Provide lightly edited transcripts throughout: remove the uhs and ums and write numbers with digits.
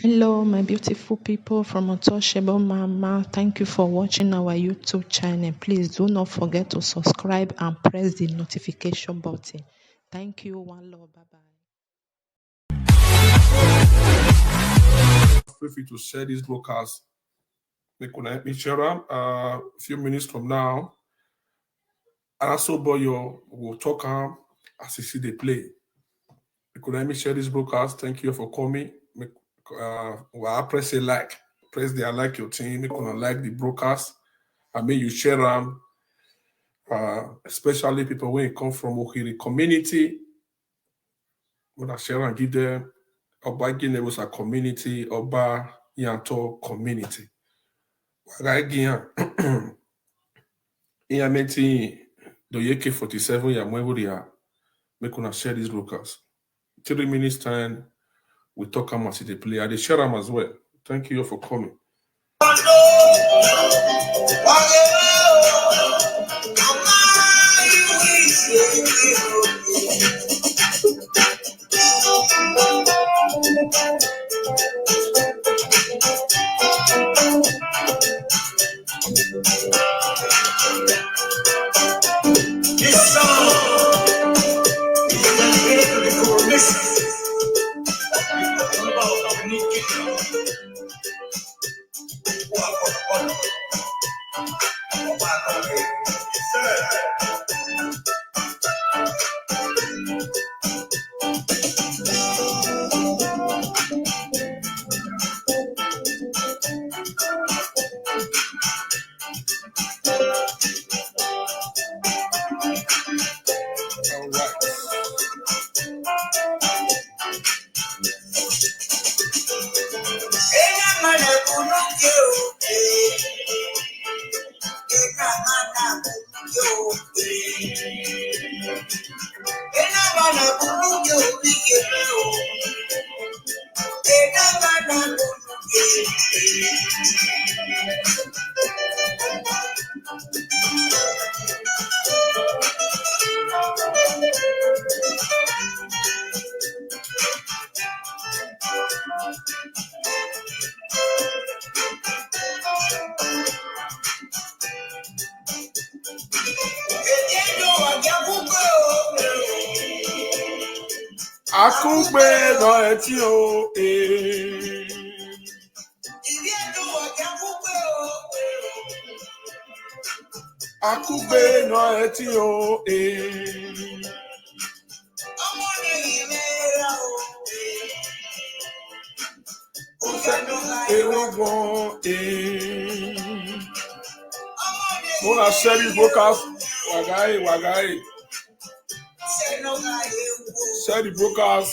Hello, my beautiful people from Untouchable Mama. Thank you for watching our YouTube channel. Please do not forget to subscribe and press the notification button. Thank you. One love. Bye bye. Feel free to share this broadcast. Me share them a few minutes from now. And also, Boyo will talk as you see they play. Me share this broadcast. Thank you for coming. Press a like. Press the like your team. Make gonna like the broadcast. I mean you share them. Especially people when it come from Ohiri community. When I share and give them Oba Guinea was a community, Oba Yanto community. Wagagia Iameti the AK-47 ya Mweburia. Make una share these broadcasts. 3 minutes time, we talk how much they play. I share them as well. Thank you for coming. This song is dedicated to the coalition. Akungbe no eti o Akungbe no eti o Mona share this broadcast. Wagai. Share the broadcast.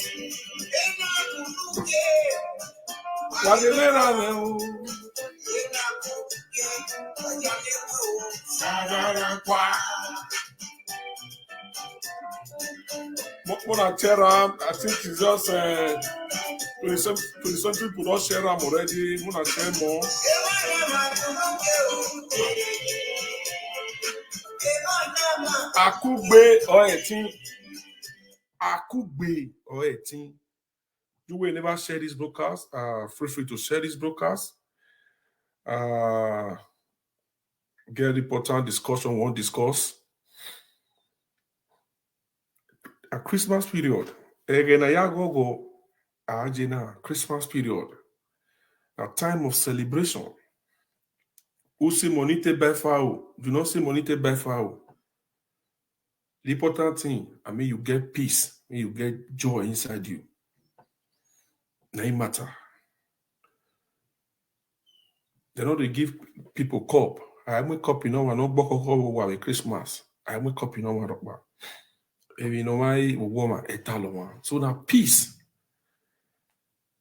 Mona share I think it's just 27 people don't share them already. Mona share more. Akugbe or 18. Akugbe or 18. You will never share this broadcast. Feel free to share this broadcast. Get important discussion, won't discuss. A Christmas period. Christmas period. A time of celebration. Who say monite by far? Do not say monite by far. The important thing, you get peace, you get joy inside you. No matter. They know they give people cup. I am a cup, no Christmas. I am a cup, no why woman so that peace.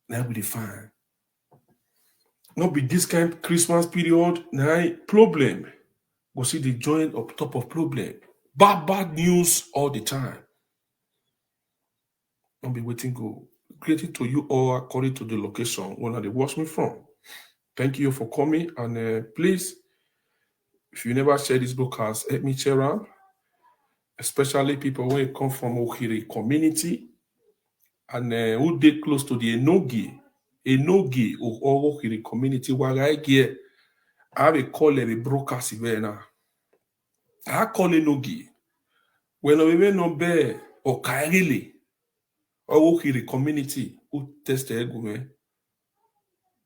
Now we define. Not be this kind of Christmas period. Now problem. Go see the joint up top of problem. Bad news all the time. Don't be waiting go. Created to you all according to the location where they watch me from. Thank you for coming, and please, if you never share this broadcast, help me share them. Especially people when come from Ohiri community and who they close to the Enogi enogi o hiri community wagagie ave call a broadcast vena I call enogi when we no be o kaigili o hiri community u teste egume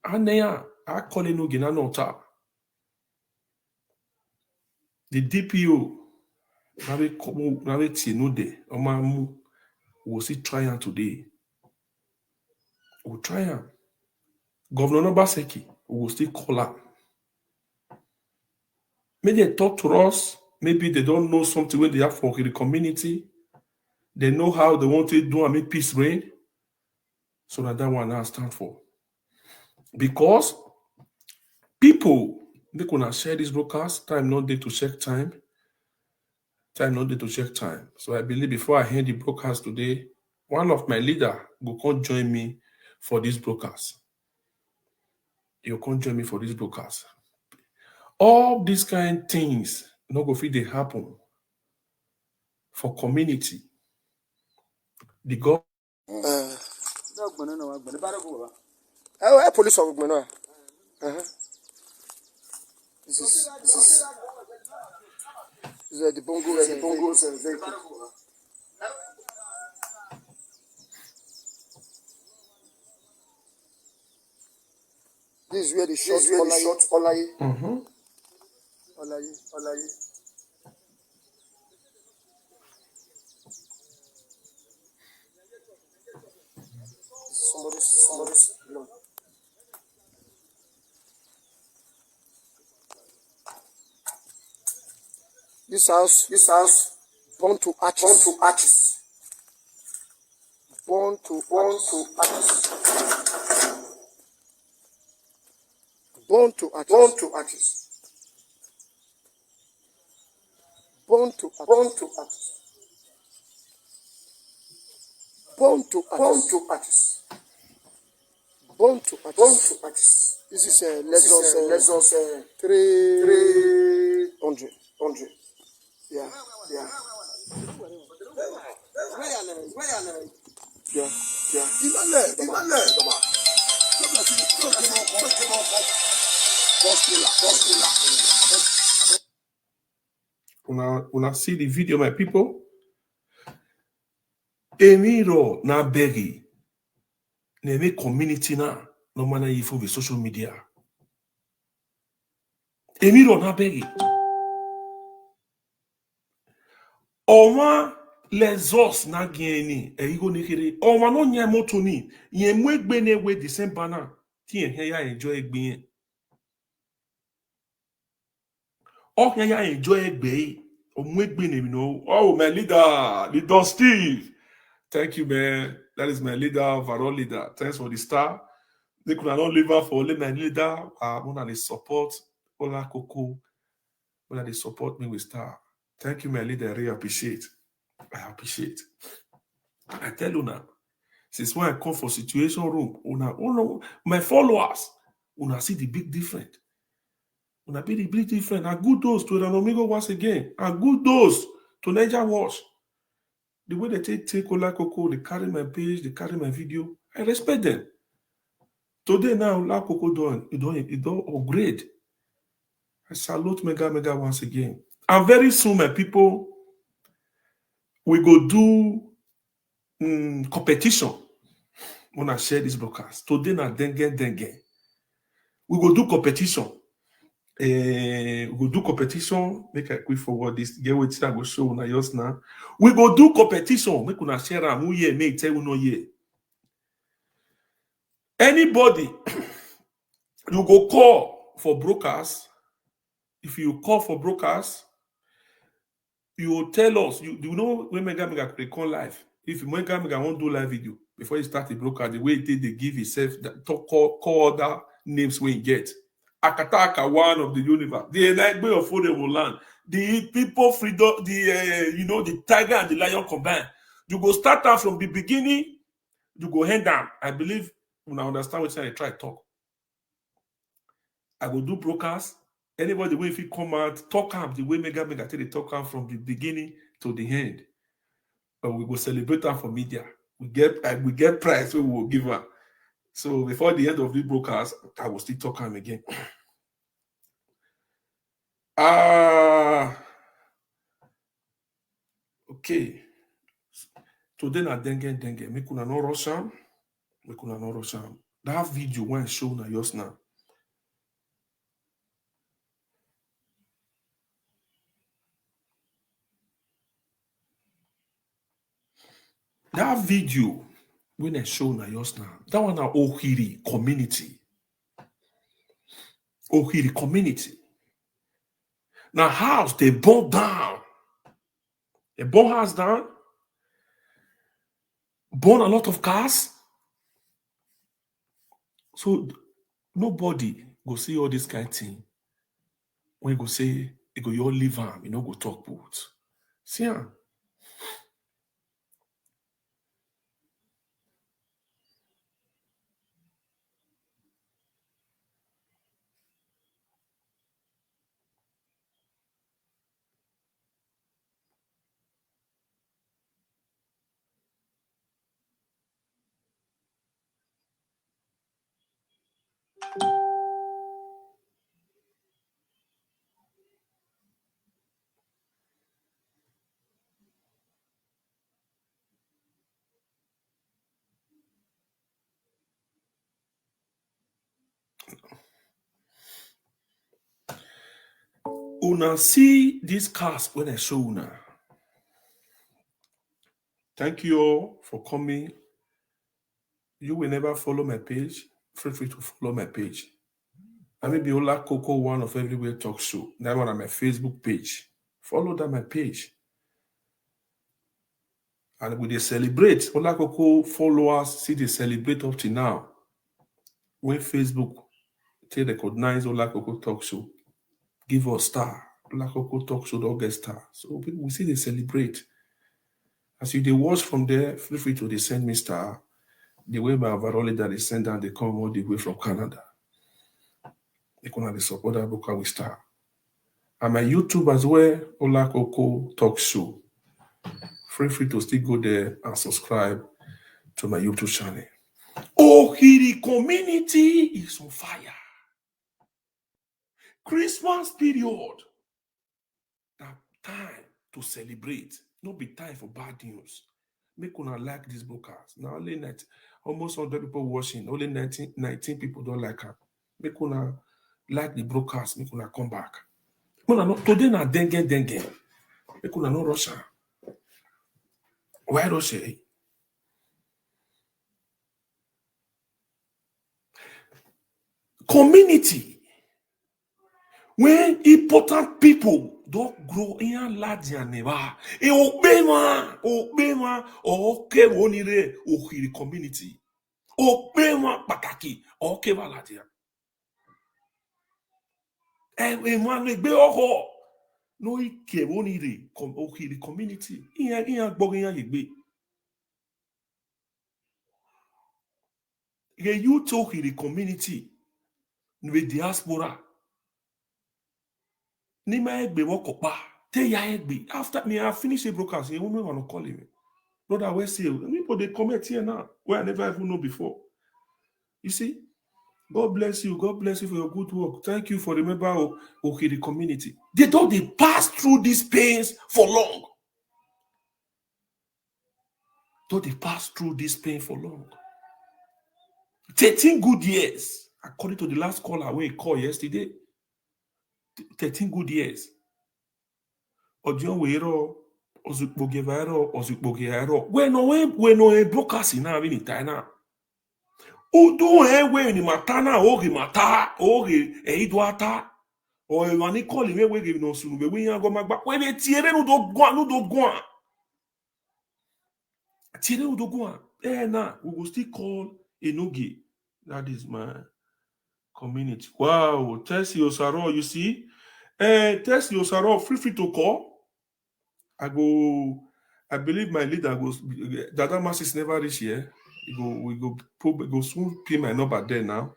aneya I call enogi na nota the DPO nave tinude omamu will see try today we'll try am. Governor Obaseki will still call up. Maybe they talk to us. Maybe they don't know something when they have for the community. They know how they want to do and make peace reign. So that one I stand for. Because people, they could share this broadcast. Time not there to check time. Time not there to check time. So I believe before I end the broadcast today, one of my leader will come join me for this broadcast. You'll come join me for this broadcast. All these kind of things not go fit they happen for community. The God. Police of This is the bongos and vehicle. This is where the shots Olaye. Olaye. Somebody's blood. This house, born to arches. Born to arches. Born to arches. Born to arches. This is Lexus 300. Yeah. Una see the video, my people. Emiro na begi. Neme community na no mana yifo be social media. Emiro na begi. Oma les os na gieni e igo nekere. Oma no nya moto ni. Yen mwegbe ne we December na. Ti en ya enjoy egbe. Oh ya enjoy egbe. Omwegbe ne no. Oh my leader Steve. Thank you, man. That is my leader, overall leader. Thanks for the star. They could not live for only my leader. When they support Ola Koko. When they support me with star. Thank you, my leader. I really appreciate. I appreciate. I tell you now, since when I come for situation room, my followers, una see the big difference. Una be the big difference. And good dose to Ranomigo once again. And good dose to Niger Watch. The way they take Ola Koko, they carry my page, they carry my video. I respect them. Today now, Ola Koko don't upgrade. I salute Mega once again. And very soon, my people, we go do competition when I share this broadcast. Today na dengue. We go do competition. We go do competition. Make I quick forward this. Get what I go show na yours now. We go do competition. Make una share am. Who here make tell you no here. Anybody you go call for brokers. If you call for brokers, you will tell us. You know when Mega could call live. If Mega won't do live video before you start the broker, the way they give himself that call other names when you get. Akataka, one of the universe. The way of will land. The people freedom, the tiger and the lion combined. You go start out from the beginning, you go hand down. I believe when I understand what I try to talk. I will do brokers. Anybody way if you come out, talk up the way Mega tell the talk out from the beginning to the end. But we will celebrate that for media. We get prize we will give her. So before the end of the broadcast, I will still talk him again. Okay. Today na dengue. Make una no rush am. That video when I show na yours now. That video when I show na yours now. That one na Ohiri community. Ohiri community. Now house they burn down. They burn house down. Burn a lot of cars. So nobody go see all this kind of thing. When you go say, you go your leave am, you know go talk about. See am. Una see this cars when I show una. Thank you all for coming. You will never follow my page. Feel free to follow my page. I may be Ola Coco, one of Everywhere Talk Show. That one on my Facebook page. Follow that my page. And we they celebrate. Ola Coco followers see they celebrate up to now. When Facebook they recognize Ola Coco Talk Show, give us star. Ola Coco Talk Show don't get star. So people we see they celebrate. As you they watch from there, feel free to they send me star. The way my overall that they send down, they come all the way from Canada. They can have support that book with star. And my YouTube as well, Ola Coco Talk Show. Feel free to still go there and subscribe to my YouTube channel. Ohiri community is on fire. Christmas period. Now time to celebrate. No be time for bad news. Make una like this broadcast. Now only almost 100 people watching. Only 19 people don't like her. Make una like the broadcast. Make una come back. Today na dengue. Make una no rush her. Why rush her? Community. When important people don't grow in a large neighbor, obema, okay, onire, ohiri community. Obema pataki, okay, valadia. Man, be oho. No, ike onire, ohiri community. Iya boginya yigbe. You talk in the community, with diaspora. Nima egbe wokopa. Te ya egbe. After me, I finish the broadcast. You won't want to call him. Brother, where see you? People they comment here now, where I never even know before. You see, God bless you. God bless you for your good work. Thank you for remember the community. They don't they pass through these pains for long. Don't they pass through this pain for long? 13 good years, according to the last caller we called yesterday. 13 good years. Odio wero ozukbogevaro ozukbogearo. We no e broadcast na in China. Udu we ni matana ogi mata ogi eiduata o e mani call we give no sunu we yan go magba we be tiere no do gwan tiere no do gwan na we go still call Enogi. That is my community. Wow, Tessie Osaro, you see? Tessie Osaro, feel free to call. I believe my leader goes, Dada Mas is never reached here. We go soon pay my number there now.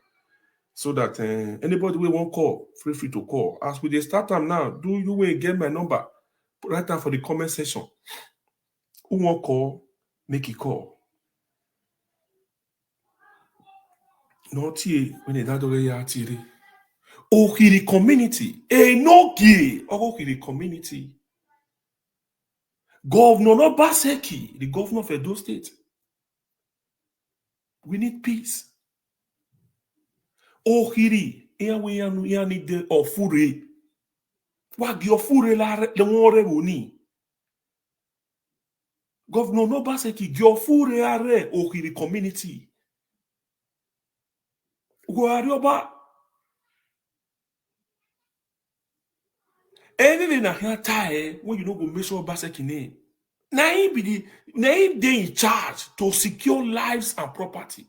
So that anybody will want call, feel free to call. As we start time now, do you will get my number? Right now for the comment section. Who want call, make it call. No tie when they that ya tiri. Ohiri community. No gay. Ohiri community. Governor Obaseki, the governor of Edo State. We need peace. Ohiri. Ya need the ofure. Wagi ofure la le wore woni. Governor Obaseki, Giofure are Ohiri community. Warioba. Anything na here tie when you don't go make sure Obaseki name. Now he they in charge to secure lives and property.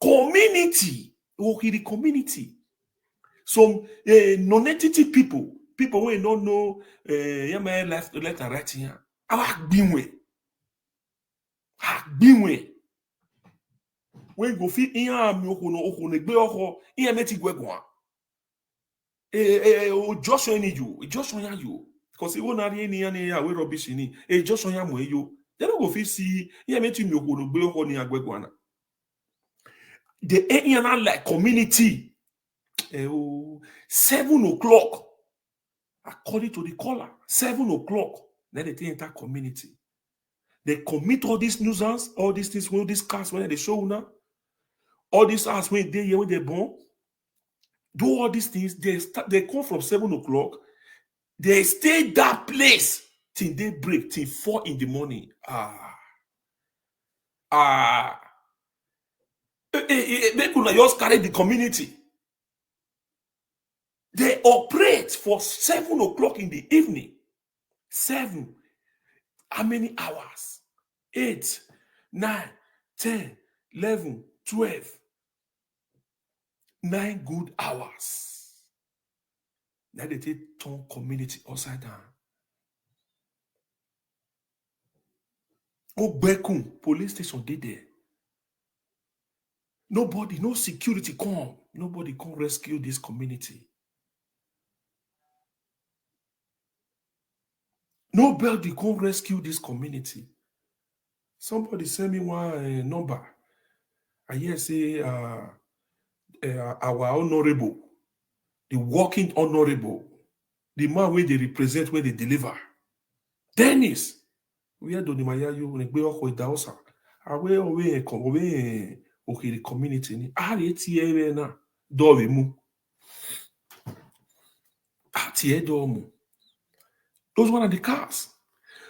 Community. Ohiri community. Some non-entity people who don't know left and right here. Binwe. When go fit in am okono gbe oko in meti gwegwan. Joshua ni you because even na ni ya we rubbish ni Joshua ya mo yo. They don't go fit see in meti mi okono gbe oko ni agwegwan. The area like community 7 o'clock according to the caller 7 o'clock then they enter community. They commit all these nuisance, all these things, all these cars when they show now, all these hours when they here when they born, do all these things. They come from 7 o'clock. They stay that place till they break till 4 in the morning. They could not just carry the community. They operate for 7 o'clock in the evening. 7. How many hours? 8, 9, 10, 11, 12. 9 good hours. Now they take turn community upside down. Bekum police station did there. Nobody, no security come. Nobody can rescue this community. Nobody can rescue this community. Somebody send me one number. I hear say our honorable, the working honorable, the man where they represent, where they deliver. Dennis, we are doing my you when we are with Dausa. Away okay the community ni. Tie na do we mu. Tie do mu. Those one are the cars.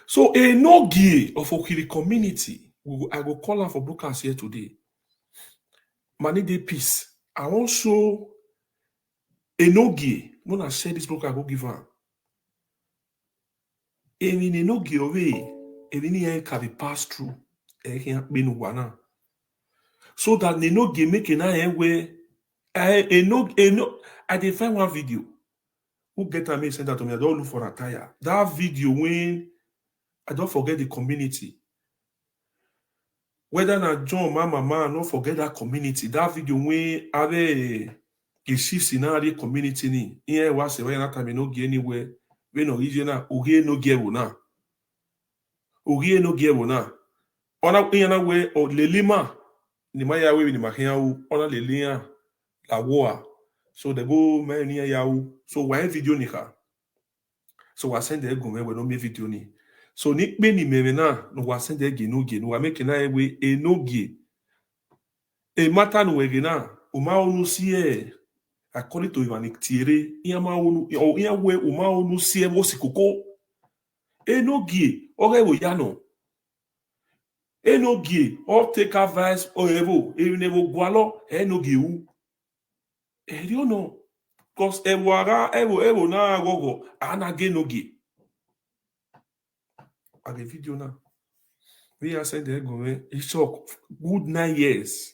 So a no gear of Okiri community, I will call her for broadcast here today. Money day peace. I want show a no gear. When I share this book, I go give her. Even a no gear away, even here can be passed through. So that they no gear make an eye where I did find one video. Who get me send that to me? I don't look for a tire. That video when I don't forget the community. Whether not John, mama, don't forget that community. That video when have a shift scenario community ni. Here was when that time no get anywhere. We no easy na. Ugie no get na. Ugie no get na. Ona ina we o lelima ni maya we ni mahia u. Ona lelia la woa. So they go many yahu. So why video nika? So I send the go me we no me video ni. So ni be ni me na no wa send the no wa make na we e no ge. E mata no we na o ma onu sie according to Ivanik Tiere iya ma onu o iya we o ma onu sie wo sikoko. E no ge o ge wo ya no. E no ge o take advice o evo e nevo gwalo e no ge u. I don't know. Because ewo na gogo anage nogi. I the video now. We are saying the go it's good 9 years.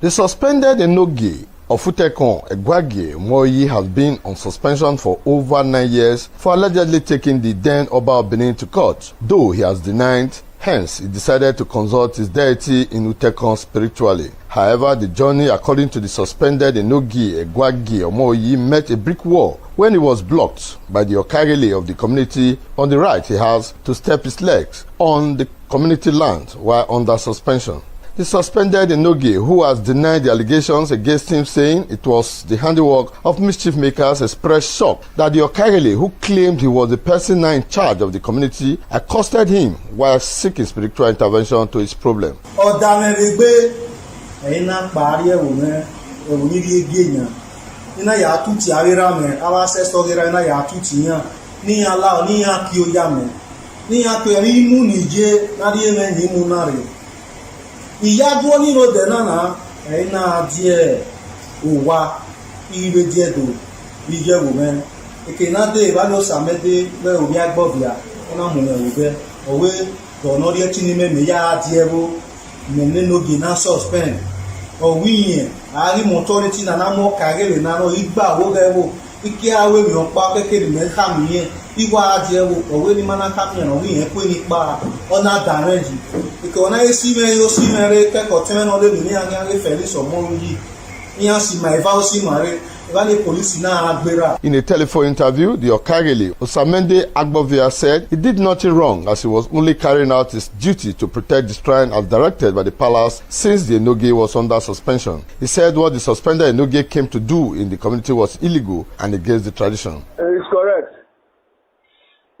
The suspended Enogi Ofutekon Egwagi Moyi has been on suspension for over 9 years for allegedly taking the then Oba of Benin to court, though he has denied. Hence, he decided to consult his deity in Utekon spiritually. However, the journey, according to the suspended Enogi Egwagi Omoyi, met a brick wall when he was blocked by the Okarele of the community on the right he has to step his legs on the community land while under suspension. The suspended Enogie, who has denied the allegations against him, saying it was the handiwork of mischief makers, expressed shock that the Okagele, who claimed he was the person now in charge of the community, accosted him while seeking spiritual intervention to his problem. Ina ya tuti awira me awa sesto gira ina ya tuti ya ni ya lao ni ya kiyo ya me ni ya to ri mu ni je na ri me ni mu na re iya duo ni no de na na ina die uwa ibe die do bi je wo me eke na de ba lo samede le obi agbobia ona mu ne obe owe do no ri eti ni me ya die bo me ne no gi na suspend owiyen ari motority na na mo kagele na no igba wo gewo ike awe mi on pa kekere me ka mi yen iwa aje wo owe ni mana ka mi na owiyen pe ni pa ona damage ike ona esi me yo si me re ke ko teme no le mi ni ani feli so mo yi ni an si my vow si mare In a telephone interview, the Okagele, Osamende Agbovia, said he did nothing wrong as he was only carrying out his duty to protect the shrine as directed by the palace since the Enogie was under suspension. He said what the suspended Enogie came to do in the community was illegal and against the tradition. It's correct.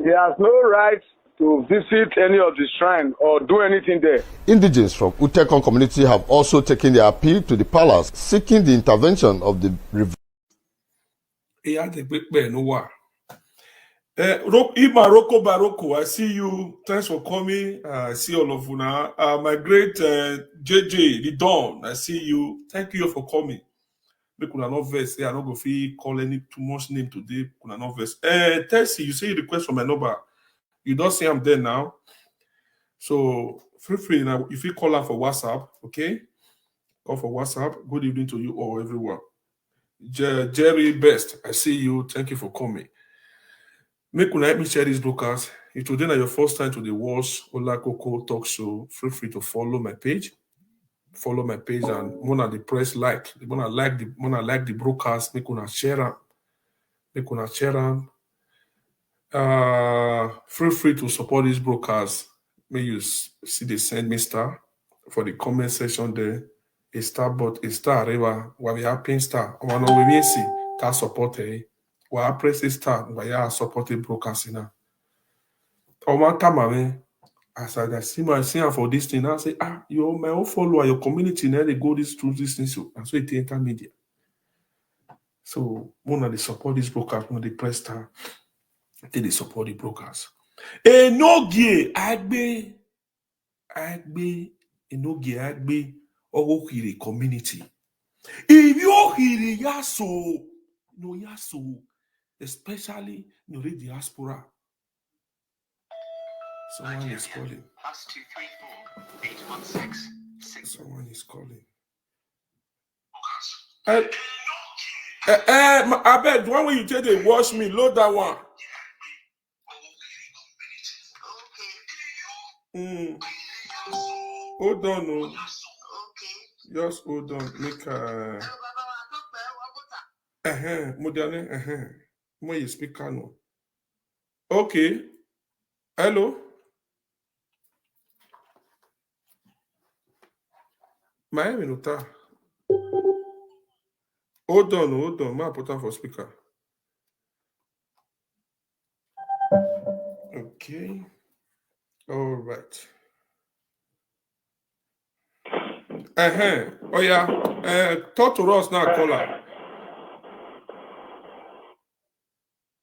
He has no right to visit any of the shrine or do anything there. Indigenes from Utekon community have also taken their appeal to the palace, seeking the intervention of the Ima Roko Baroko, I see you. Thanks for coming. I see all of you now. My great JJ, the Dawn, I see you. Thank you for coming. We could not verse. I not go feel call any too much name today. Could not verse. Tessie, you say you request for my number. You don't see I'm there now. So feel free now. If you call her for WhatsApp, okay? Call for WhatsApp. Good evening to you all, everyone. Jerry Best, I see you. Thank you for coming. Make help me share this broadcast. If today is your first time to the Walls Ola Coco Talk Show, feel free to follow my page. Follow my page and wanna the press like. Wanna like the broadcast. Make una share them. Make una share them. Feel free to support this broadcast. May you see the send me star for the comment section there. A star but a star river where we have pin star. I want to we see that support where I press a star where you are supporting broadcasting now. I want to as I see my for this thing, I say, you're my own follower, your community now they go this through this thing so and so it intermedia. So one of the support this broadcast, one of the press star, they support the broadcast. Enogie Agbe Owohiri community. If you hear Yaso, no Yaso, especially no the diaspora. Someone is calling. Someone is calling. I bet one way you take it, watch me, load that one. Hold on, no. Just hold on. Make moderne, More you speak no. Okay. Hello. My minuta. Hold on. My put on for speaker. Okay. All right. Oh yeah. Talk to us now, caller.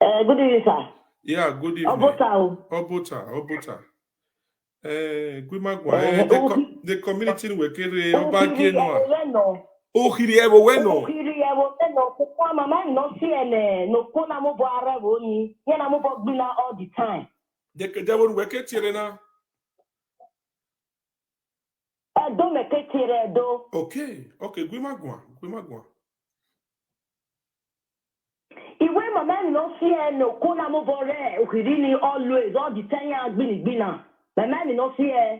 Good evening, sir. Yeah, good evening. Obota. The community we carry Obake no. Ohiri ewo weno. Kwa mama no see no kona mo bo arawo ni. Ye na mo bo gbina all the time. The devil we ketire na. Do me ketire do. Okay, gwimagwa. Iwe mama no see no kona mo bo re ohiri ni always all the time ya gbina. Mama no see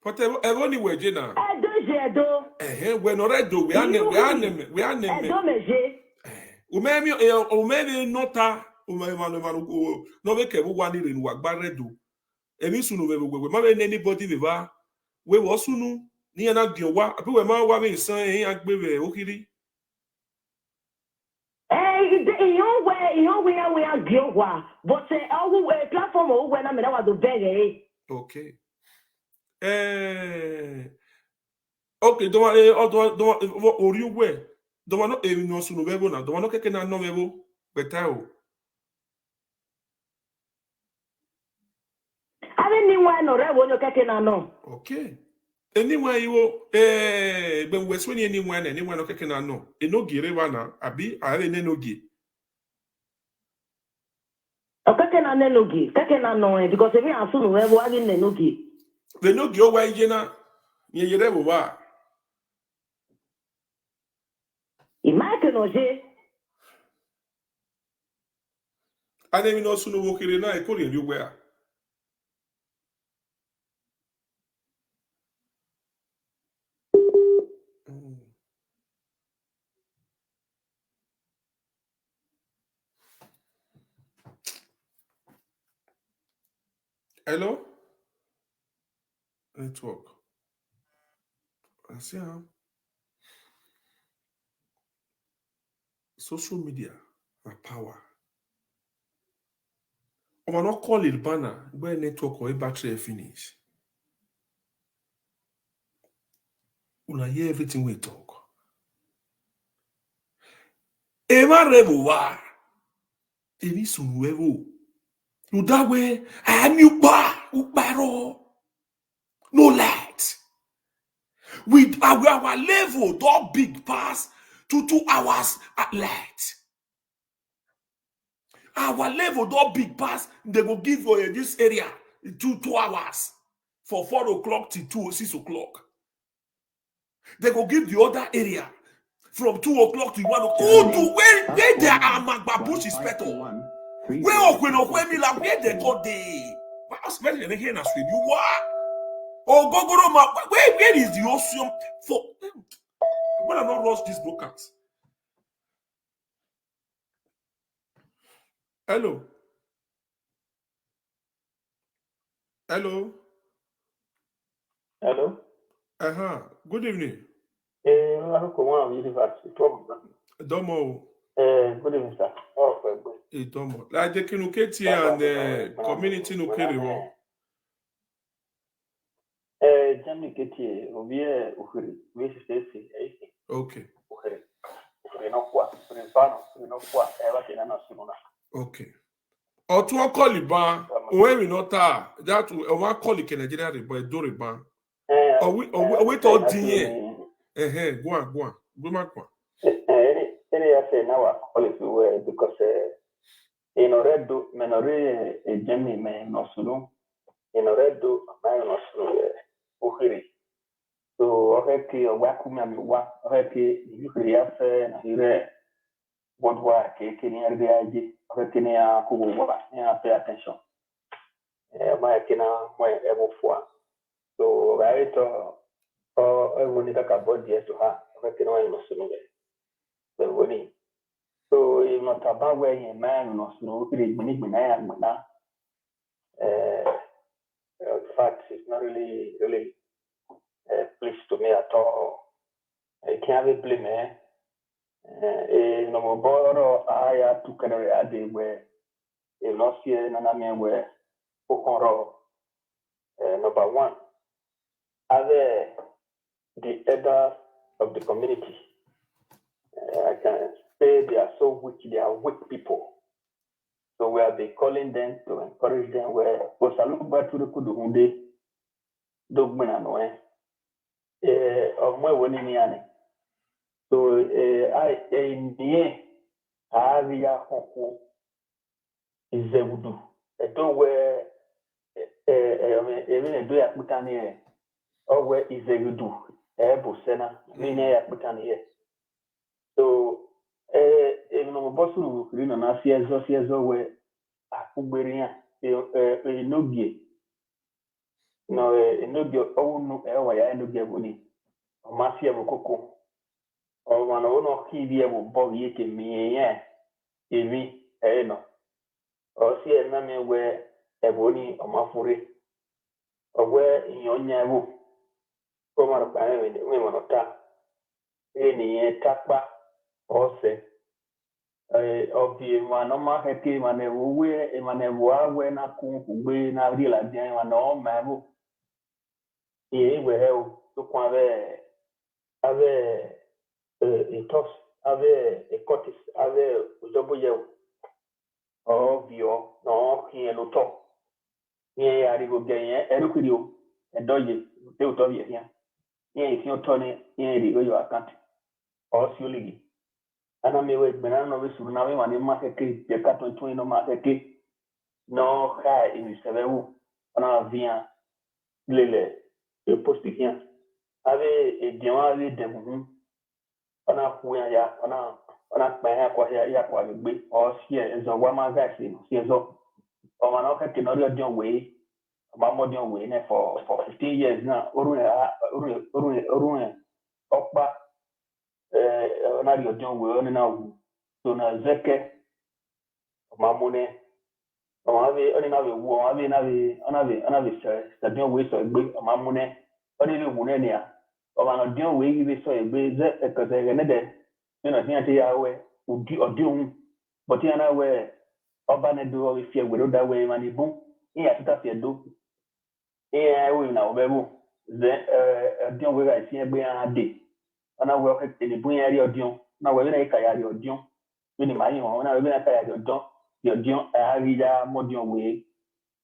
But everyone we jena. Edo. We no redo. We are name. Umemi nota. no make e wa ni renu agbare do emi sunu we ma be anybody be ba we wo sunu ni na gbe wa abi we ma wa be san eyin agbe be okiri we are gyowa but platform o we na me na wa do bere okay okay do ori we do no emi no sunu be bo na do no keke na no be bo beta o ave ni wa no re wo no keke na no okay anyway iwo gbe we so ni anyone no keke na no enogi re wa na abi are ne nogi keke na nogi keke na no because if you asu no we wo agi ne nogi the nogi o wa ije na ye yere bo ba imake no je ane mi no sunu wo kire na e ko le ri we a hello network I see how social media na power o no call it banner where network or battery finish una hear everything we talk e ma rebu wa eni sunu ewo no that way I am you uparo no light with our level don't big pass to 2 hours at light our level don't big pass they will give you this area 2 hours for 4 o'clock to 6 o'clock they will give the other area from 2 o'clock to 1 o'clock to where there are magbabush inspector where they go there what's better than here in Australia you what oh go where is the ocean for when I not rush this broadcast hello good evening Domo good evening, sir. Oh, good. Domo la je kinu keti and community no kere wo Jamni keti obie uhuri we sisi okay uhuri no kwa no kwa eba tena na sununa okay otun call ba when we not that we wan call the Nigeria boy do riba we to din go on any ya say now call it we because in oredo menore Jamni me no sunu in oredo my no sunu uhuri so already wakumi amewa already uhuri afa na hire what work ke ni RDIG already ni akuwa ni pay attention my kina my ebofua so right everyone that can body to her already no no sunu so woni so if not about where you man no sunu kiri gbini ya gbina in fact it's not really pleased to me at all. I can't be blame no more borrow I to carry a day where if not here Nanamian where Okoro number one other the elders of the community I can say they are so weak, they are weak people. So we have been calling them to encourage them where Osaluba to the Kuduhunde Dogmana Noe of my winning. So I in the area Hoko is a wood. I don't wear even a do a putani or where is a good Bosena, Mine Putani. So even no boss who you know, years away, Akuberia, Nogi. No, Nogi, oh, no, I no get money. Masia Mokoko. Or one of no key will bog yet me, yeah, Evi, no. or see a name where a bony or mafuri, or where in your nyavu, from our parent, women of ta, any takpa, or say, of the manoma heki manewu, emanewa, when I come away now real again, and all mavu. Ye we have to have a toss, have a cottage, have a double or view, no, here no top. Here I go gain a requidio, a dodgy, built of you here. Here if you're Tony, here you go your account, or silly. And I may wait, but I know this will now in market, the carton twin no market, no high in the Severu, and I'll via Lille, a post here. Have a diamond dem, on a where ya, on a paya kwa ya kwa be, or here is a woman vaccine, here's up. Or an okay can not your way, about more way for 15 years now, Urun, Okba, not your John way now. So now Zeke, Mamone, or have another war, another stadium way so big, Mamone, only Munenia, or an audio way we saw a bit because I another, near the hour, would do, but you know where. Ọba do all fear with that way money boom. Yeah, that's your do. Yeah, we now bebu. Then Dion we I see a boy and a day. And I work in the boy area of Dion. Now we're going to carry your Dion. When my own, I'm going to carry your Dion. I read a more Dion way.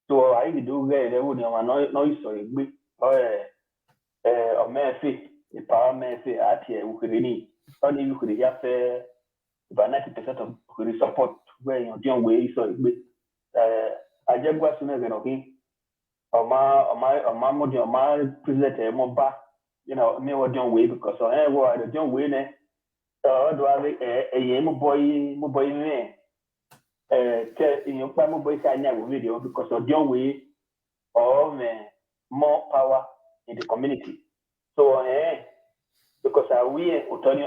So I do very well. No, so a big or Murphy, the power Murphy at here, who could any. Only you could have about 90% of who support where you're doing way so I just was to know okay or my model or my presenter more back me what doing way because I was doing way there do I a boy me in your family boy can video because of doing way or more power in the community so because we utoni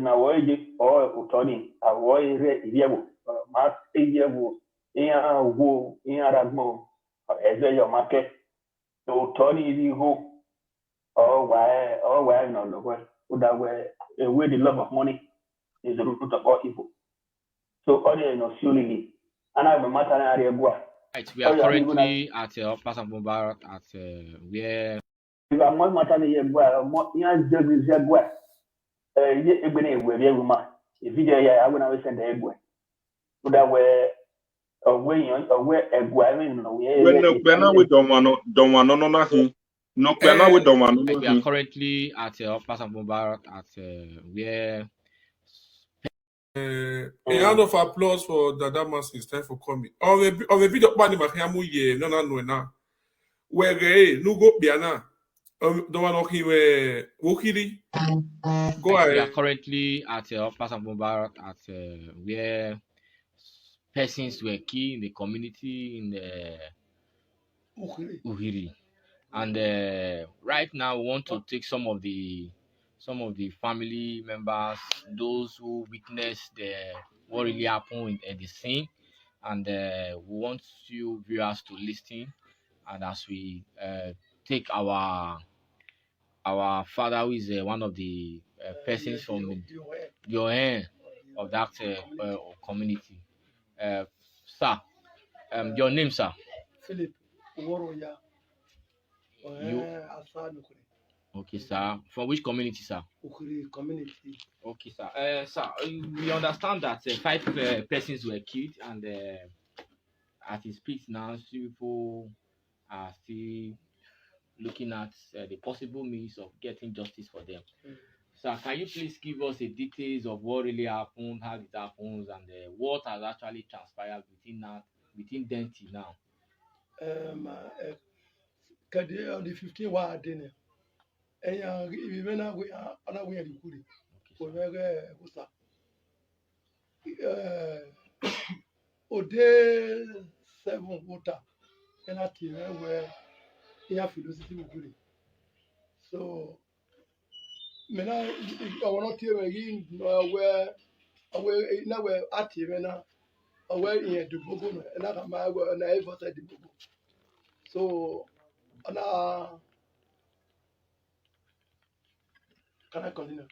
na woje or utoni awoy re yebo ma yebo iya wo iya ragmo eze your market so utoni di ho or why no no that way with the love of money is the root of all evil so all no surely and I matter na area bua Right, we are currently at Pastor Mubarak at where you are more matter na bua more ya je bua egbene egwe bia ruma e video ya I wanna send the egwe so that way we egwe I mean no we When no pena with Domano no he. No pena with Domano no we are currently at Pastor Mubarak at where a round of applause for Dada Masis. Time for coming. On the video, Bani Mahiamu ye, no, na. Where no go Biana. Don't want to hear Wokiri. Go ahead. We are currently at Pastor Mubarak at where persons were key in the community in the Uhiri. And right now we want to take some of the family members, those who witnessed what really happened at the scene, and we want you viewers to listen. And as we take our father, who is one of the persons from your end of that community, sir, your name, sir? Philip Uworoya. Okay, sir. From which community, sir? Ukuri community. Okay, sir. Sir, we understand that 5 persons were killed, and at his speech now, people are still looking at the possible means of getting justice for them. Sir, can you please give us the details of what really happened, how it happens, and what has actually transpired within then till now? Kadi on the 15 wa dene. Eya ibena we ana we rikuri. Onere kusa. Ode 7 water. Ena tire we ya philosophy ukuri. So mena I want to tell you where na we atire na away in the Bogo, another my and I was at the Bogo. So, can I continue?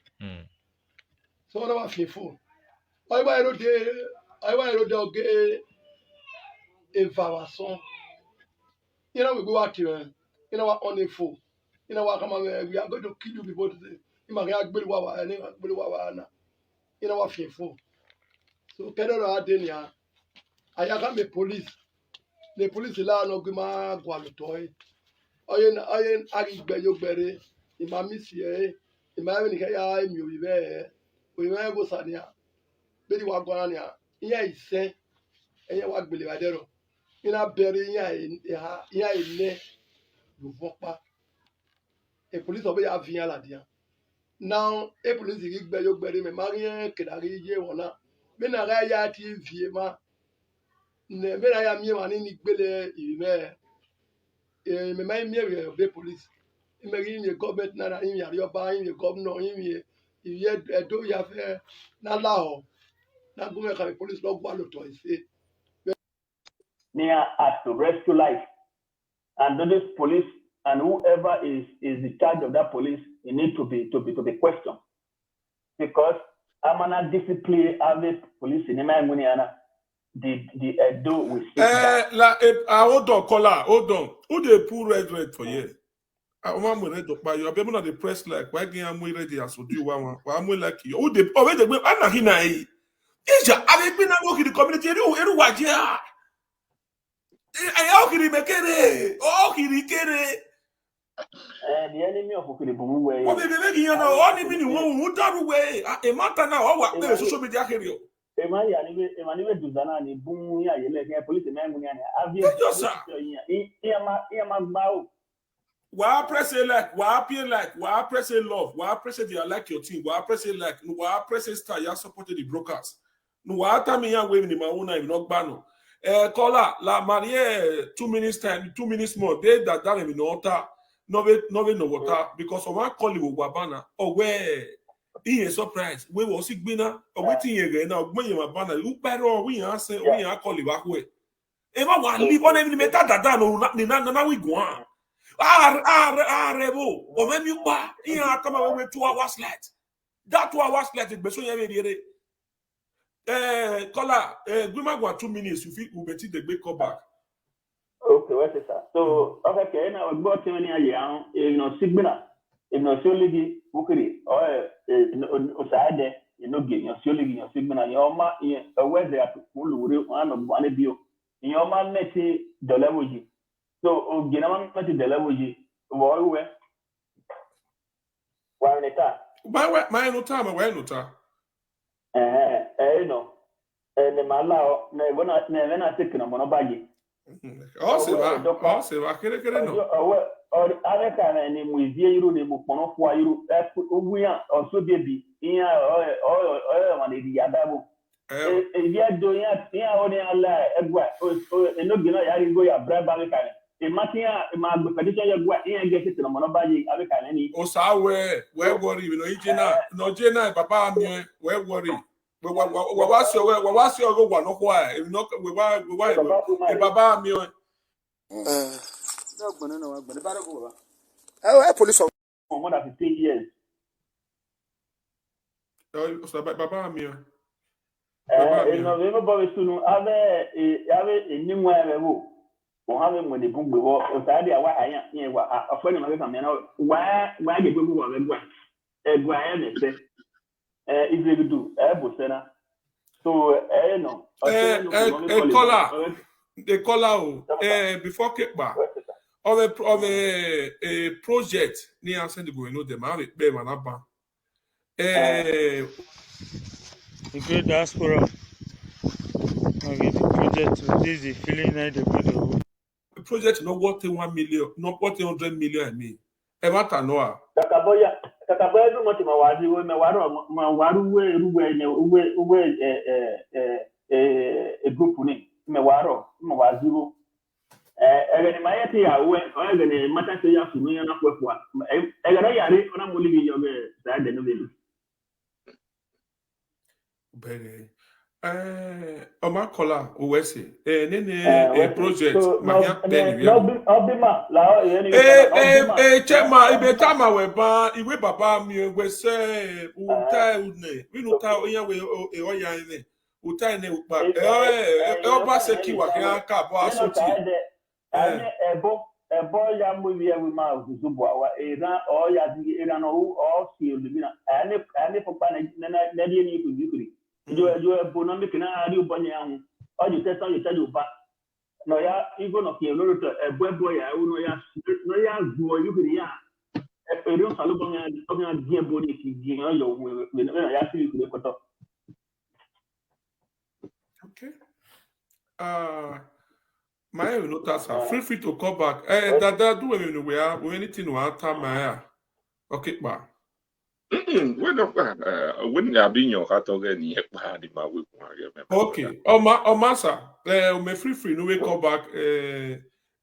So, I was fearful. I wrote a song. You know, we go out here, you know, on the phone. You know what, come on, we are going to kill you before today. You might have Billy Wawa and Billy Wawa. You know what, fearful. So, Pedro Adenia, I have the police. The police is allowed to go to toy. I ain't Beyoberry, in my miss here, in my eye, you there. We may go Sania. Billy Wagwania, yeah, he said, and you walk Billy Vadero. In a berry, yeah, in ne, you walk back. A police obey a Viala dia. Now, a police is big Beyoberry, me Marian, Kedari, Yewana. Men a raya TV, when I am here, and in Billy, you may. Me the police. In the government, not in your buying the governor in here. If you do your affair, not allow. Not go make a police log one to say. Near at to rescue life. And this police and whoever is in charge of that police, it need to be questioned. Because I'm not discipline of the police in Muniana. The do with hold on, caller, hold on. Who they pull red for you? I'm ready to buy you. I'm not the press like why I'm ready as to do one. I'm like you. Who they already I'm not here. Ija, I've been working in the community. You watch here. I can make it. Oh, can get the enemy of Okiribuwe. What they making you know? Only meaning who done away. A matter now. What the social media carry? Emmanuel Duzana ni boom ya yele police man munyane avie why press it like why appear like why press it love why press it you like your team why press it like why press it star you supported the brokers no why time ya wave ni mauna if not bano caller la marie 2 minutes time 2 minutes more they that in no water no water because of one call you wabana or where he is surprised. We was sick binna or waiting again now. When you are banner, you better we answer we are calling back way. Eva one leave on every meta that no we go on. Rebo or when you buy here come away 2 hours late. That 2 hours late is beso every caller we might go 2 minutes you feel we better the big call back. Okay, what is that? So okay, now we go to any young sigbina. If no solely Bukiri or Osade, you know, get your solely your signal, your ma, where they are to one of one bio. In your man met the level. So, Ginaman met the level. Why not? My no time, why no time? No. And the Malao, never not taken a monobagi. Also, I can't know. Or other kind of name with you, the Mukono for you, we are also baby, here or on the Yadabu. If you are doing it, only a lie, and no go ya brand Balican. A Matia, my petition, you get it to the Monobagi, Abican. Oh, so where worry, you know, no, Jenna, Papa, where worry. What's your go one? Why? If not, we Baba, me. Police of more than 15 years. So, Baba, me. Everybody soon have a new way or having when the boom or Saturday, a friend of mine. Why you go a grand say, if they do, Busena. So, no, they call out before kickback. Of a project near San Diego, no, the man with Bemanaba. The great diaspora. Okay, the project, this is the feeling I the project not worth 1 million, not worth 100 million. I mean, Evata Noah. Kakaboya, no much Mawazi, a group name, Mewaro, Mawazi. And my idea when I'm going to matter say you me and work one. I got a yari on a movie of the November. Omakola Uwese. Nene project. So Mahia Penny. Obima la yeni Obima. Chema ibetama weba iwe baba mi we say uta une. We no ta oya we oya ine. Uta ine upa. Oba seki wa ka bo asoti. Ebo ya mwi ya ma zubu awa era o ya di era no o si olubina ane popa na die ni kujukuri jo ebo no mi kina ari ubonye ahụ o ju tesan yo tell ba no ya igo no ki loro to ebo ya no ya zuo yukuri ya eri o salu bonya die ebo ni ki die yo we no ya si yukuri koto. Okay. My notas are feel free to call back. Dada do we anything no ata my. Okay, ba. When you are being your heart again, okay. Masa, me free no we call back.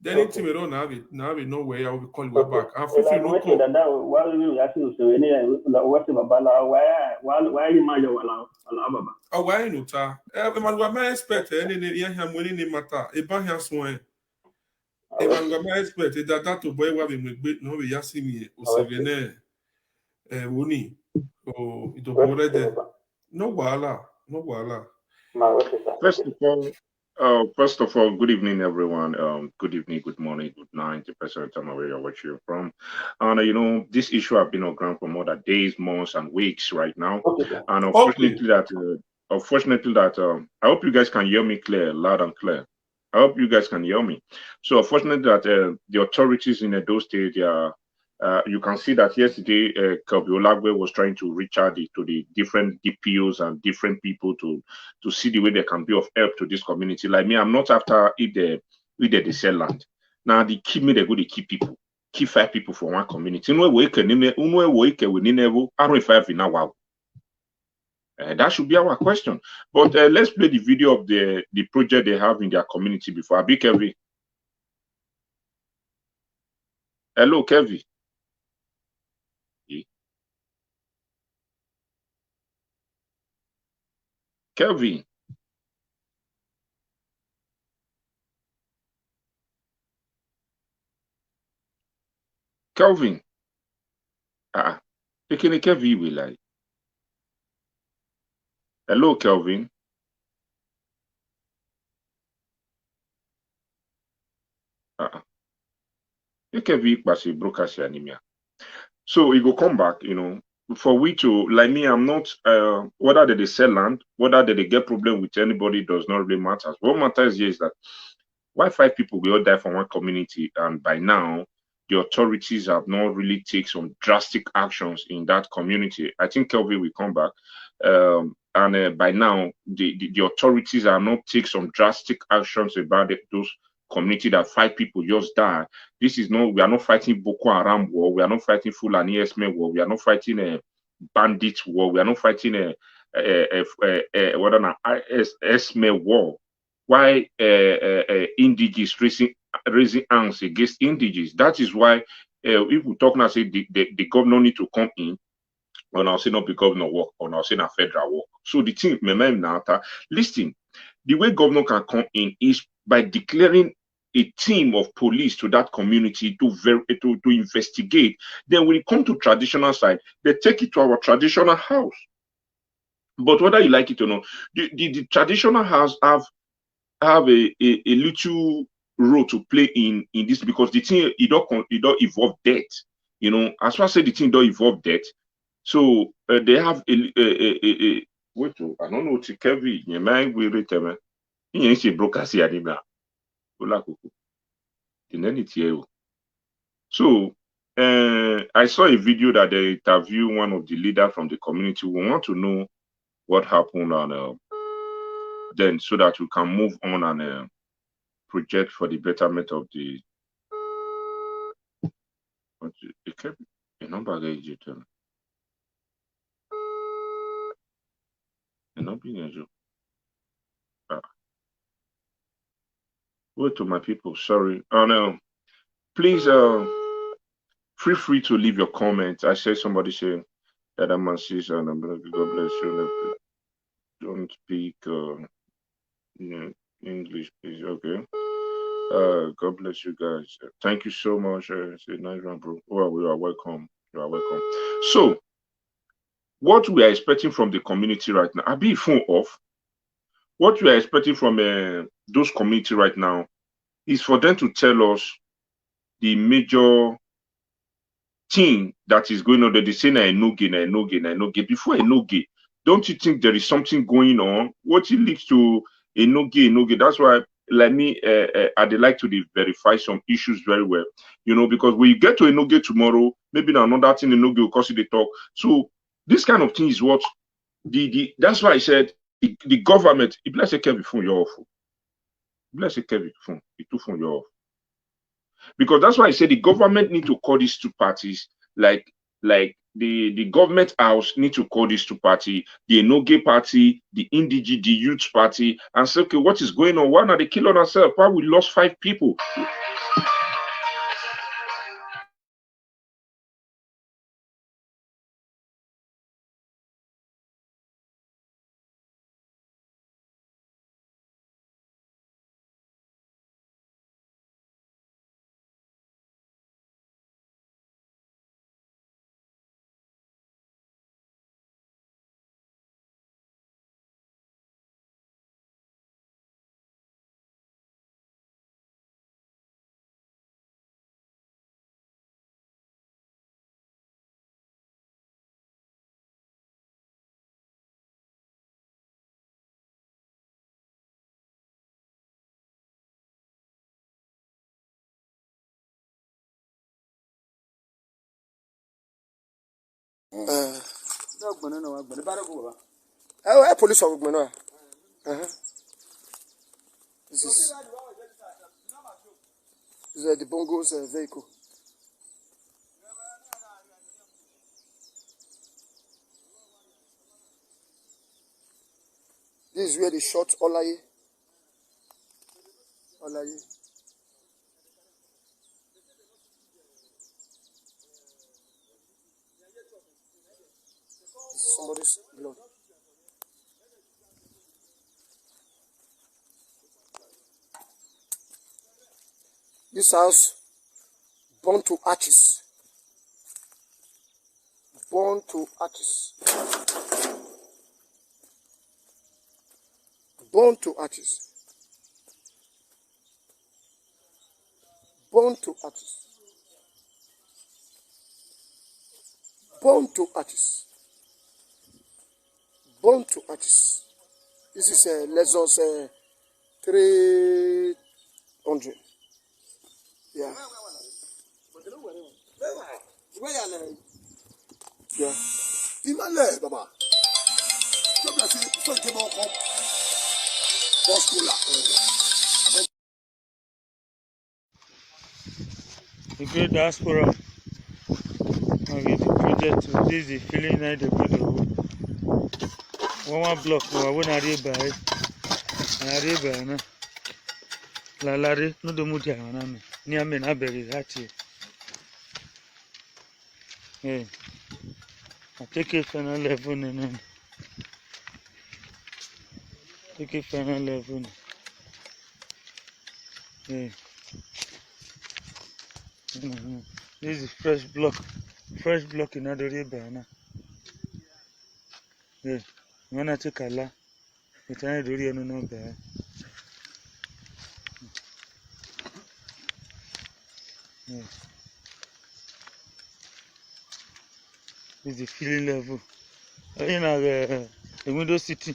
Then anything we don't have it. Now we know where I will call you back. And free no call. Dada, why you asking so any what about why you mind wala baba. Oh, why no ta? Man, my expect any him winning the matter. E ban here so eh. Man, my expect that to boy wa be no be yasi mi o sevene. Woni. Oh, it will there. No wala. First of all, good evening, everyone. Good evening, good morning, good night, depends on the time of where you're watching from. And this issue have been on ground for more than days, months, and weeks right now. And unfortunately, I hope you guys can hear me loud and clear. I hope you guys can hear me. So, unfortunately, that the authorities in Edo State, you can see that yesterday, Kelby Olagwe was trying to reach out to the different DPOs and different people to see the way they can be of help to this community. Like me, I'm not after either they sell land. Now, they keep me, they go to keep people. Keep 5 people for one community. That should be our question. But let's play the video of the project they have in their community before. Abi Kevin. Hello, Kevin. Kevin. Kelvin. Picking a Kevin will like. Hello, Kelvin. Kevin broke anemia. So he go come back, for we to, like me, I'm not, whether they sell land, whether they get problem with anybody does not really matter. What matters here is that why 5 people will all die from one community, and by now, the authorities have not really taken some drastic actions in that community. I think Kelvin will come back. And by now, the authorities are not taking some drastic actions about those community that 5 people just die. We are not fighting Boko Haram war. We are not fighting Fulani Esme war. We are not fighting a bandit war. We are not fighting a Esme war. Why indigenous raising arms against indigenous? That is why if we talk now, say the governor need to come in. Or now say not the governor work, or now say not federal work. So the thing, listen, the way governor can come in is by declaring a team of police to that community to investigate. Then when it comes to traditional side, they take it to our traditional house. But whether you like it or not, the traditional house have a little role to play in this, because the thing it don't evolve death. As far as the thing don't evolve death. So they have wait, I don't know to Kevin. Your mind will return. You see, brokers here, So I saw a video that they interviewed one of the leaders from the community. We want to know what happened, and then so that we can move on and project for the betterment of the. Number wait to my people, sorry. Please feel free to leave your comments. I said somebody saying that man sees and God bless you. don't speak English, please. Okay. God bless you guys. Thank you so much. It's a nice one, bro. Well, you are welcome. You are welcome. So, what we are expecting from the community right now, I'll be phone off. What we are expecting from those community right now is for them to tell us the major thing that is going on. They say na enoge. Before enoge, don't you think there is something going on? What it leads to enoge? That's why, like me, I'd like to verify some issues very well. You know, because when you get to enoge tomorrow, maybe another thing enoge will cause you to talk. So this kind of thing is what that's why I said the government. It bless a Kevin phone your off. Bless a Kevin phone. It took phone your off. Because that's why I say the government need to call these two parties, like the government house need to call these two parties, the Enoge party, the Indigi, the Youth party, and say, okay, what is going on? Why are they killing ourselves? Why we lost 5 people? Police of Gmeno. This is the Bongo's vehicle. This is where they shot Olaye. Somebody's blood. This house born to arches. Born to arches. Born to arches. Born to arches. Born to arches. Born to arches. This is Lexus 300. Yeah. Yeah. The great diaspora. Okay, the project. This is the feeling night the good. One block. I won't arrive by. Na. La lare no do muti ana me. Ni ame na beri hati. Eh. I take it final level no. Take it final level. Eh. This is fresh block in Adori Bana. Yeah, when I take a la, it's an Adori no bear. Yeah, this is the feeling level. You know, the window city.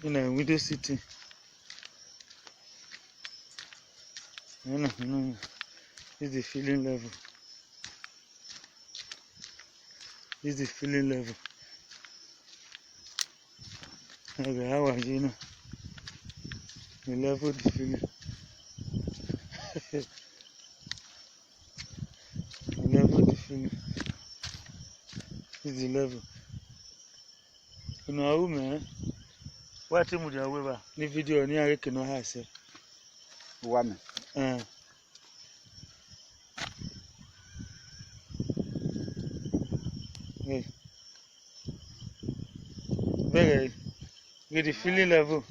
You know, window city. No. This is the feeling level. This is the feeling level. Okay, how are you now? The level of the feeling. The level of the feeling. This is the level. You know how, man? What team would you have? The video near I can have said. Woman. Hey. With the feeling level.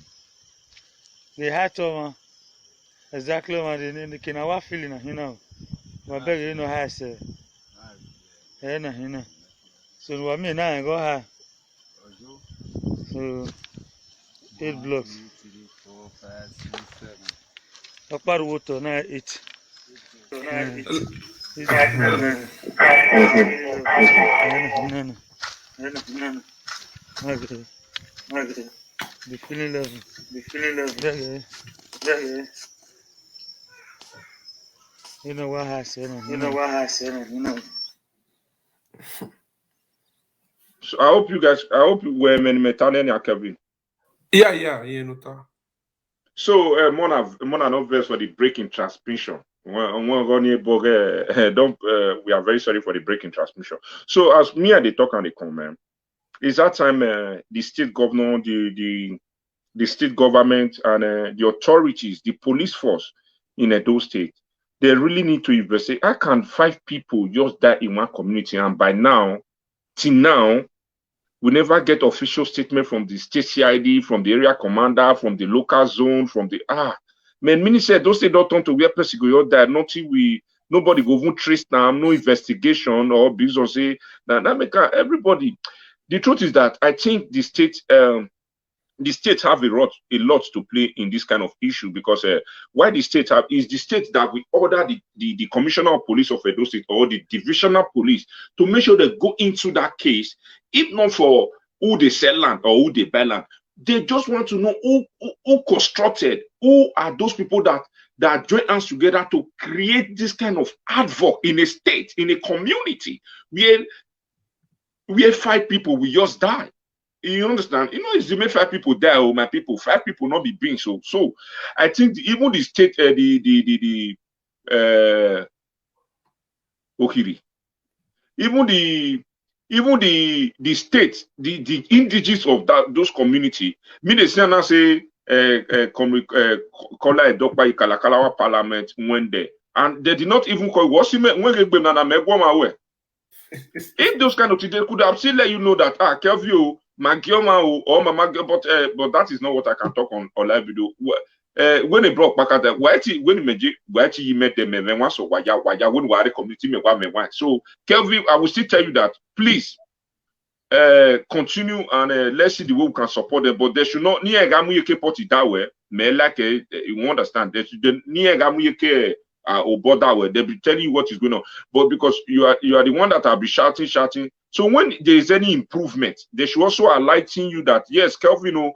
The height of exactly what the can our feeling, you know. My beg, you know, how I say. You know. So, what me now, I go high. So, 8 blocks. 2, 3, 4, 5, 6, 7. Apart water, now 8. So, now 8. Okay. The feeling level. You know what I said. You know. So I hope you were many Italian Kevin. Yeah, nota. So Mona not verse for the breaking transmission. We are very sorry for the breaking transmission. So as me and they talk and they comment, is that time the state governor, the state government and the authorities, the police force in Edo State, they really need to investigate. How can 5 people just die in one community, and by now, till now, we never get official statement from the state CID, from the area commander, from the local zone, from the many said those don't turn to where person go die. Nobody go even trace them, no investigation or because say that make everybody. The truth is that I think the state have a lot to play in this kind of issue, because why the state have is the state that we order the commissioner of police of Edo State or the divisional police to make sure they go into that case, if not for who they sell land or who they buy land. They just want to know who constructed, who are those people that join hands together to create this kind of havoc in a state, in a community where 5 people will just die. You understand? You know, it's the 5 people die, or my people, 5 people not be being so. So I think even the state, Okiri, even the state, the indigenous of those community, me they say now say Kola Edokpa Ikalakalawa Parliament when there, and they did not even call when if those kind of things, they could have still let you know that Kelvio, Magioma or Mama, but that is not what I can talk on live video. When they brought back at that, why you met them and once or why when we are the community me why. So Kelvin, I will still tell you that please continue and let's see the way we can support them, but they should not near Gamu party that way. Me like you understand they should near Gamu or bother where they'll be telling you what is going on, but because you are the one that will be shouting. So when there is any improvement, they should also enlighten you that yes, Kelvin, my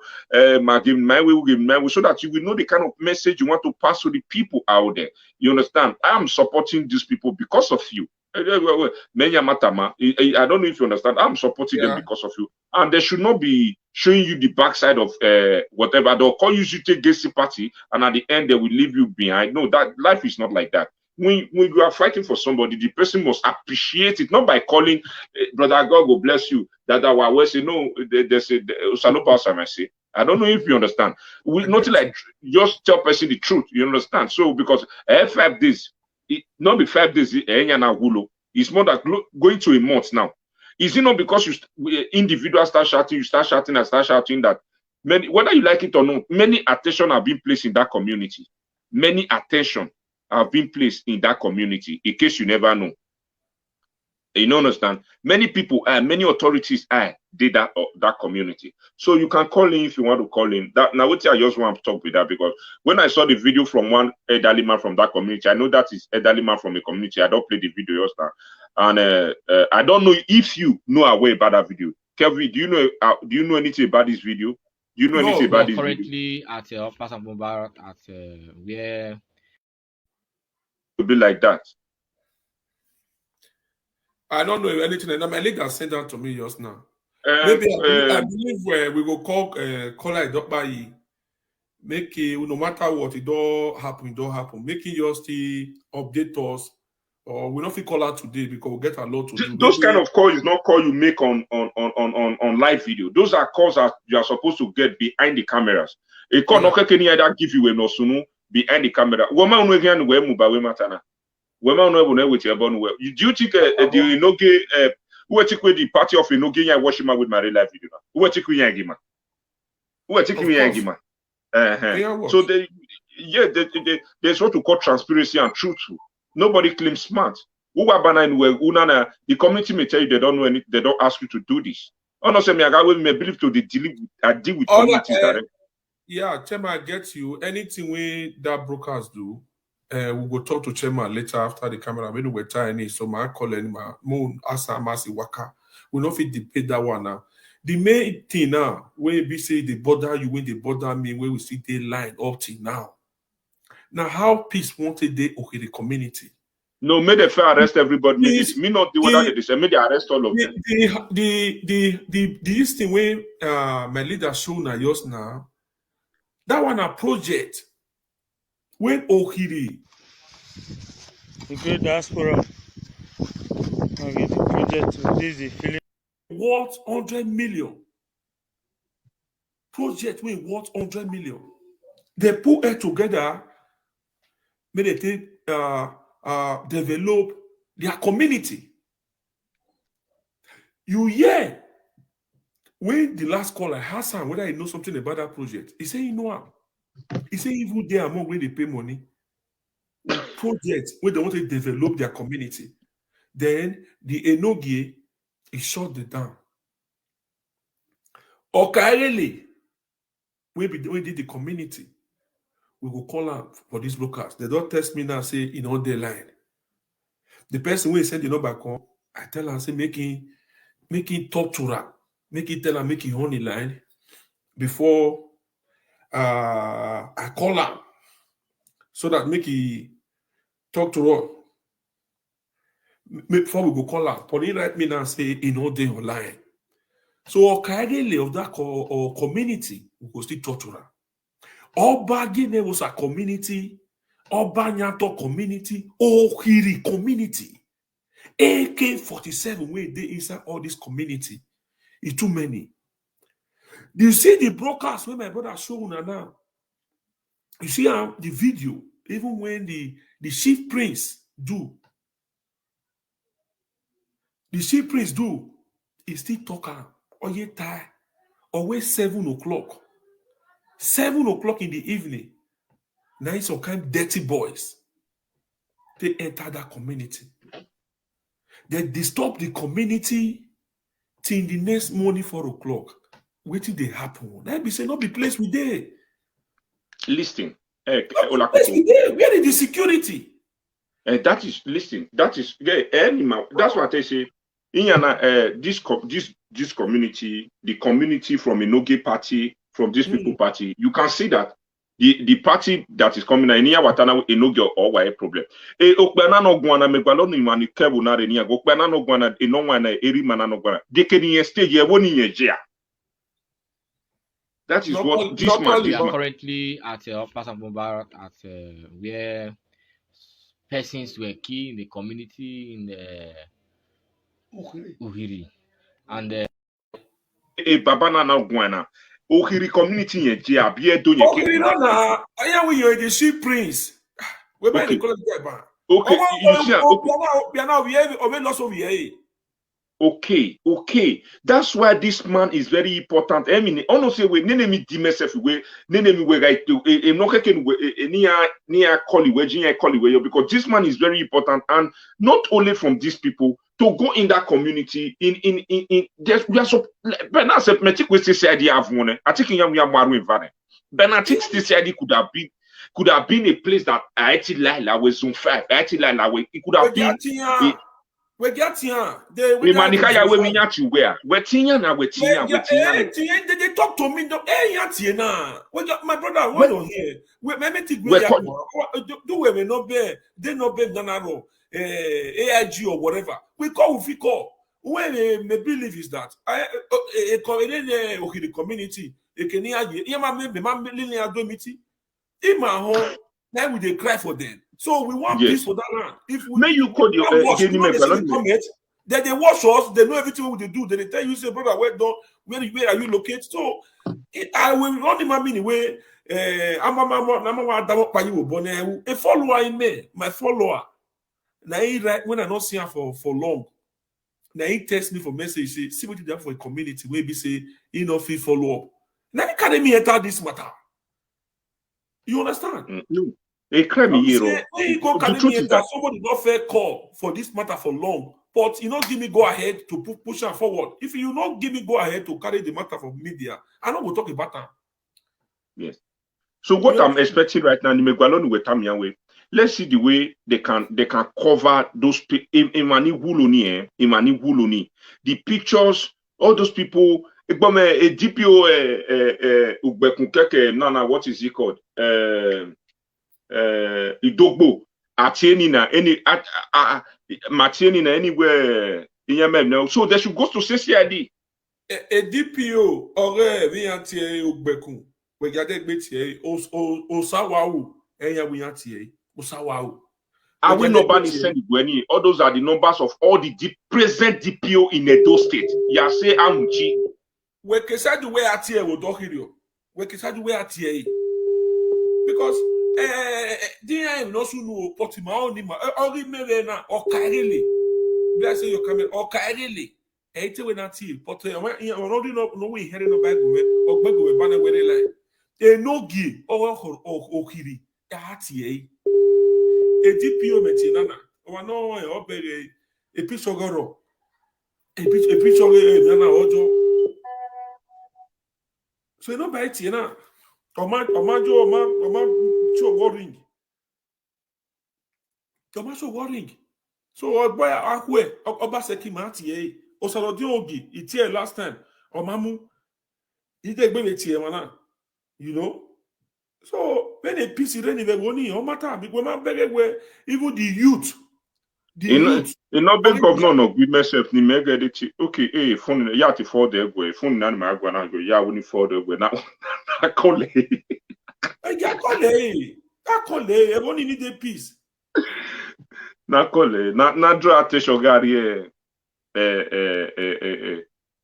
way, so that you will know the kind of message you want to pass to the people out there. You understand? I am supporting these people because of you. I don't know if you understand. I'm supporting them because of you, and they should not be showing you the backside of whatever. They'll call you to take this party, and at the end they will leave you behind. No, that life is not like that. When you are fighting for somebody, the person must appreciate it, not by calling brother God will bless you. That I will say no. They say I don't know if you understand. We not like just tell person the truth. You understand? So because 5 days. Not be 5 days, it's more than going to a month now. Is it not because you individuals start shouting that whether you like it or not, many attention have been placed in that community. Many attention have been placed in that community, in case you never know. You don't understand? Many people, many authorities did that community. So you can call in if you want to call in. That now, what I just want to talk with that, because when I saw the video from one elderly man from that community, I know that is elderly man from a community. I don't play the video just now, and I don't know if you know away about that video. Kelvin, do you know anything about this video? Do you know anything about this currently video? At Pastor Mubarak at where to be like that. I don't know anything. My leader sent that to me just now. Maybe I believe we will call Kola Edokpa. Make it, no matter what, it don't happen. Making just update us, or we don't call out today because we get a lot to do. Those kind of calls is not call you make on live video. Those are calls that you are supposed to get behind the cameras. A call not can either give you a no sunu behind the camera. Woman we can we move away matana. Women know with your bone well. Do you think the Inoge who take with the party of Inoge and watch him with my live video? Who take with Yagima? Who are taking me argument? So there's what we call transparency and truth. Nobody claims smart. The community may tell you they don't know anything, they don't ask you to do this. Honestly, may believe to deal with communities directly. Yeah, Chema, I get you. Anything we that brokers do, we'll go talk to Chema later after the camera. When we're trying, so my call and my moon asa masi waka. We not fit debate that one now. The main thing now, when we say they bother you, when they bother me, when we see they line up till now. Now, how peace wanted they okay the community? No, may they fair arrest everybody. Me not do what they say. May they arrest all of them. This thing where my leader show na yours now. That one a project. When Ohiri. The great diaspora. Okay, the project is the feeling. Worth 100 million. Project when worth 100 million. They put it together. May they take develop their community. You hear when the last caller Hassan, whether he knows something about that project, he say he know how. He say even there among where they pay money, projects where they want to develop their community. Then the Enogie is shut the down. Okaele, when did the community, we will call out for these brokers. They don't test me now, say in all their line. The person who send the number call, I tell her, say making talk to her, tell her make it on the line before I call her, so that make it talk to her. Before we go call her, Pauline write me now say in all day online. So Okaele of that community, we go still talk to her. Oba Guinea was a community, Oba Nyato community, Ohiri community, AK-47 where they inside all this community. It's too many. Do you see the broadcast when my brother show now? You see the video, even when the chief prince do. The chief prince do, he still talking. Or you tie, always 7 o'clock. 7 o'clock in the evening. Now it's some kind of dirty boys. They enter that community. They disturb the community till the next morning 4 o'clock. Waiting they happen. That be say not be place we there. Listen. Where is the security? That is listen. That is that's what I say. In this community, the community from Enogie party, from this people party, you can see that the party that is coming in here, Watana Enogie or why problem. Okbana no guana megbalo ni mani kebu na renia. Okbana no guana enongwana eri mana no guana. Dekeni stage ye woni yejia. That is what this man is. We are currently at Pastor Mubarak at where persons were key in the community in the Uhiri. And Babana na guana. Uhiri community ye jia biye do ye Uhiri na aya we you the chief prince. We buy the college guy. Okay, Okay. That's why this man is very important. I mean, honestly, we nenemi dimesef we nenemi we right to enoke near Collie because this man is very important, and not only from these people to go in that community in we are so Bernard said metic we say idea have one. I think we are maru invade. Bernard this idea could have been a place that I actually like with zone 5. It could have been. We get here. We manika we minyati where? We tinya na we tinya. They talk to me. Yati na. We got my brother. Why don't here? We me think we do we not be. They not be nanaro. AIG or whatever. We call. When me believe is that the community. Now we they cry for them. So we want peace for that land. If we may you call your then they watch us, they know everything we do. Then they tell you, say, brother, where are you located? So I will run in my mini way. I'm a follower in me, my follower. Now he right when I not see her for long. Now he text me for message, say, see what you do for a community where we say he not feel follow up. Now can me enter this matter. You understand? No. A crime here. When you go carry me enter, somebody not fair call for this matter for long. But you not give me go ahead to push her forward. If you not give me go ahead to carry the matter for media, I not go talk about that. Yes. So what I'm expecting right now, let's see the way they can cover those Imani Wuloni, the pictures, all those people. A DPO Nana, what is he called? Idogbo Atienina Martinina anywhere in Yemen now. So they should go to CCID. A DPO or Viantie Ugbekun. We got a bit here, Osawau, Enya Wiantie, Osawau. Are we nobody sending any? All those are the numbers of all the present DPO in Edo State. Yase Amuchi. We can say the way at here will do here. We can say the way at here. Because DM no sunu Potima only only Melena or Kairili. Bless you coming or Kairili. 80 when at here. But already no we hearing no bag or bag with banner where they like. A no gi or Okiri. At here. A DPO metinana. Or no, or a piece of goro. A piece of Nana Ojo. So you know by it, you know. Oma worrying. Worrying. So boy akwe Obaseki mati Osalodi ogi itie last time. Omamu ide gbe metie mana. You know? So when a piece reni ve woni o matter big we man beg even the youth. In no big governor no we myself ni mega edit. Okay, phone ya ti for the go phone na ma agwa na go ya woni for the go na call Akole, everyone need a piece. Nakole, na draw attention gari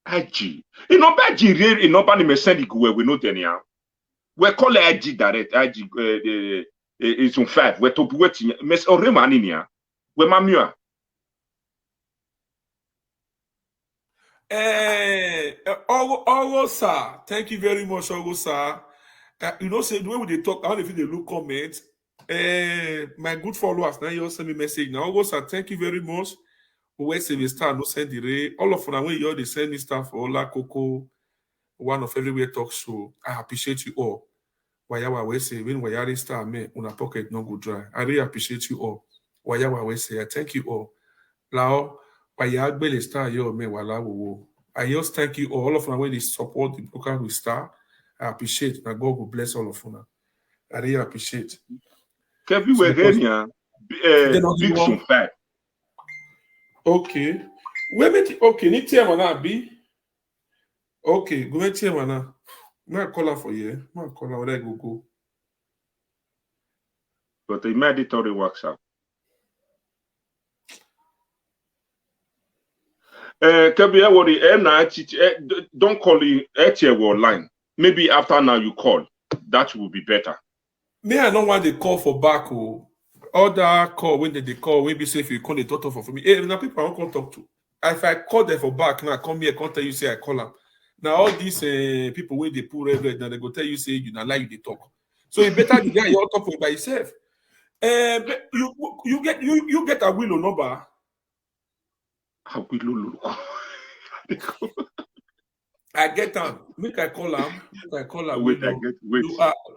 Aji. You know Baji real in nobody me send it we know tenia. We call Aji direct Aji it's on 5 we to waiting mes oremani nia. We mamua. Ogo sir, thank you very much, Ogo sir. You know, say the way they talk, I don't know if they look comment. My good followers now you send me message now. Ogo sir, thank you very much. We send me star, no send the ray. All of them when you they send me stuff for Ola Coco, one of everywhere talk show. I appreciate you all. Wayawa we say when Wayari star me una pocket no go dry. I really appreciate you all. Wayawa we say I thank you all. Lao Wayagbele star yo me wala wo. I just thank you all of them when they support the program with star. I appreciate. Now God will bless all of you. I really appreciate. Kevin we here big some fact. Okay. Okay, ni tia mana bi. Okay, go tia mana. Ma call her for you. Ma call her where go. But the mandatory works out. Kevin, worry don't call it line. Maybe after now you call. That will be better. Me, I don't want the call for back. Other call when they call, maybe say if you call the total for me. Hey, now people I don't talk to. If I call them for back, now I come here, can't tell you say I call them. Now all these people when they pull red, now they go tell you say you not like you they talk. So it better the guy you talk by yourself. You get a Willow number. A Willow. I get them. Make I call them. Wait.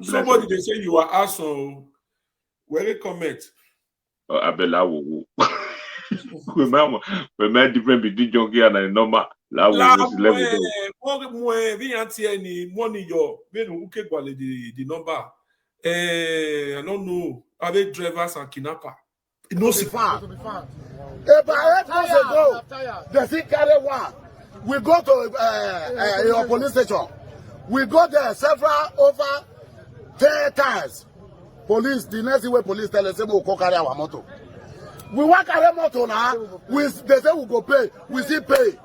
Somebody they say you are asshole. Where comment? Abela wo. Remember different between junkie and normal. La wo level. Money your the number. I don't know. Are they drivers and kidnapper? No, About 8 months ago, the thing carry one. We go to your police station. We go there over 10 times. Police, the next way police tell us, we go carry our motor. We want carry motor now. They say we go pay. We still pay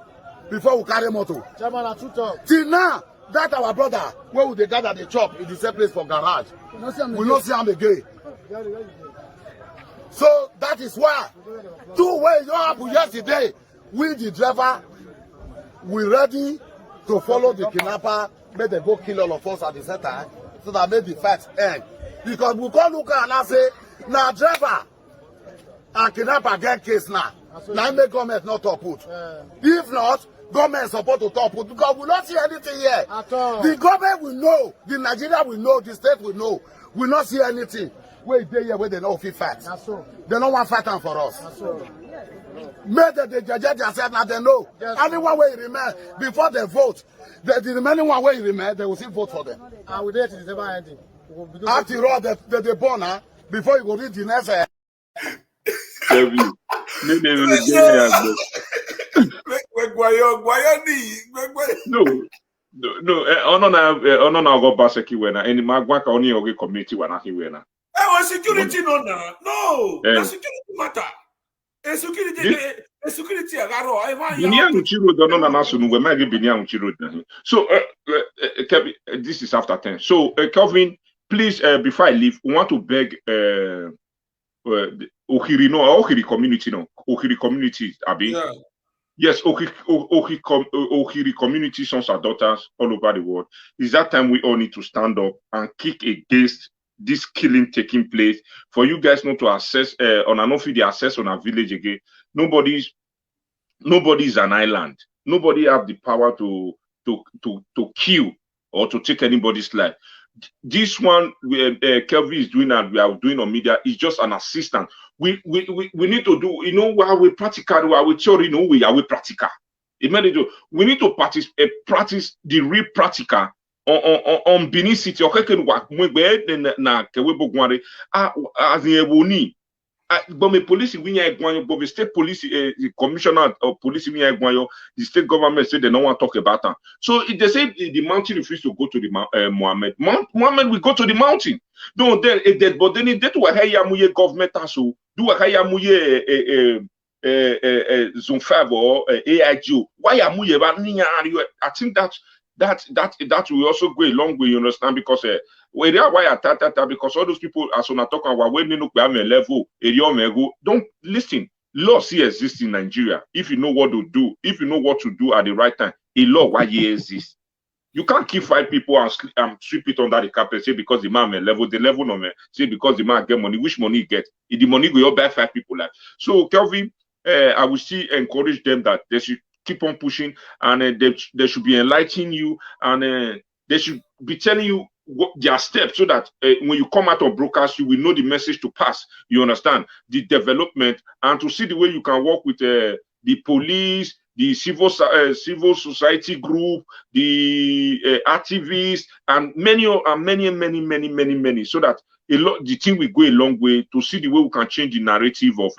before we carry motor. Till now, that our brother, where would they gather the chop in the same place for garage? We not see him again. So that is why 2 ways don't happen yesterday. We the driver, we ready to follow the kidnapper make them go kill all of us at the same time, so that make the fight end. Because we can't look at and say, now driver and kidnapper get case now. Now make government not top put. If not, government support to top put because we don't see anything here. The government will know, the Nigeria will know, the state will know. We not see anything. Where they here where they know fit fight. They don't want fighting for us. Make the judge themselves now they know. Anyone where remain before they vote, the remaining one where remain, they will still vote for them. And we did it December ending. After all, they born before you go read the next. No, go baseki wena. Any magwa ka oni oge community wana hi wena. Security no. The security matter. Security agaro. Binia Uchiro don't know na sunu we magi Binia Uchiro. So Kevin, this is after 10. So Kelvin, please before I leave, we want to beg Ohiri community no. Ohiri community abi. Yeah. Yes, Ohiri community sons and daughters all over the world. It's that time we all need to stand up and kick against this killing taking place. For you guys not to access on an office the access on a village again. Nobody's an island. Nobody have the power to kill or to take anybody's life. This one Kelvin is doing and we are doing on media is just an assistant. We need to do, you know, while we practical, while we theory, no, we are practical. We need to practice the real practical on Benin City. But police but state police commissioner of police the state government said they don't want to talk about that. So if they say the mountain refused to go to the Mohammed will go to the mountain. No, then but then that will hire muye government also do a hire muye zone 5 or AIGO. Why are muye? I think that will also go a long way, you understand? Because why because all those people as on talk about when they level don't listen. Law still exists in Nigeria. If you know what to do, if you know what to do at the right time, a law why it exists. You can't keep 5 people and sweep it under the carpet say because the man may level the level no man say because the man get money. Which money he get? If the money go buy 5 people like so. Kelvin, I will still encourage them that they should keep on pushing and they should be enlightening you and they should be telling you what their steps so that when you come out of broadcast you will know the message to pass. You understand the development and to see the way you can work with the police, the civil society group, the activists, and many, so that the thing will go a long way to see the way we can change the narrative of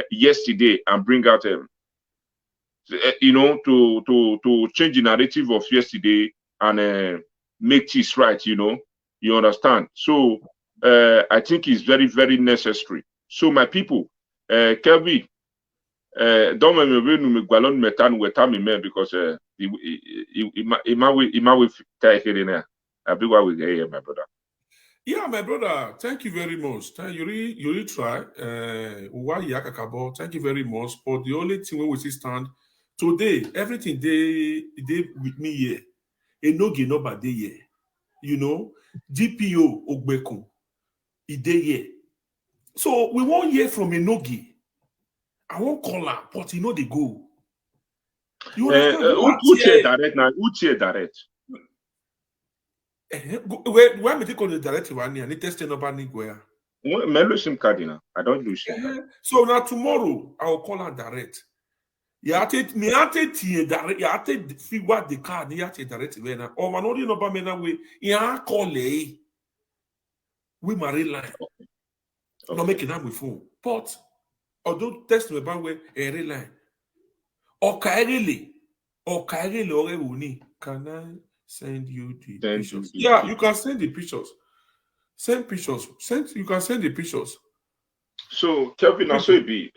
yesterday and bring out you know, to change the narrative of yesterday and make this right, you know, you understand. So I think it's very, very necessary. So my people, Kelvin, don't me because my brother. Yeah, my brother, thank you very much. You really try. Thank you very much. But the only thing we will see stand today, everything they with me here. Enogi no ba dey here. You know, DPO Ogbekun, he dey here. So we won't hear from Enogi. I won't call her, but you know they go. You who cheer direct now? Who cheer direct? Where me take on the direct one and test number anywhere. Me lose SIM card now. I don't lose SIM card. So now tomorrow I will call her direct. Me ate tie direct. You ate figure the card. You ate direct way now. Or man only number me now we. You call we marry line. No making that with phone. But although test me about where a line. Or Kairili or Uni. Can I send you the pictures? Yeah, you can send the pictures. Send pictures. You can send the pictures. So Kelvin, also it be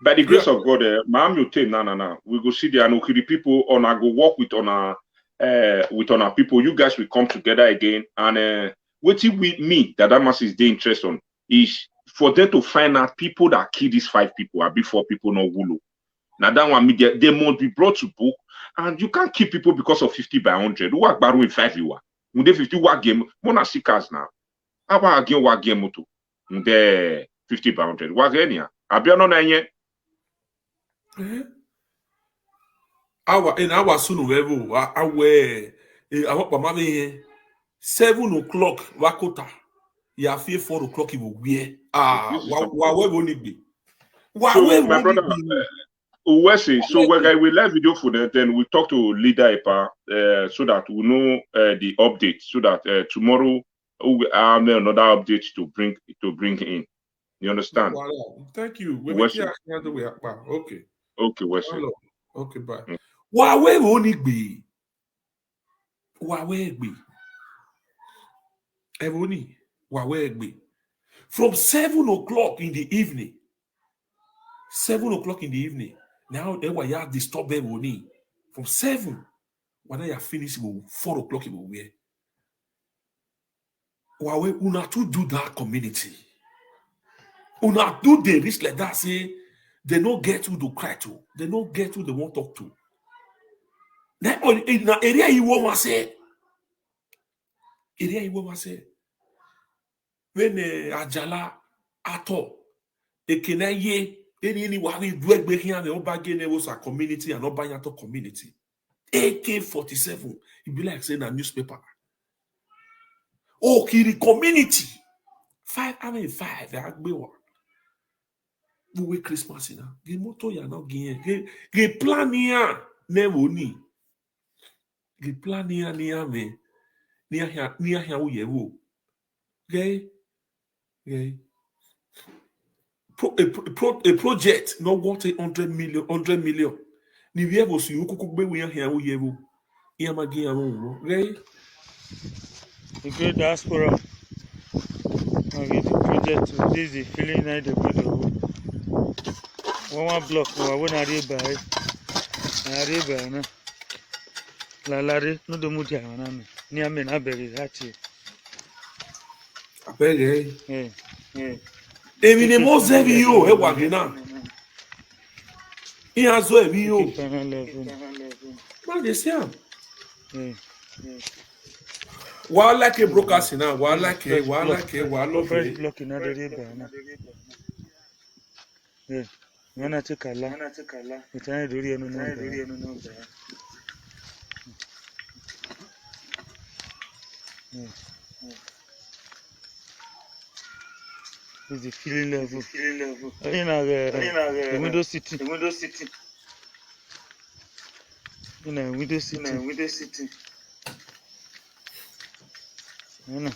by the grace of God, we go see the Anohiri people on go work with on our people. You guys will come together again and what with me that mass is the interest on is for them to find out people that kill these 5 people or before people know Wulu. Now that one media, they must be brought to book, and you can't keep people because of 50 by 100. Work borrowing 5 you are. When they 50 work game, mona seekers now. Our again work game moto. The 50 by 100. Work any. Abiano na nye. Our soon level. Our mama 7 o'clock wakota. Ya fear 4 o'clock it will be. Why won't it be? So my brother, so we'll live video for them, then we'll talk to leader EPA so that we know the update, so that tomorrow we'll have another update to bring in. You understand? Thank you. Okay. Okay, Wesley. Okay, bye. Why won't it be? Why will it be? Ebony, why will it be? From 7 o'clock in the evening. 7 o'clock in the evening. Now they were ya disturb Ebony. From 7. When I finish, 4 o'clock it will be. Why we una to do that community? Una do the risk like that, say they don't get who to cry to, they don't get who they want to talk to. Now in the area you want to say, when Ajala ato ekenaye any wari dwek be here and obagene was a community and obanyato community. AK-47, it be like saying a newspaper. Oh, kiri community 5 agbewa. We wait Christmas na. Ge moto ya no gen. Ge plan ya never ni. Ge plan ya ni ame. Ni ahia wo yewo. Ge a project no worth 100 million. Ni we have so kuku gbe we ahia wo yewo. Iya magi ya wo. Ge the great diaspora. Okay, the project this is the feeling like the good. One block, one arriba, na. La lare, no do muti ana me. Ni ame na beri hati. Abege. Emi ne mo zevi yo e wa gina. I azo e bi yo. Ma de siam. Wa like a broadcast now, wa like love first block in the river na. Wana chekala. Utani dori eno no. Is the feeling level. In the window city. In a window city. No.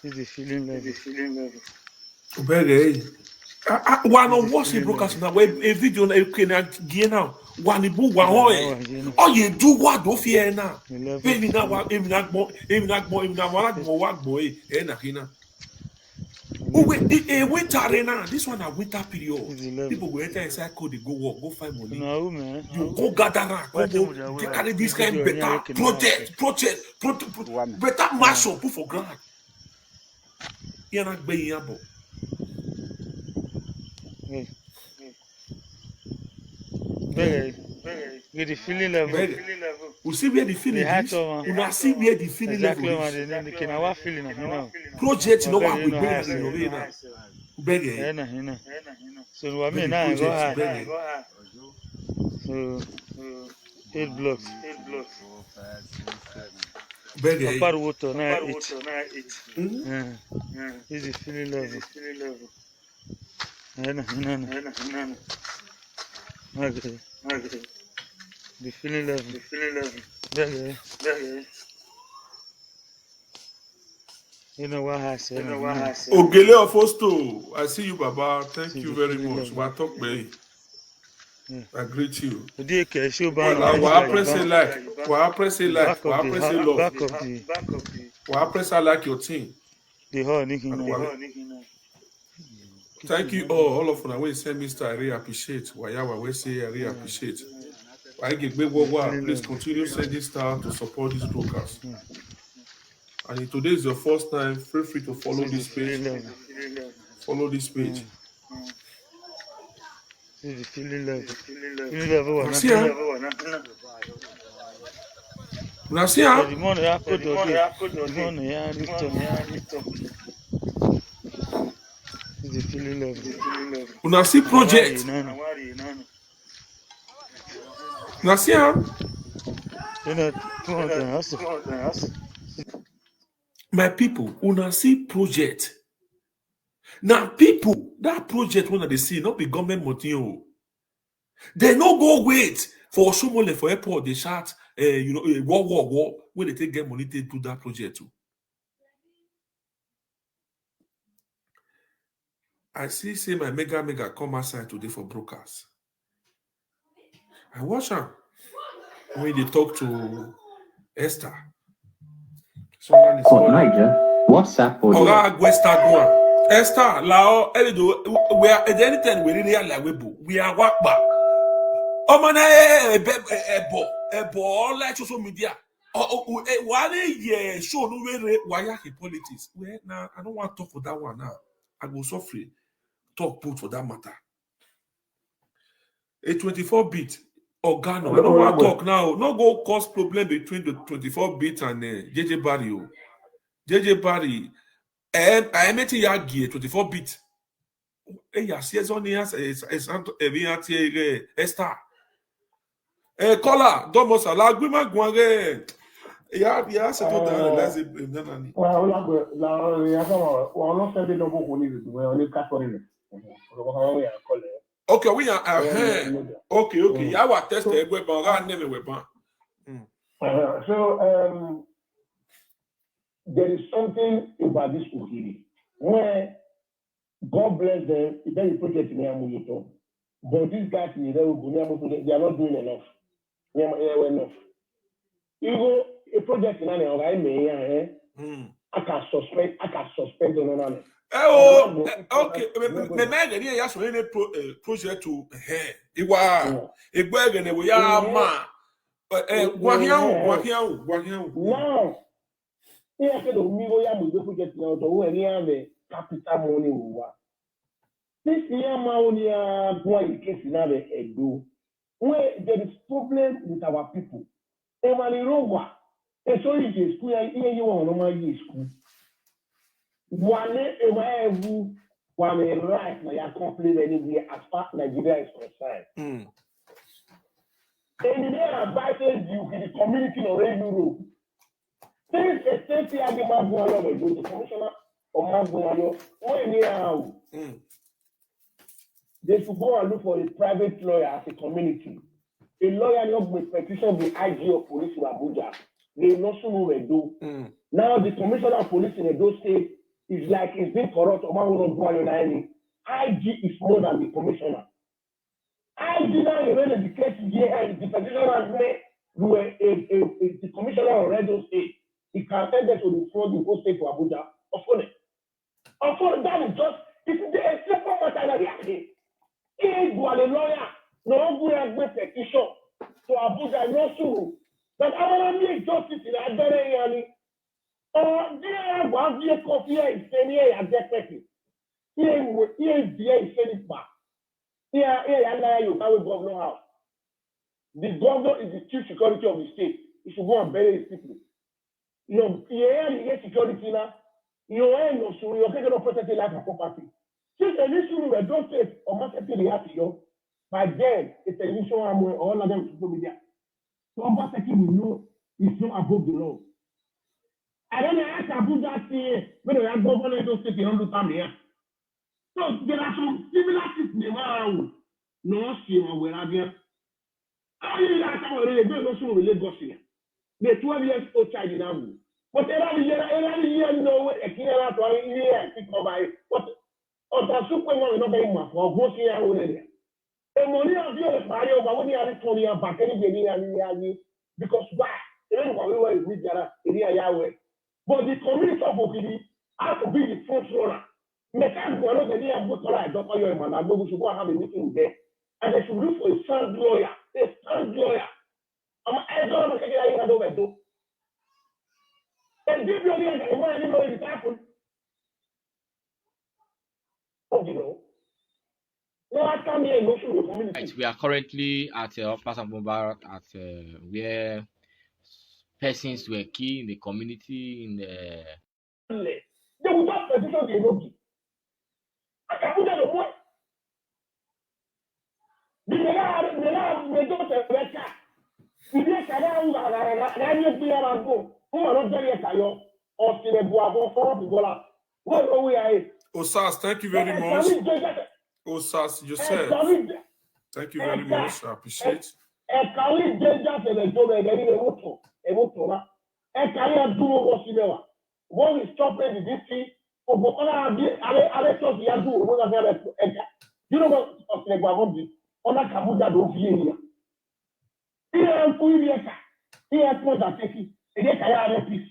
Is the feeling level. Obere. One of what's the broadcast now? A video na can get now. One ibu wa hoye. Oh, you do what do fear now? Maybe now wa emi na wa boy. Na hina. Oh wait, winter arena. This one a winter period. People go enter inside code, they go work, go find money. No, man. You go gather around, go carry this kind of better project, better marshal put for ground. You're not being able. With the feeling level. We see where the feeling is. You see where the feeling level is. Project no one will bring now. Beg. So I mean now go ahead. So 8 blocks. Beg. Apart water now 8. This is the feeling level. Okay. The feeling level. Beg. You know what I said. Ogele of Osto, I see you, Baba. Thank you very much. What talk, me? I greet you. Why press a like? Why press a like? Why press a love? Why press I like your team? Thank you all of you. We say, Mr. I really appreciate. Why we say I really appreciate. I give big word. Please continue sending star to support this broadcast. And if today is your first time, feel free to follow this page. Follow this page. This is feeling level. Feeling level one. Merci, hein? Merci, hein? The money I could do. The money I need to. This is feeling level. Merci project. Merci, hein? You know, come on, hustle. My people, una see project. Now, people, that project when they see, not be government money. They no go wait for someone for airport. They shout, war. When they take get money, they do that project too. I see my mega come outside today for brokers. I watch them when they talk to Esther. For Niger, WhatsApp audio. Esther, Lao, we are at any time we really are like we are wakba. Ebo, like social media. Wale show no way wire politics. Well, now I don't want to talk for that one now. I go so free. Talk put for that matter. A 24-bit organo. I don't want to talk now. No go cause problem between the 24-bit and JJ Barry. JJ Barry. And I met Yagi 24-bit. Yes, only as Esther. Kola, Domos, Laguma Guare. Yeah, c'est tout dans les nanani. Well, not sending no book on it. We only cut for it. Okay, we are okay. Yeah, what test the weapon, name weapon. So there is something about this Ukiri where God bless them, it doesn't project in Yamuto. But these guys they are not doing enough. Enough. Even a project in I can suspend on it. Oh, okay. Me man ni ya so any project to iwa egbe gene we ya ma gwahian. Now here said the migo ya mo project na to we ni ave capital money wa. This year ma only boy case na be edo. Where there is problem with our people. Emani Rogwa, so you school you want no my school. One ever one right na ya complain anywhere as far as Nigeria is concerned. And they advises you in the community of Europe. Since a safety argument with the commissioner of Maguayo, they should go and look for a private lawyer as a community. A lawyer with petition the IG of police in Abuja. They no sooner do. Now the commissioner of police in Edo State is like it's been corrupt. IG is more than the commissioner. IG now already the case here and the petitioner the commissioner of Edo State. He can send them to the front the whole state to Abuja. Of course, that is just it's a simple matter that they are saying. If you are a lawyer, no go and make petition to Abuja, no sue. But I want to make justice in Adere. Or there was a coffee and send here at that person. Here is the back. Here, you have a governor house. The governor is the chief security of the state. He should go and bury his people. No, here security now. You ain't no sure you're taking up protected life and property. Since an issue we don't take or market the action, by then it's an issue all of them social media. So Obaseki will know it's not above the law. I don't know how to put that thing when we have governor in those states in the time here. So there are some similar systems around. No, see where I am. I really like how they don't know really go here. The 12 years old child in Abu. But every year, no way, a clear out to a year, pick up by what the super one not very much for go see out there. The money of your barrier, but when you are for your back, because why? Everyone is with Yahweh. But the community of Okidi has to be the front runner. Mechanics are not the near Bukola, Dr. Yoman, and we should go have a meeting there. And they should look for a sound lawyer. I'm going to take it over to. And give your name, and when you know it happened. Oh, you know. Right, we are currently at Plaza Mubarak at where persons were killed in the community in the. They will just petition the Enogi. I can put that on what? The don't have a car. If you can go, who are not very tired of the Boabo for people. What are we are? Osas, thank you very much. Osas, you said. Thank you very much. I appreciate. When we stop the DC, you know what the on a Kabuda do here. Here, here, that take it a peace.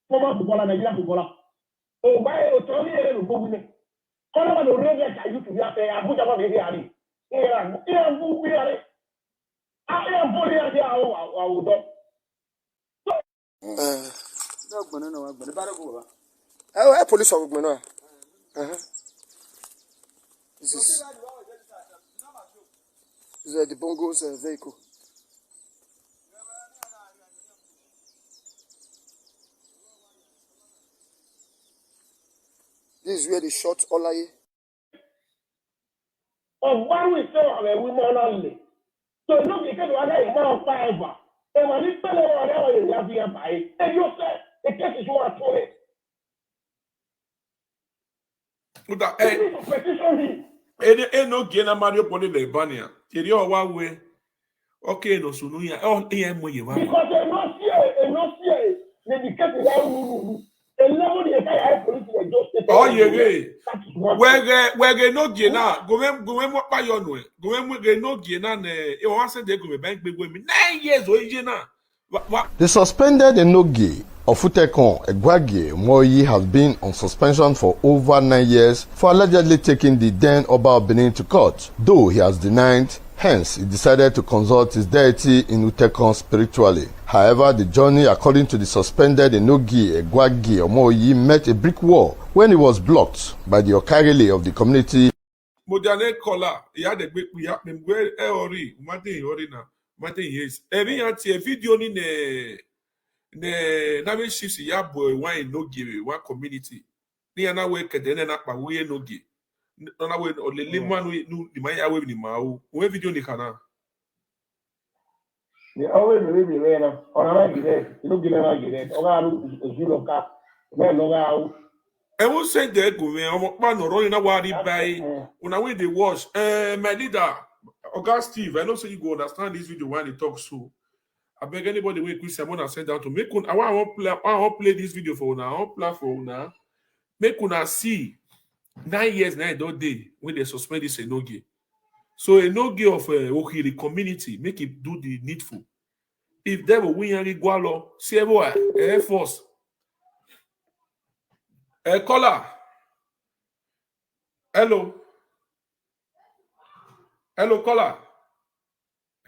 Former footballer, Nigeria footballer. Oh, by autonomy, and government. All of the radio I used to be up there, Abuja, here, we are. I am fully at the Police of Gmeno. This is the Bongo's vehicle. This is where they shot Olaye. Of one we saw a woman only. So look because one is more forever. And when you tell whatever you have here by, and you say the case is what for it. No gena Mario Poli Lebania. Tiri owa we. Okay, no sunu ya. Oh, iya mo ye wa. Because they not see the case is how oh yeah, where no gena, go what by your way. Go no gena, it was a day go bank big women 9 years old. The suspended Enogi of Futekon Egwagie Moyi has been on suspension for over 9 years for allegedly taking the then Oba of Benin to court, though he has denied. Hence, he decided to consult his deity in Utekon spiritually. However, the journey, according to the suspended Enogi Egwagie Omoyi, met a brick wall when he was blocked by the Okarele of the community. Moderne Kola, he had a big we have been where Eori, Martin years. Every video in the Navy ships, ya boy, why no give one community. Near now, we can then up by way no give. Ona we olele man we nu di man ya we ni ma o we video ni kana ni always we be na ona na gire you gire na gire oga ru ojulo ka me no ga o e won say dey go me omo pa no ro na wari bai una we dey watch my leader Oga Steve, I know so you go understand this video when they talk so I beg anybody wey quick someone and send down to make I want play this video for una I want play for una make una see 9 years now that day when they suspend this Enogi. So Enogi of Okiri community make it do the needful. If they will win any gualo, see Air Force. Caller. Hello. Hello, caller.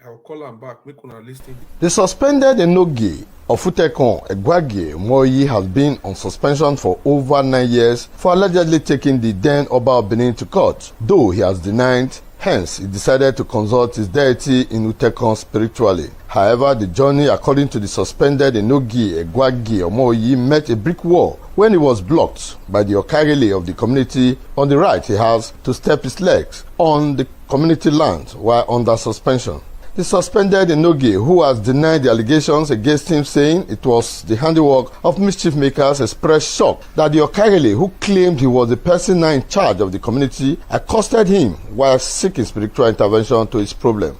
I'll call him back. Make una listening. The suspended Enogi of Futekon Egwagie Moyi has been on suspension for over 9 years for allegedly taking the then Oba of Benin to court, though he has denied. Hence, he decided to consult his deity in Utekon spiritually. However, the journey, according to the suspended Enogi Egwagie Omoyi, met a brick wall when he was blocked by the Okarele of the community. On the right, he has to step his legs on the community land while under suspension. The suspended Enogi, who has denied the allegations against him, saying it was the handiwork of mischief makers, expressed shock that the Okarele, who claimed he was the person now in charge of the community, accosted him while seeking spiritual intervention to his problem.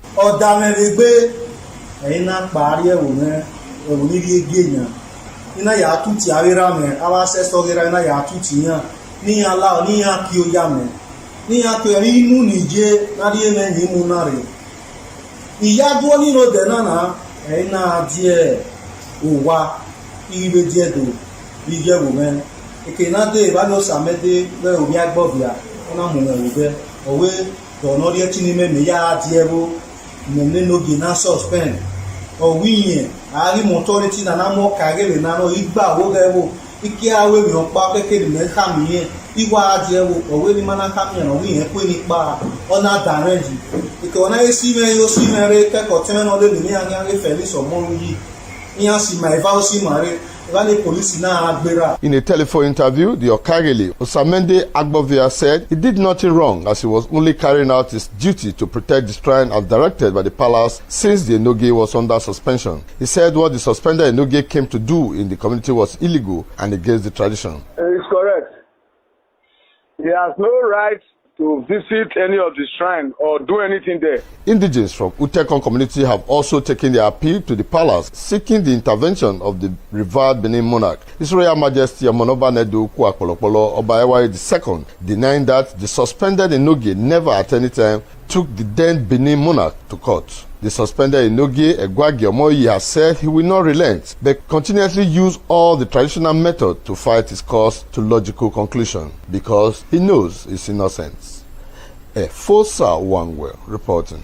Ìyá dúró nínú ọdẹ náà ẹ̀yìnà díẹ̀ òwà ìrìbẹ̀ díẹ̀ tó ìjẹ́ wòmẹ́ ìkènà dé ìbálò sàmẹ́dé bẹ́ omi agbọ́bìà wọn náà mú ẹ̀wò bẹ́ ọ̀wé tọ̀nà rí ẹtí ní mẹ́mẹ́ yá díẹ̀ bó mẹ́mẹ́ nógi náà suspend ọ̀wí yẹn àárí mọ́tọ́rí tí nàná mọ́ kàrẹ́rẹ́ náà ìgbà owó rẹ̀ wò ike awé mi ọ̀pá kékeré mẹ́ta mi yẹn Iwa adie wo we ni mana kamia no we en kwe ni pa ona darenji. Ike ona esi me yo si mere ke ko teme no le ni anya re Felix Omoruyi. Ni asi ma eva o si mare. In a telephone interview, the Okagili, Osamende Agbovia, said he did nothing wrong as he was only carrying out his duty to protect the shrine as directed by the palace since the Enoge was under suspension. He said what the suspended Enoge came to do in the community was illegal and against the tradition. It's correct. He has no right to visit any of the shrine or do anything there. Indigenes from Utekon community have also taken their appeal to the palace, seeking the intervention of the revered Benin monarch, His Royal Majesty Amonoba Nedu Kwakolopolo Oba Ewaye II, denying that the suspended Enoge never at any time took the then Benin monarch to court. The suspended Enoge Egwagi Omoyi has said he will not relent, but continuously use all the traditional method to fight his cause to logical conclusion, because he knows his innocence. Fosa Wangwell reporting.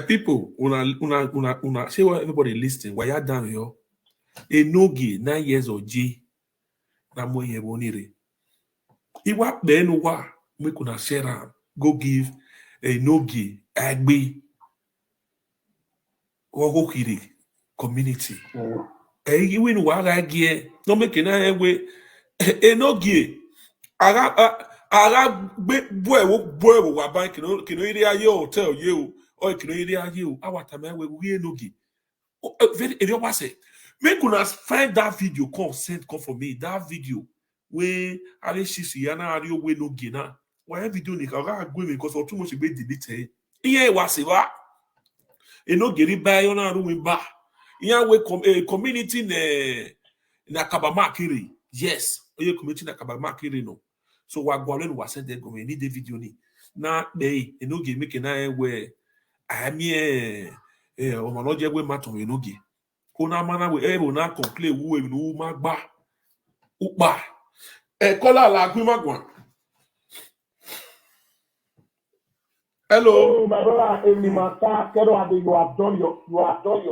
People, una say what everybody listening. Why you down here? Enoge 9 years of J. Na mo ye bonire. Iwa ben wa me kuna share go give Enoge Agbe Wogokiri community. Iwe nu wa ga gie no make na ewe Enoge ara boe wa bank kino iri aye hotel ye o or kino iri aye o awata me we Enoge. Very if you was say make una find that video send for me that video where Ali Shisi yana ari we Enoge na why video ni ka ga gbe me because too much be delete iye wa se wa Enoge ri ba yo na ru we ba iyan we community na Kabamakiri. Yes, oye community na Kabamakiri no. So wa gwalen wa send go me need the video ni na be Enoge make na we ami o ma no je we matter Enoge ko na mana we na complain wu e no ma gba upa kola la gbe magwan. Hello. Oh, my brother, you have done your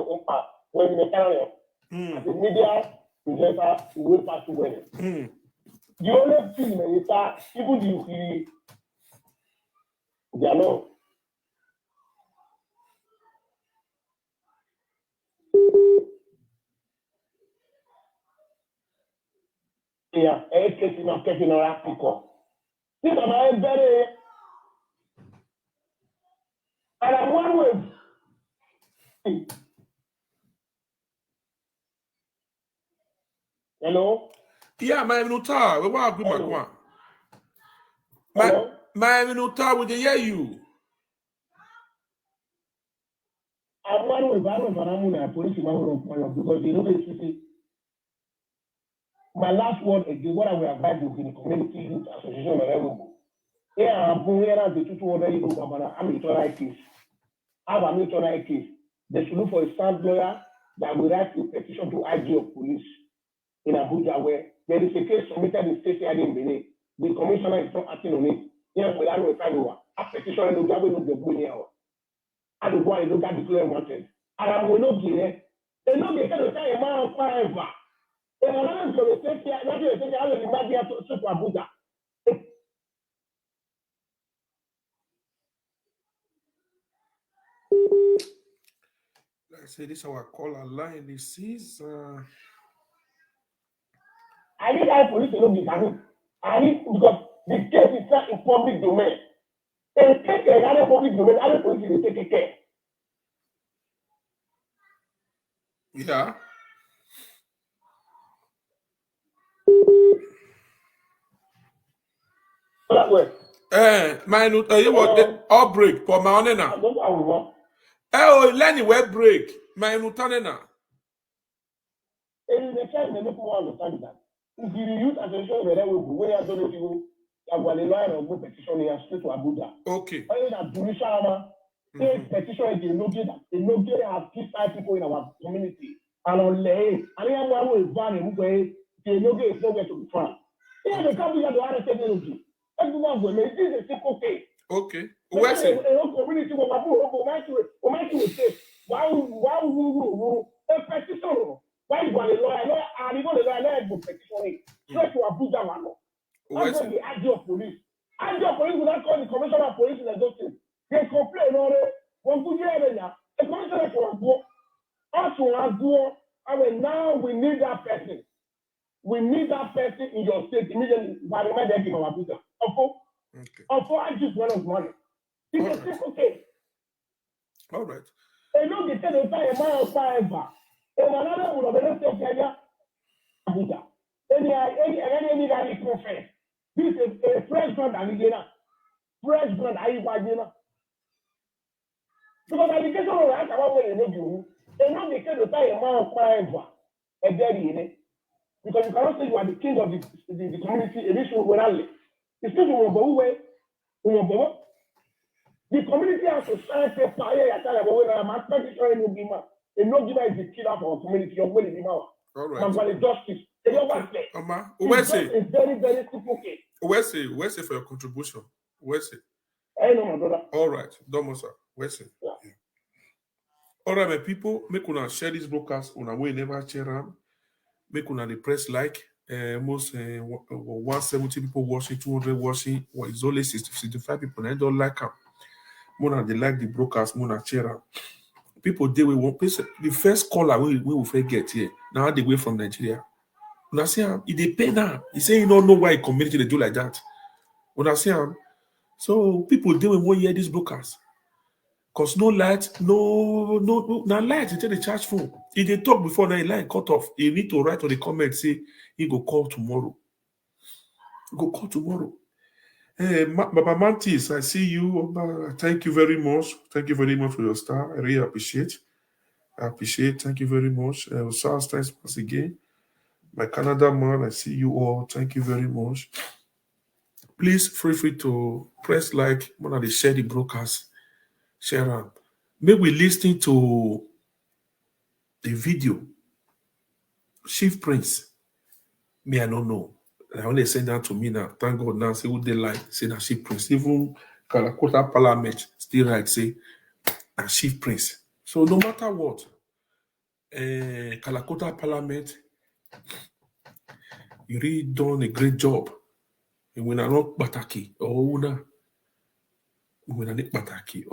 own part. When you carry as a media presenter, you will pass to win. The only thing is that even you they are not. Yeah, taking a pick-up. This is my very. And I'm one way. Hello? Yeah, my minuta. We want to go my minuta, we hear you. I'm one way, but I'm police because you know this. My last word again, what I will advise you in the community youth association of yeah, I'm going to the 200 you go I'm a case. I have a mutual case. They should look for a sound lawyer that will write a petition to IG of police in Abuja where there is a case submitted in state here in Benin. The commissioner is not acting on it. Yes, we are not trying to a petition and the government will be here. And the boy look at the clear wanted. And I'm going to give it. They know they can't say a man forever. And I'm going to say, not to say, I will imagine to Abuja. I say this our caller line. This is I need our police to know this. I need because the case is not in public domain. And take another public domain, other police will take care. Yeah. That way. My you want outbreak for my own now. Oh, Lenny, web break. My nutanena. And the time they people understand that. If you use association where they will go, where I don't know if you have a lawyer or go petition here straight to Abuja. Okay. Why that Burishama take petition is the Noge have killed 5 people in our community. And on lay, and then one will ban him where the Noge is nowhere to be found. Yeah, they come here to other technology. Everyone will make this a simple case. Okay. Where's it? Community will say, why a petition? Why you want a lawyer? And you know the lawyer go petition straight to Abuja one. I'm going to the IG of police. IG of police will not call the commissioner of police in the justice. They complain on it. One good year, the commissioner for go. Also, I mean, now we need that person. We need that person in your state immediately. By the way, they give our Abuja. I just want of money. It's a simple case. All right. And look, they said they a mile forever. And another would have been said, Abuja. Any guy confess. This is a fresh ground again. Fresh ground, are you again? Because allegation of that about what you know, and now they said they a mile forever. A dead in it. Because you cannot say you are the king of the community, and this will rally. It's still way. The community has to sign paper. I'm not sure any Gima. And no Gima is the killer for our community. You're willing to All right. Justice. It's very, very simple case. Where's it for your contribution? Where's it? I know, my brother. All right. Domosa. Where's it? Yeah. All right, my people. Make una share this broadcast. Una way never share them. Make una the press like. Almost 170 people watching, 200 watching. Well, it's only 65 people. I don't like them. Mona they like the broadcast. Mona share them. People they will want. The first caller we will get here. Now they way from Nigeria. When I see him, he dey pay now. He say he don't know why community they do like that. When I see him, so people they will hear this broadcast. Cause no light, no light. They take the charge phone. If they talk before the line cut off, you need to write on the comment say he go call tomorrow. Hey, Baba Mantis, I see you. Thank you very much. Thank you very much for your star. I really appreciate. Thank you very much. Thanks once again. My Canada man, I see you all. Thank you very much. Please feel free to press like when they share the broadcast. Share them. Maybe we listen to the video. Chief Prince. Me, I don't know. I only send that to me now. Thank God now. Say what they like. Say that Chief Prince. Even Kalakota Parliament still right. Say that Chief Prince. So no matter what, Kalakota Parliament, you really done a great job. And when I not bataki, when I need bataki,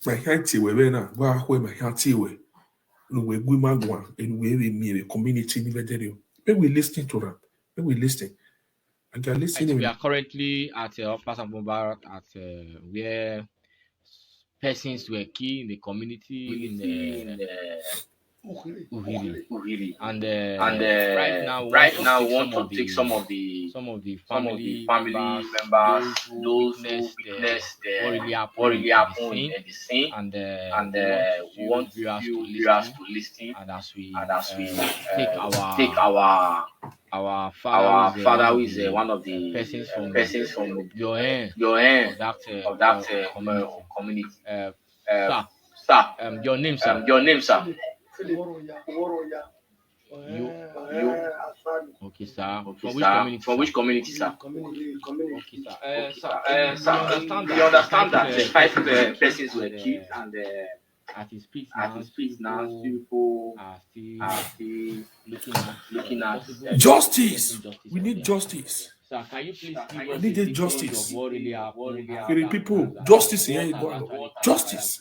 my hanty we na where my hanty we no we magwan and we me community ni veterio. When we listen to them, when we listen, and they are listening. We are currently at Upper Sambobarak at where persons were key in the community in the Uhiri. And right now we want to take some of the family members, those who witnessed what really happened at the scene, and we want viewers to listen. And as we take our father who is one of the persons from your end of that community. Sir, your name, sir. Okay, sir. From which community, sir? Okay, sir. We understand that 5 persons were killed, and at his peace now, people are still looking at justice. We need justice. Sir, can you please give us needed justice. What really happened? For the people, justice here you go. Justice.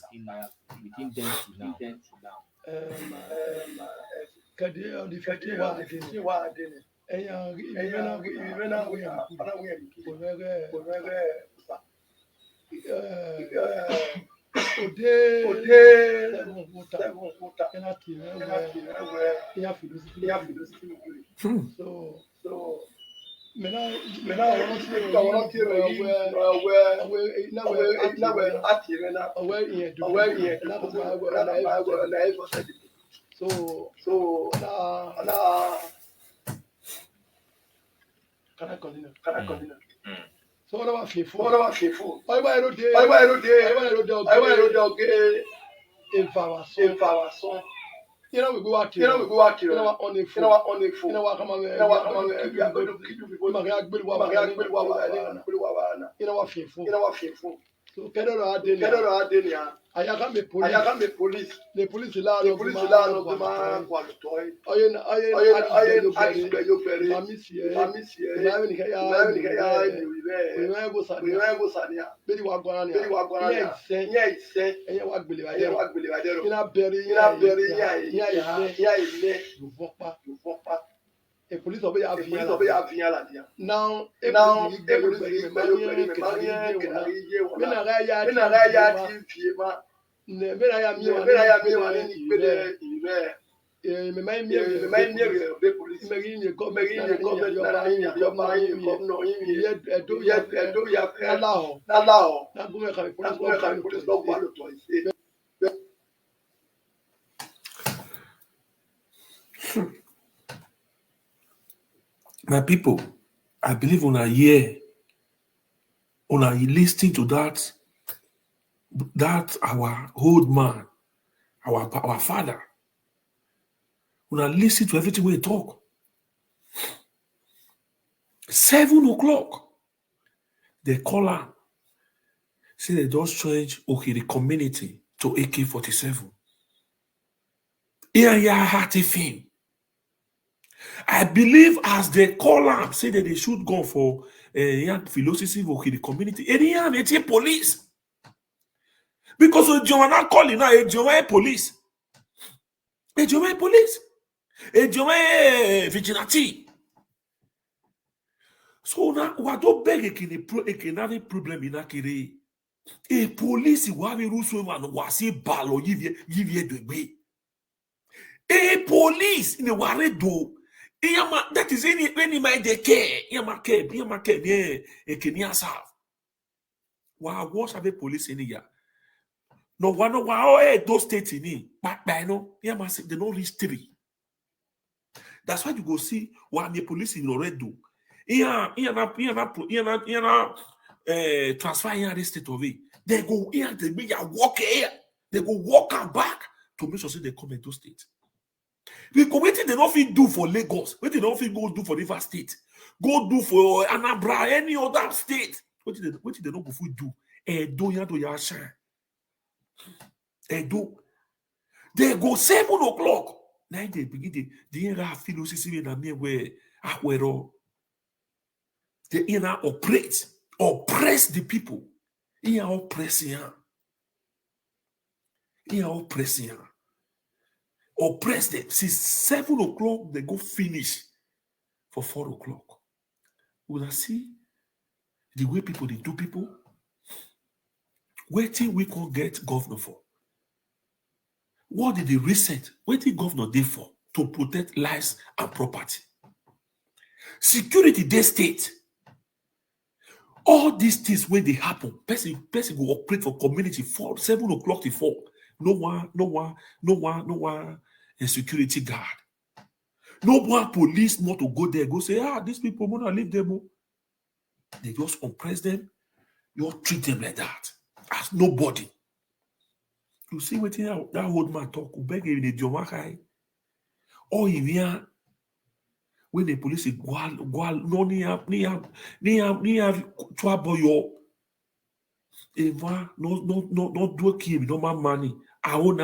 Within them now. So can I continue? So what about faithful? I if our son. You know we go out here. You know on the phone. You know come on. We are going to kill people. You know what faithful. So Kedoro Adenia. Ayaka me police. The police là no ma kwa toy. Oyen ali be yo bere. Mami si e. Ma ni ka ya ni be. We go sania. Bedi wa gwana ni. Nya ise. Enya wa gbele wa dero. Ina bere ya ile. You vopa. A police obey a fiala. Now, everybody My people, I believe on a year, on a listening to that our old man, our father, when I listen to everything we talk. 7 o'clock, they call her, say they just change the community to AK-47. Here, hearty thing. I believe as they call them, say that they should go for philosophy of the community. And it's a police. Because you are not calling now a police. A police. A vigilante. So now, what do beg a problem in Akiri? A police who have a russo and was a balo give ye the way. A police in the Waredo. That is any my de care. Yama care, a Kenya South. Why was have a police in here? No one of those states in it. But by no, Yama say they don't reach 3. That's why you go see what the police in Loredo. Transfer here this state of it. They go here, they make a walk here. They go walk and back to make sure they come into state. Because what they don't fit do for Lagos, what they don't fit go do for River State, go do for Anambra, any other state. What they don't go for do? Edo ya do ya shine. Edo. They go 7 o'clock. Now they begin the era philosophy in a where Akwero. They oppress the people. They are oppressing. Oppress them. Since 7 o'clock, they go finish for 4 o'clock. Will I see the way people they do people? Waiting we can get governor for. What did they reset? What did governor do for? To protect lives and property. Security day state. All these things when they happen, person will operate for community 7 o'clock to 4. No one a security guard. No one police not to go there, go say, these people wanna leave them. They just oppress them, you treat them like that. As nobody. You see what that old man talk, beg in the Jomakai. Or even when the police say, no near trouble your Eva, no do keep no more money. I own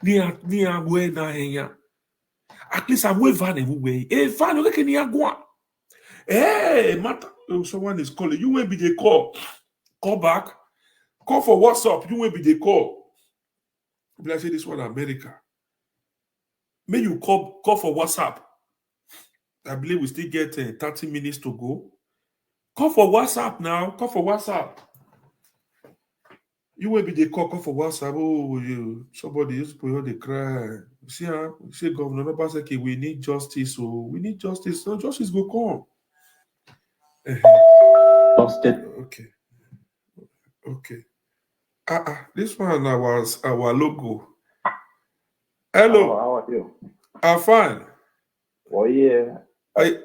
near where na here. At least I'm way van everywhere. Van look at near go. Hey, matter. Someone is calling. You will be the call. Call back. Call for WhatsApp. You will be the call. But I say this one America. May you call for WhatsApp. I believe we still get 30 minutes to go. Call for WhatsApp now. Call for WhatsApp. You will be the call for WhatsApp. Oh, somebody used to put on the cry. See, Governor Obaseki, we need justice. So we need justice. So justice will come. Okay. This one was our logo. Hello. How are you? I'm fine. Oh yeah. I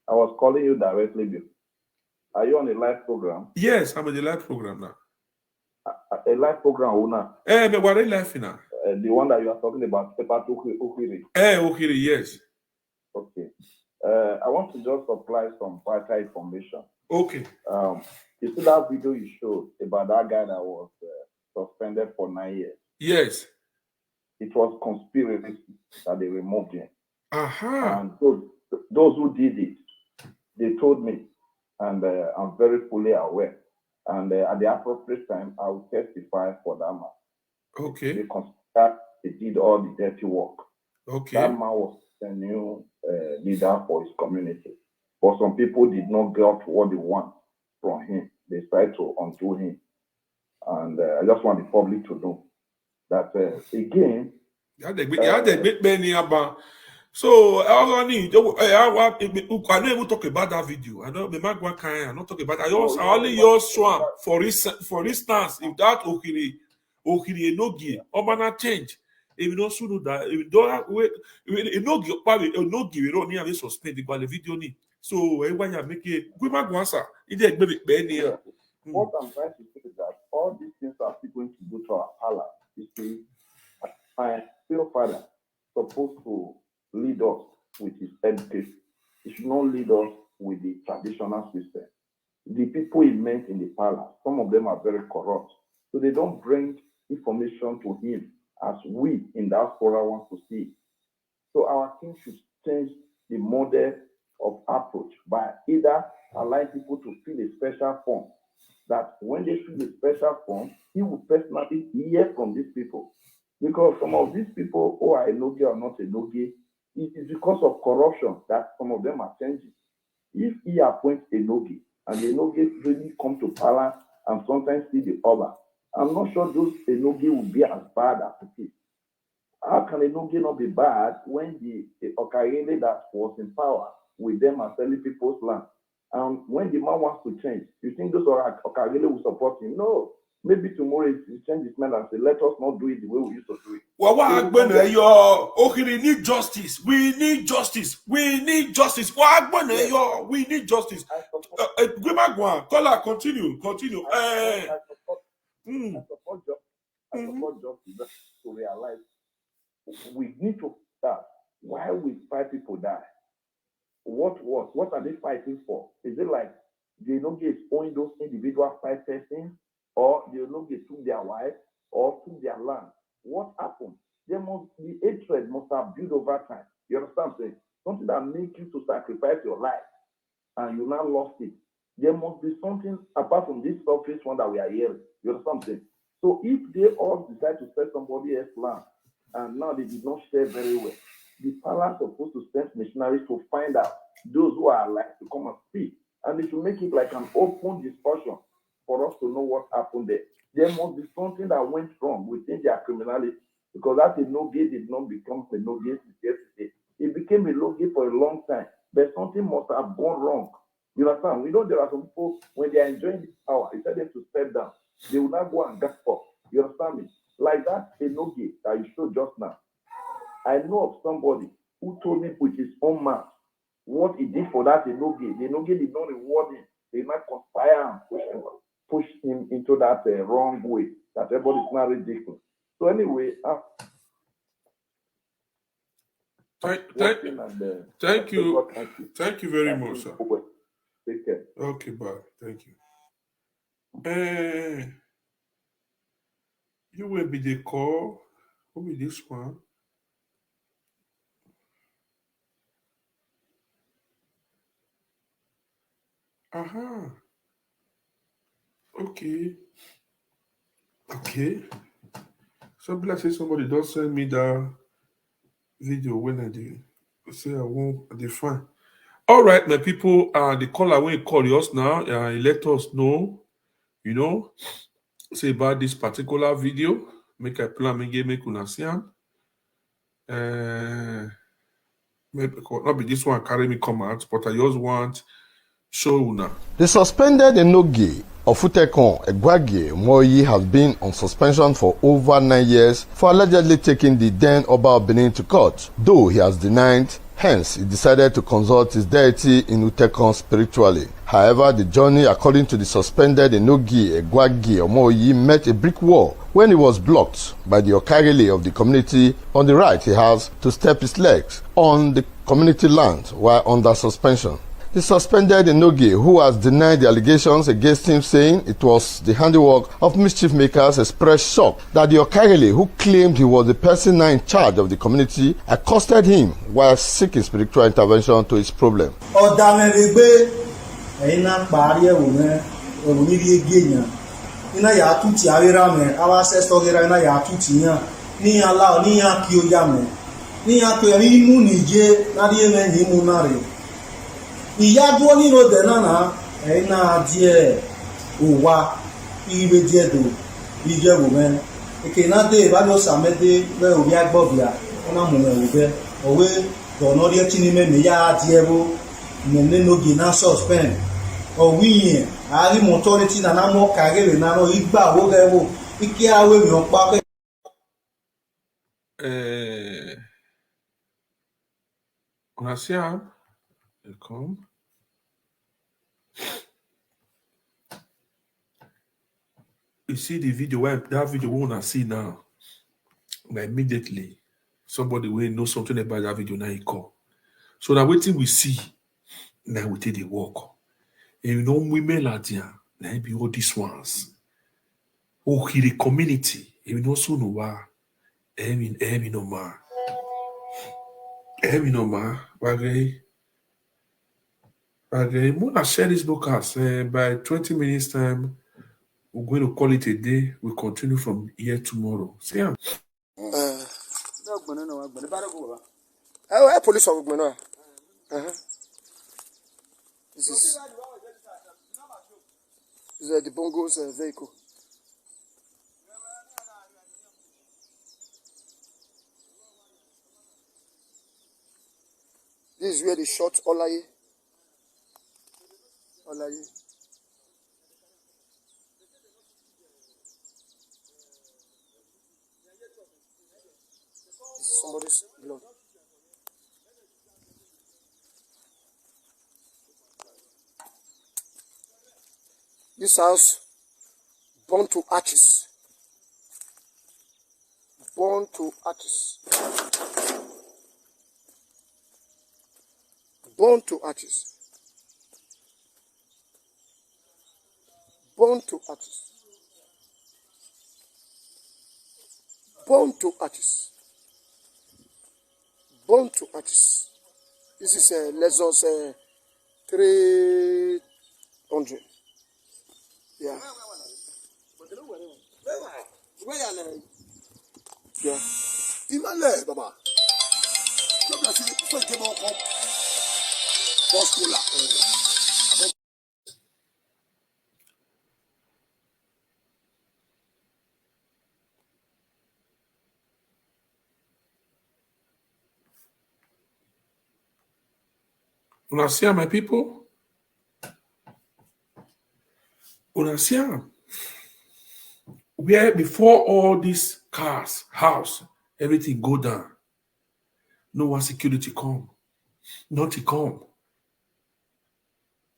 was calling you directly. Are you on a live program? Yes, I'm on the live program now. A live program, Una? But what are you live now? The one that you are talking about, Pepper Okiri. Okiri, yes. Okay. I want to just supply some vital information. Okay. You see that video you showed about that guy that was suspended for 9 years. Yes. It was conspiracy that they removed him. Aha. And those who did it, they told me, and I'm very fully aware. And at the appropriate time, I will testify for that man. Okay. They consider they did all the dirty work. Okay. That man was a new leader for his community. But some people did not get what they want from him. They tried to undo him. And I just want the public to know that, again... So I need I don't even talk about that video. I don't make one kind. I don't talk about. I only use one for instance. If that Okiri Enogi Obana change, if you don't do that, if you don't wait, Enogi we don't need to suspend the video ni. So everyone you make it. We make one sir. It is baby. What I'm trying to say is that all these things are people going to go to our palace. You see, my real father supposed to lead us with his education. He should not lead us with the traditional system. The people he met in the palace, some of them are very corrupt. So they don't bring information to him as we in diaspora want to see. So our king should change the model of approach by either allowing people to fill a special form, that when they fill a special form, he will personally hear from these people. Because some of these people who are Enogi or not Enogi, it is because of corruption that some of them are changing. If he appoints Enogi, and the Enogi really come to power and sometimes see the Oba, I'm not sure those Enogi will be as bad as it is. How can Enogi not be bad when the Okayele that was in power with them are selling people's land? And when the man wants to change, you think those Okayele will support him? No. Maybe tomorrow he change his mind and say, let us not do it the way we used to do it. Well, what need justice. We need justice. We need justice. We need justice. Continue. I support justice to realize we need to start. Why will 5 people die? What are they fighting for? Is it like they don't get owing those individual 5 persons? Or they don't get took their wife or took their land? What happened? There must be hatred must have built over time. You understand what I'm saying? Something that makes you to sacrifice your life and you now lost it. There must be something apart from this surface one that we are hearing. You understand what I'm saying? So if they all decide to sell somebody else's land and now they did not share very well, the palace is supposed to send missionaries to find out those who are alive to come and speak. And they should make it like an open discussion for us to know what happened there. There must be something that went wrong within their criminality, because that Enogi did not become a Enogi yesterday. It became a Enogi for a long time, but something must have gone wrong. You understand? We know there are some people, when they are enjoying this power, it's them to step down. They will not go and get up. You understand me? Like that Enogi that you showed just now. I know of somebody who told me with his own mouth what he did for that Enogi. The Enogi did not reward him. They might conspire and push him into that wrong way that everybody is not ridiculous. So anyway, thank you very much, sir. Take care. Okay, bye. Thank you. You will be the call. Who will be this one? Aha. Okay. So let's say somebody don't send me that video when I do. Say I won't define. All right, my people, the caller when you call us now, he let us know, say about this particular video. Make a plan, make una see am. Maybe not be this one carry me come out, but I just want show una. The suspended Enogi of Futekon Egwagie Moyi has been on suspension for over 9 years for allegedly taking the then Oba of Benin to court, though he has denied. Hence, he decided to consult his deity in Utekon spiritually. However, the journey, according to the suspended Enogi Egwagie Moyi, met a brick wall when he was blocked by the Okarele of the community on the right he has to step his legs on the community land while under suspension. The suspended Enogie, who has denied the allegations against him, saying it was the handiwork of mischief makers, expressed shock that the Okagele, who claimed he was the person now in charge of the community, accosted him while seeking spiritual intervention to his problem. Ina ya tuti awira me awa sesto gera ina ya tuti ya ni ala ni ya kio ya me ni ya to ri mu ni je na ri me ni mu na re iya do ni no de na ina die uwa ibe die do ije wo me eke na de ba lo samede be obi agbo bia ona mu me obe owe do no ri chini me me ya die bo me ne no gi na suspend o wi ari motority na na mo kagere na no igba wo ge wo iki awe mi on pa ke on a ça comme you see the video that video we wanna see now, but immediately somebody will know something about that video now he call. So that waiting we see now we take the walk. And you know women like that, now be all these ones. Oh, he the community. You know so no wa. Emi no ma. Bagay. I'm gonna share this broadcast. By 20 minutes time, we're going to call it a day. We'll continue from here tomorrow. See ya. Police officer. This is the Bongo's vehicle. This is where they shot Olaye. Somebody's blood. This house burned to ashes. Burned to ashes. Burned to ashes. Burned to ashes. Burned to ashes. Burned to ashes. This is Lexus 300. Yeah. Yeah. Imale, Baba. Una see my people? Una see where before all these cars, house, everything go down. No one security come. Nothing come.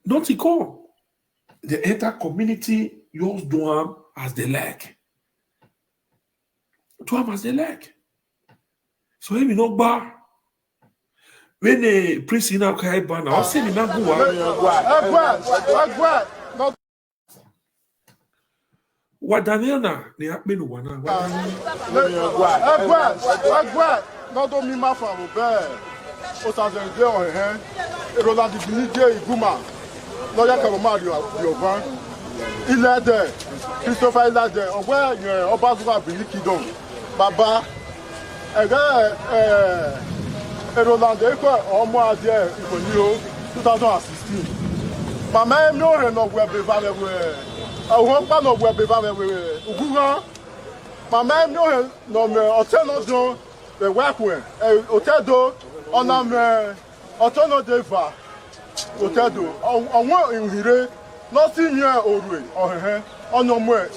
Nothing come. The entire community use Duam as the leg. Duam as the leg. So he no bar. When the prince in our Kaiban, I'll send him not go. What Daniel na ni apenu wana. Not only my father, but also the girl, Roland Dignity, Guma, Lawyer Kamario, Yovan, Ilade, Christopher Ilade, or where you're about to have been kiddo, Baba, Roland, or more there, 2016. My man, no, no, where be valuable. I won't ban of where be valuable. Uguga, my man, no, alternative. The work with Otedo on Otono Deva Otedo on one in Hire, nothing near Orway or her on no more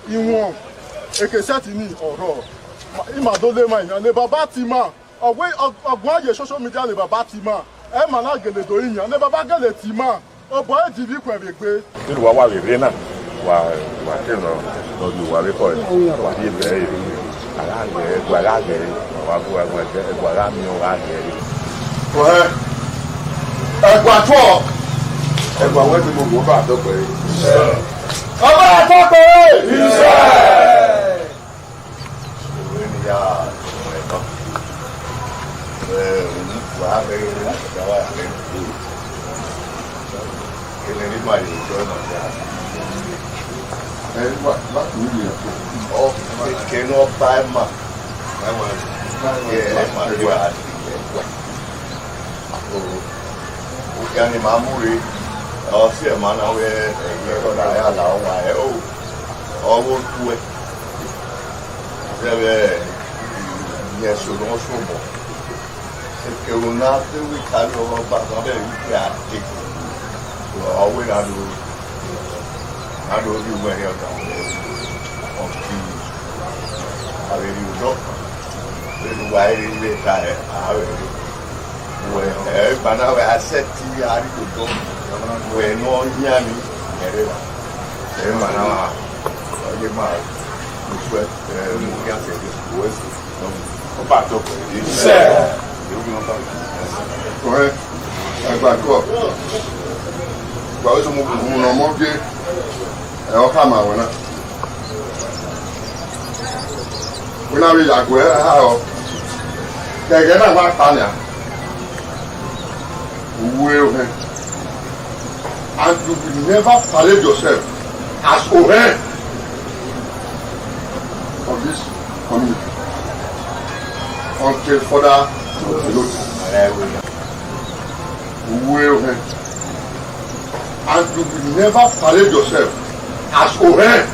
in one. A casatini or raw. Imadole mine and the Babatima away of why your social media the Babatima, Emma Gale Doina, and the Babagale Tima, or boy TV Quebec. Wawa Rena, while you know, you were recording what he very. talk. Everyone went to move over to pray. Ọba àtọ́kọ̀ ọsẹ ẹ máa náwó ẹyẹ lọdà ayé àlàó wà ẹ ó ọwọ́ tú ẹ ṣẹbẹ ìyẹn sọdọ wọn sọmọ ṣèkèrò náà tẹwé kárí ọmọ bá tó abẹ yìí pé àdé ọwọ́ nàdó orí ìwé ẹni ọdọ ọtí àwẹrí ọdọ lẹnu wà ẹ ilé ta ẹ àwẹrí wẹ ẹ gbanáwé asẹ tí àrídòdó. When no yami, mana oye ma sweat mugia se was o pa to ko se correct agba ko gba o so mo no mo ge e o ka ma wona wona wi la ko e ha o ke na ma ta nya uwe o he. And you will never parade yourself as Ohen of this community until further notice. And you will never parade yourself as Ohen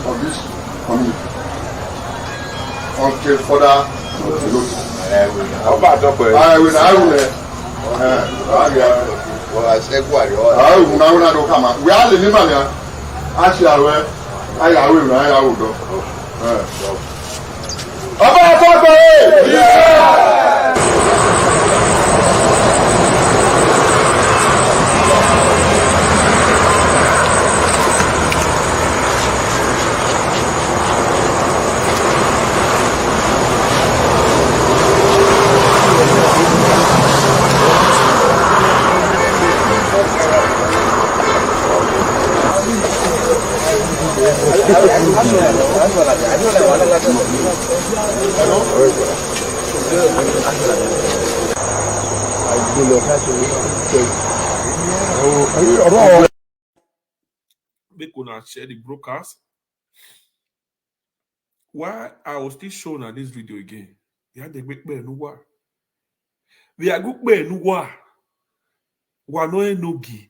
of this community until further notice. I will. We are the Nimania. Actually, I will go. Make una share the broadcast. Why I was still showing at this video again? We had the big bear no wa. We are good bear no wa. Wa no enogi.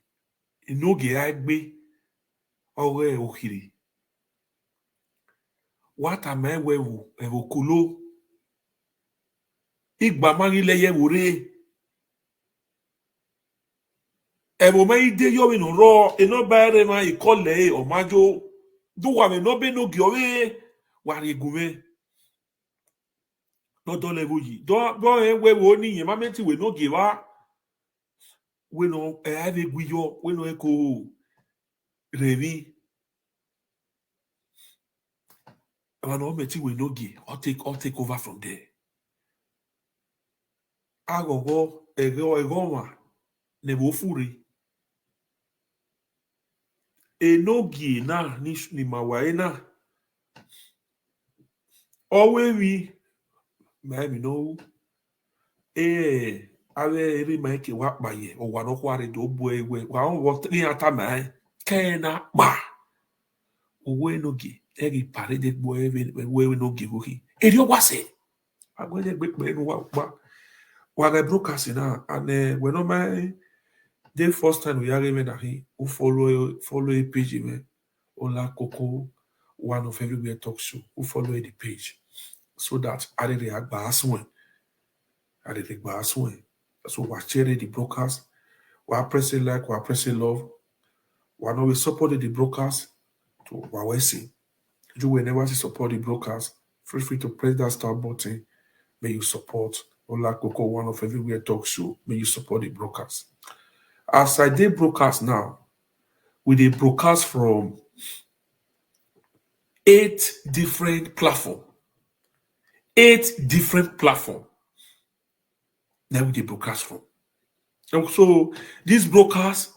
Enogi agbe. Owe okiri. What am I wewu evokolo? Igba mari leye wure. Emo me ide yo no ro eno bare ma ikole o majo do wa me no be no giowe wa regume no do level yi do we wo ni yen ma meti we no giwa we no ave guyo we no eko revi I no meti we no gi I'll take over from there agogo ego wa ne bo furi enogi na ni mawae na owewi maybe no ave eri maike wa paye o wa no kware do bo ewe wa on wo 3 ata mai kena pa owe enogi eri parade bo ewe we nogi hoki eri o wase agwele gbe pe nu wa pa wa ga broadcast na and we no mai the first time we are even here, who follow a page, Ola Coco, one of everywhere talk show, who follow the page, so that I didn't react by as well. So we're sharing the broadcast, we're pressing like, we're pressing love, we're not supporting the broadcast to what we see. You will never support the broadcast. Feel free to press that start button. May you support Ola Coco, one of everywhere talk show. May you support the broadcast. As I did broadcast now, we did broadcast from 8 different platforms. 8 different platforms. Then we dey broadcast from. And so these brokers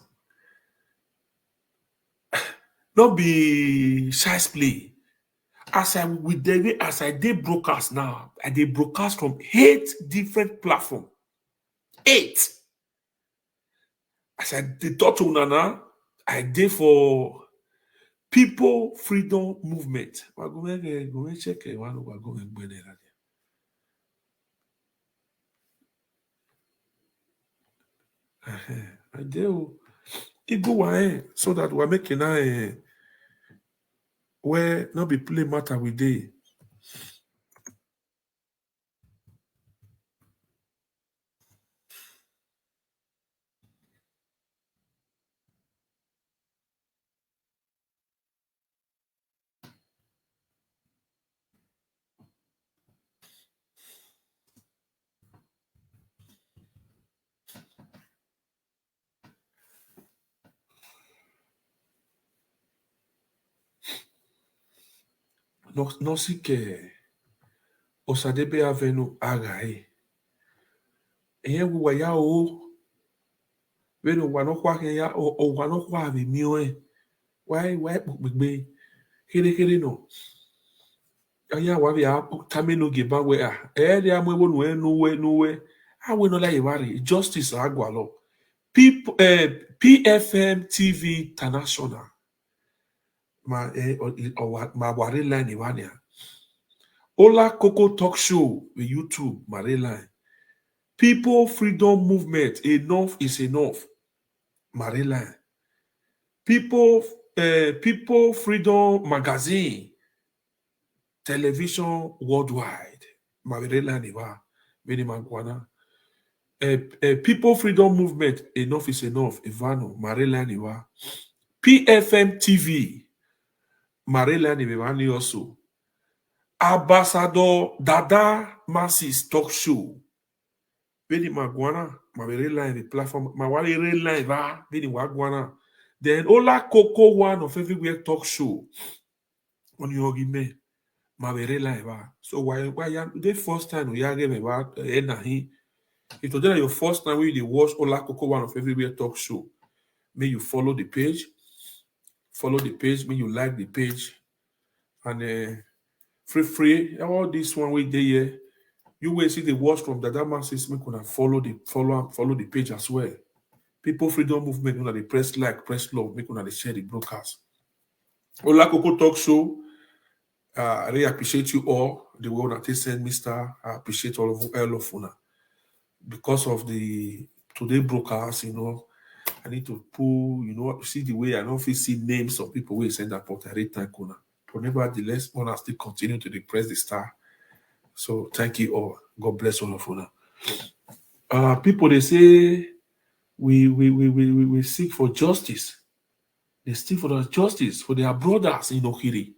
not be shy play. As I did broadcast now, I did broadcast from 8 different platforms. 8. As I did talk to Nana, I did for People Freedom Movement. We're going to check one. We're going to go there. I do. It go away so that we're making a where not be play matter with day. No si que osadebe avenu agae. Eye wa ya o wenu wa no kwa ya o wa no kwa be mioe. Why gbegbe kere no. Aya wa bia tameno geba we a. Ere amwewo no we. Awe no la yewari justice agwalo. People PFM TV International. Ma ware line iwania. Ola Coco Talk Show with YouTube mare line. People Freedom Movement, enough is enough. Mare line. People Freedom Magazine, television worldwide. Mare line iwa. Many mangwana. People Freedom Movement, enough is enough. Ivano mare line iwa. PFM TV. Marela Nivani also. Ambassador Dada Massis Talk Show. Veni Magwana, Marela in the platform, Mawari Live, Veni Wagwana. Then Ola Coco one of everywhere talk show. On your gime, Marela Live. So why the first time we are getting about Enahi? If today your first time we watch Ola Coco one of everywhere talk show, may you follow the page. Follow the page, when you like the page, and free. All this one way there, you will see the watch from Dada Massis. We can follow the page as well. People Freedom Movement, when they press like, press love, we can share the broadcast. Ola Coco Talk Show. I really appreciate you all. The way that they send me star. I appreciate all of you. Because of the today broadcast, I need to pull, see the way I don't see names of people who send that pot. I read thank you. But nevertheless, I want to still continue to press the star. So thank you all. God bless all of you. People they say we seek for justice. They seek for the justice for their brothers in Okiri.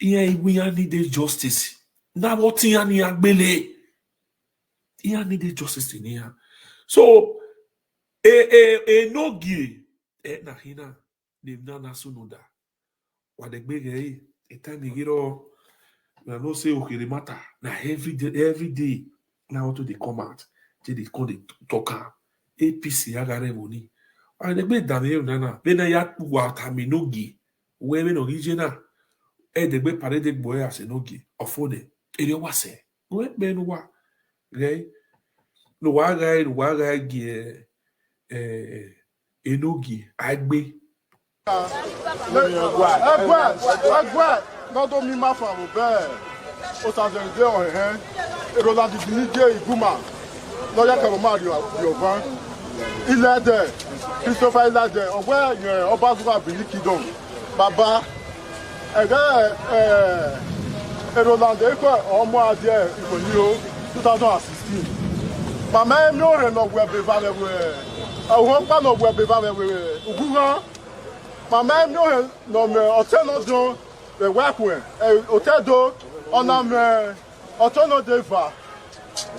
Yeah, we need justice. Now what you need justice in here. So no gi na hina de na sunoda wa de gbege e time giro na no say okere matter na every day na auto dey come out they call the talker APC agare boni and de gbe dame na be na ya wa taminogi we no regional e de gbe pare de boy as no gi ofode ere wa se we be no wa okay no wa ga gi Enogi, Agbe. Ẹgbẹ́ lọ́dọ̀ mi máa fà wò bẹ́ẹ̀ ó ṣàṣẹ̀ǹdé ọ̀hẹ́ èrò láti di ní jẹ́ ìgbìmọ̀ lọ́yà kẹrù máa rí ọ̀gbọ́n ilẹ̀ ẹ̀dẹ̀ Christopher Ilẹ̀ ọ̀gbẹ́ yẹn ọba zuwa Benin Kingdom bàbá ẹ̀gẹ́ èrò láti ẹ̀kọ́ ọmọ adìẹ ìpòyí o 2016 màmá ẹ̀mí ò rẹ̀ lọ́gbọ̀ ẹ̀bẹ̀ balẹ̀ wẹ̀ àwọn pa no gbe ba we uguran mama mi o no me otenodun we wakun otedo ona me otonodeva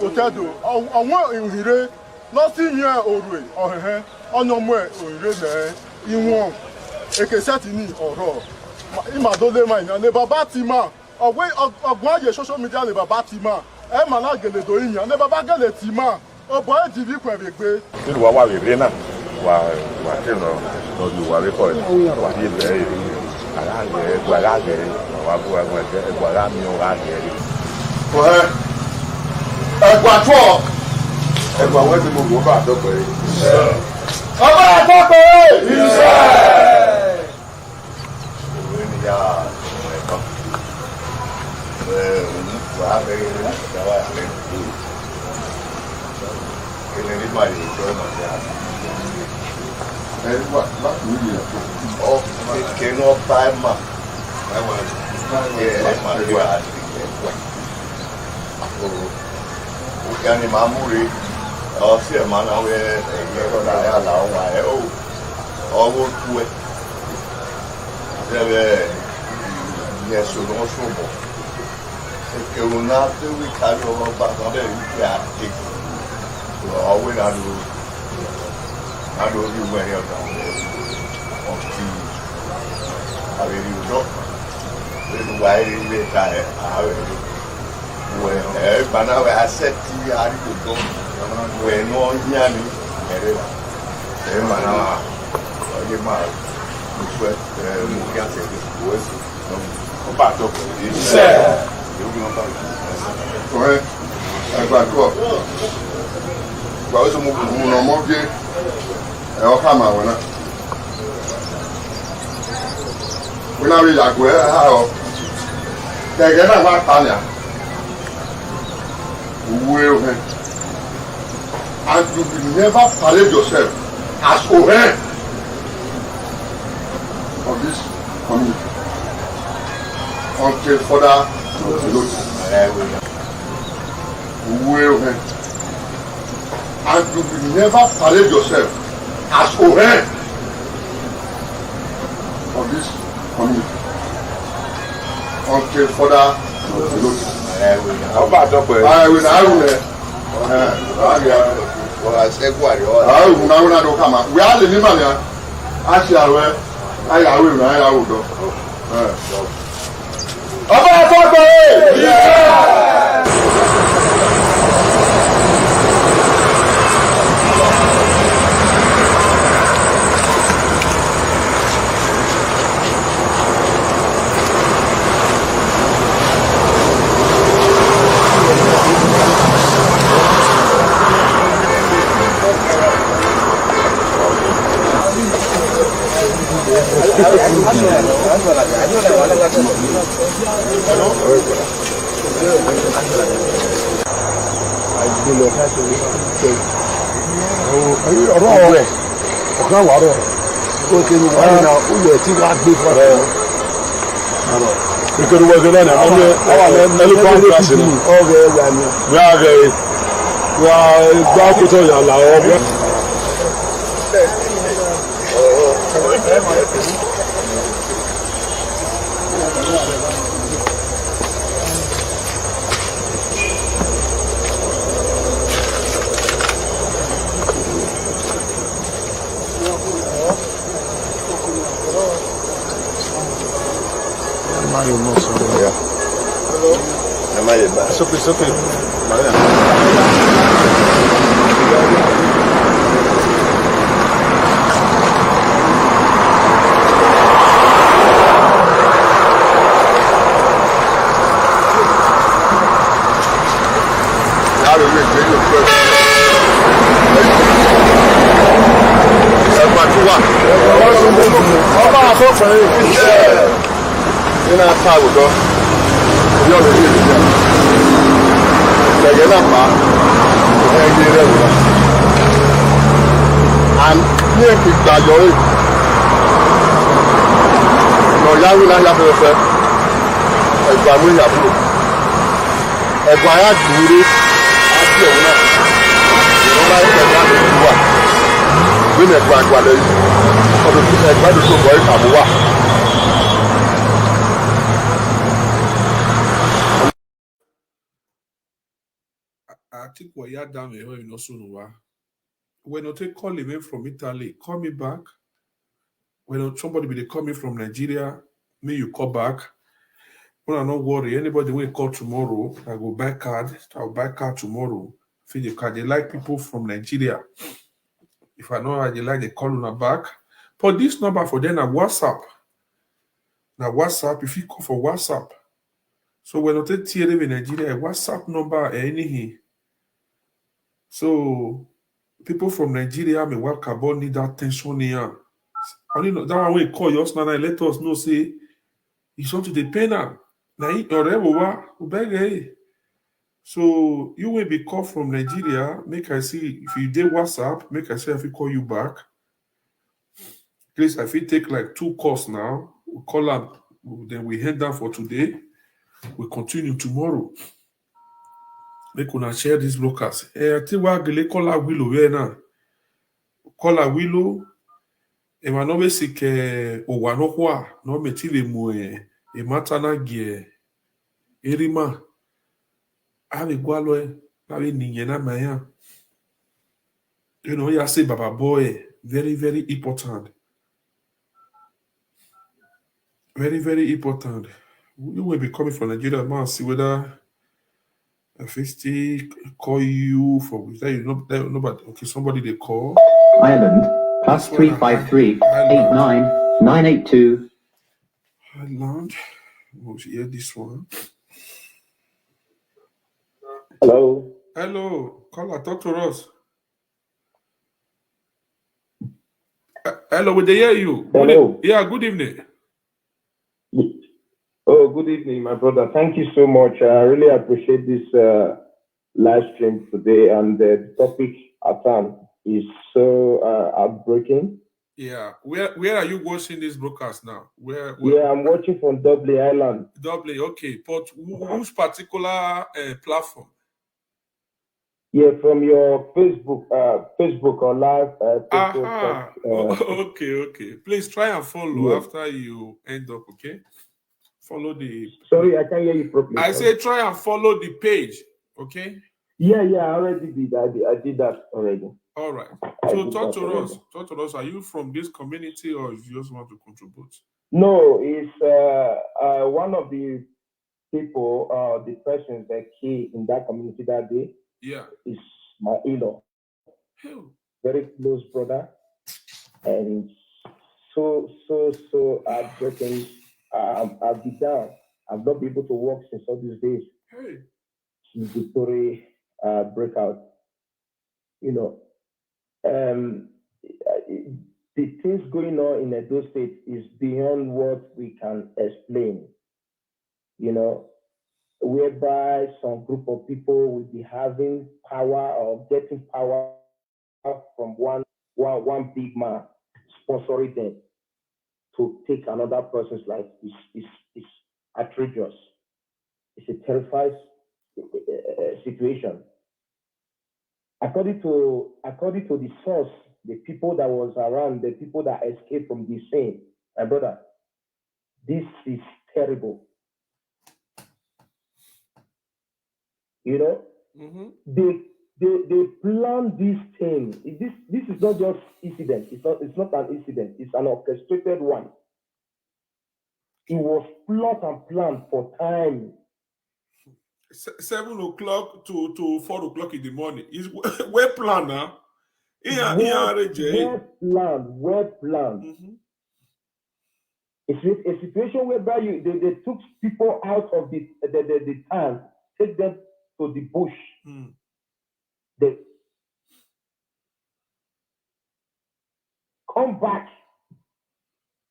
otedo àwọn ihire no si yan orue ohehe ona mo ohire me iwon ekeseti ni oro imadole ma yan le baba ti ma ogbon aye social media le baba ti ma e ma la gele do yan le baba gele ti ma Oh boy, TV kwa bigbe. Ni wa wa bigbe na. Wa ti no do wa be ko. Wa di be ara ge gwa ga ge wa bu wa ge gwa ga mi o ga ge. Oh. Egwa to. Egwa we ti mo go ba do pe. Ọba to pe. Iṣẹ́. Ni ya. Wa be ya wa le. Ele ni ma ni ko ma ya. What really? Oh, que no time. O que animar morrer. Ó, semana é lá uma é o o tu deve isso não sumo. Que o nato o cara o bagulho é que aqui. O we na do I don't know where you're down on TV. I really don't. This why they got it. Well, but now I said TV, I did go. When no Yanni, now I get my sweat, can't say this voice. No, back up. I got caught. Well, it's a movie. I'll come out when I read like where how they get a lot Tanya. Will and you will never parade yourself as Ohen of this community until further notice. Will and you will never parade yourself as Ohen of this community until further notice. I will come out. We are the Nimania. I will. ọ̀kan wà rẹ̀ ó ti ní wọ́n náà ó yẹ tí wọ́n á gbé fún ẹ̀. Ìkẹ̀rù wọ́n ṣẹlẹ̀ náà wọ́n ní ẹlẹ́kọ̀ọ́ kíláàsì ni. ọ̀rẹ́ ẹ̀yà ni. Wíwá rẹ̀ wíwá gbá kótó yàrá ọ̀bẹ. Mario Mosso. Yeah. Hello. It's okay. Ọba àfọ́fẹ́ nínú apá àwùjọ ìyá ọ̀rẹ́ yìí nìyẹn ìgbẹ̀gẹ́ náà pa ẹgbẹ́ rẹ̀ wò and ní èpè ìgbàyọ̀ rẹ̀ lọ́ọ̀yáwó náà yàfẹ́fẹ́ ẹ̀gbà mú ìyàbúrò ẹ̀gbà ayá dùúró àti ẹ̀wọ̀n náà ìrọ̀lá ẹ̀gbà àdúgbò wà nínú ẹ̀gbà àgbàlẹ̀ yìí ọdún ẹ̀gbà àdúgbò bọ̀ ìkàmú wà. I think what you're down here in Osunuwa. When you take call me from Italy, call me back. When somebody be call me from Nigeria, me you call back. When I not worry, anybody will call tomorrow, I go buy card. I'll buy card tomorrow. They like people from Nigeria. If I know how they like, they call on back. But this number for them are WhatsApp. Now WhatsApp, if you call for WhatsApp. So when I take TLM in Nigeria, WhatsApp number anything. So people from Nigeria may work about need that attention here. Only that one we call us now, let us know, say it's something to the penal. Now so you will be called from Nigeria. Make I see if you did WhatsApp, make I see if we call you back. Please, if we take like 2 calls now, we call up, then we head down for today. We continue tomorrow. Make una share these broadcasts. I think we call a Willow here now. Call a Willow. E ma no be sike owa no kwa no metile mu e matana gie erima ave gwalo na be ninye na maya. You know, you say Baba boy, very, very important. Very, very important. You will be coming from Nigeria, man. See whether a 50 call you for that you know nobody. Okay, somebody they call. Ireland +353 89 982. Ireland. We'll hear this one. Hello. Hello. Caller, talk to us. Hello, we hear you. Hello. Yeah, good evening. Oh, good evening, my brother. Thank you so much. I really appreciate this live stream today, and the topic at hand is so heartbreaking. Yeah. Where are you watching this broadcast now? Where? Yeah, I'm watching from Dublin, Ireland. Dublin, okay. But whose particular platform? Yeah, from your Facebook or live. Okay. Please try and follow after you end up, okay? Follow the... Sorry, I can't hear you properly. I say try and follow the page, okay? Yeah, I already did. I did that already. All right. So talk to us. Talk to us. Are you from this community or you just want to contribute? No, it's one of the people, the persons that came in that community that day. Yeah. Is my in-law. Very close brother. And so heartbreaking. I'll be down. I've not been able to walk since all these days. Since the story breakout. You know, the things going on in Edo State is beyond what we can explain. You know, whereby some group of people will be having power or getting power from one big man sponsoring them to take another person's life is outrageous. It's a terrifying situation. According to the source, the people that was around, the people that escaped from the scene, my brother, this is terrible. You know, they plan this thing. This is not just incident. It's not an incident. It's an orchestrated one. It was plot and planned for time. 7 o'clock to 4 o'clock in the morning. Is well planned, huh? Well planned. It's a situation whereby they took people out of the town, take them to the bush. They come back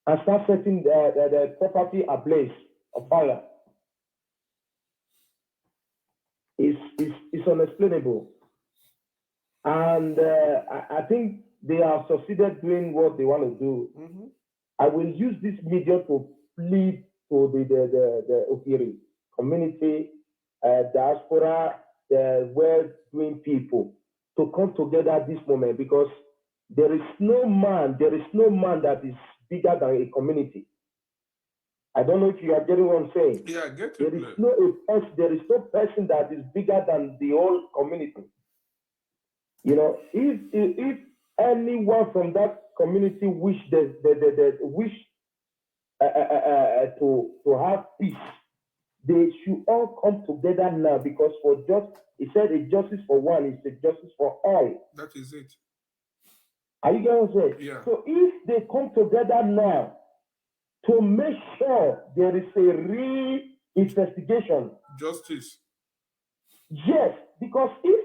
and start setting the property ablaze of fire. It's unexplainable. And I think they have succeeded doing what they want to do. I will use this media to plead to the Okiri community, diaspora, the well-doing people to come together at this moment, because there is no man that is bigger than a community. I don't know if you are getting what I'm saying. Yeah, I get it. There is no person that is bigger than the whole community. You know, if anyone from that community wish to have peace, they should all come together now because he said a justice for one is a justice for all. That is it. Are you getting what I'm saying? Yeah. So if they come together now to make sure there is a real investigation. Justice. Yes, because if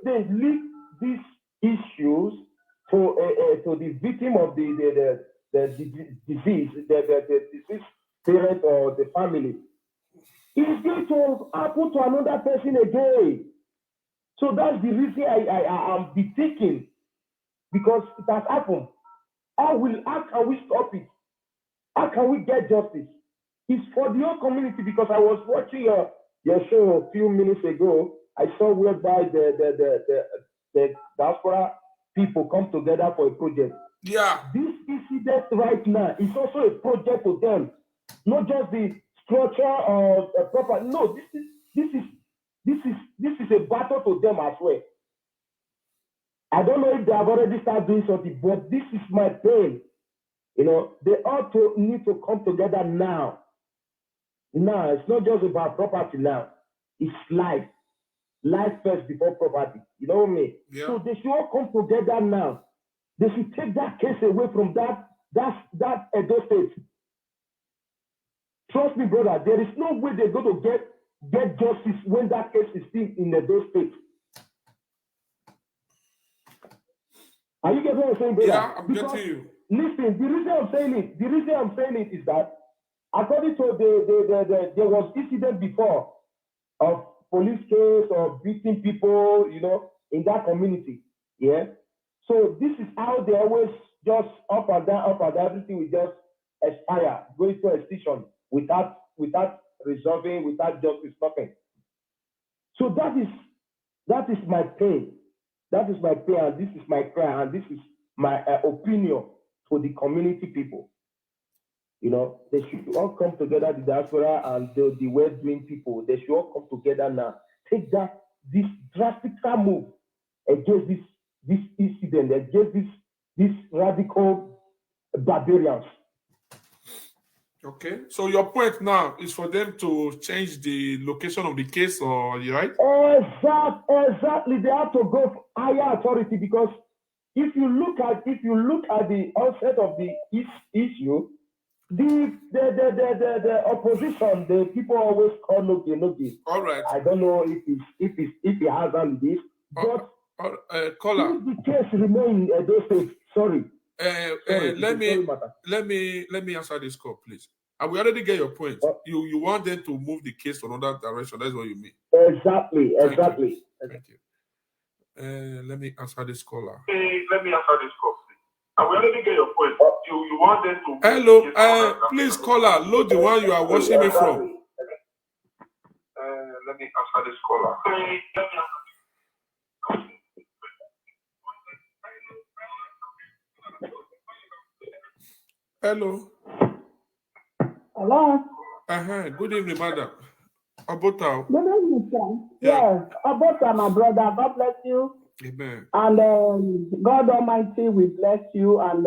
they leak these issues to the victim of the disease, the disease parent or the family, it's going to happen to another person again. So that's the reason I'm be thinking, because it has happened. How can we stop it? How can we get justice? It's for the whole community, because I was watching your show a few minutes ago. I saw whereby the diaspora people come together for a project. Yeah. This incident right now is also a project to them, not just the structure of a proper. No, this is a battle to them as well. I don't know if they have already started doing something, but this is my pain. You know, they ought to need to come together now. Now, it's not just about property now. It's life. Life first before property. You know what I mean? Yeah. So they should all come together now. They should take that case away from that Edo State. Trust me, brother, there is no way they're going to get justice when that case is still in Edo State. Are you getting what I'm saying, brother? Yeah, I'm getting you. Listen, the reason I'm saying it is that according to there was incident before of police case or beating people, you know, in that community. Yeah. So this is how they always just up and down, everything will just expire, going to extinction without resolving, without justice, nothing. So that is my pain. That is my pain, and this is my cry, and this is my opinion for the community people. You know, they should all come together, the diaspora and the well-doing people. They should all come together now. Take this drastic move against this incident, against this radical barbarians. Okay. So your point now is for them to change the location of the case, or right? Exactly. They have to go for higher authority, because if you look at the onset of the issue, the opposition, the people always call no give. All right. I don't know if he has done this, but caller, if the case remains those things, sorry. Let me answer this call, please. And we already get your point. You want them to move the case to another direction. That's what you mean. Exactly. Thank you. Let me answer this caller. Let me answer this call, please. And we already get your point. You want them to... Hello, please, caller, load the one you are watching me from. Let me answer this caller. Hello. Hello. Good evening, madam. Abota. Good evening, sir. Yes, Abota, my brother. God bless you. Amen. And God Almighty will bless you. And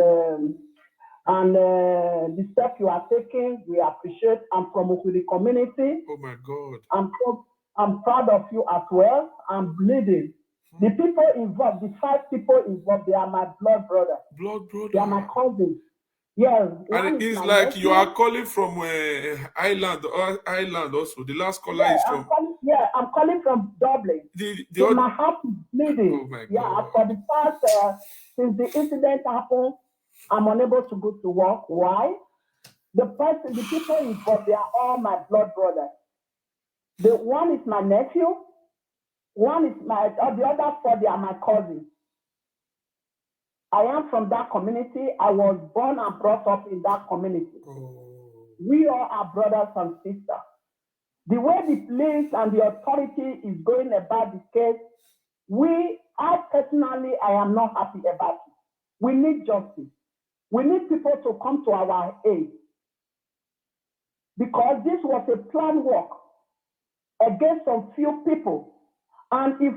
the step you are taking, we appreciate. I'm from Ukuri community. Oh my God. I'm proud of you as well. I'm bleeding. The people involved, the 5 people involved, they are my blood brother. Blood brother. They are my cousins. Yes. And it's like you are calling from Ireland also. The last caller is from... I'm calling from Dublin. So my heart is bleeding. Oh my God. Yeah, for the past, since the incident happened, I'm unable to go to work. Why? The people involved, they are all my blood brothers. The one is my nephew. The other 4, they are my cousins. I am from that community. I was born and brought up in that community. We all are brothers and sisters. The way the police and the authority is going about the case, I personally am not happy about it. We need justice. We need people to come to our aid. Because this was a planned work against some few people. And if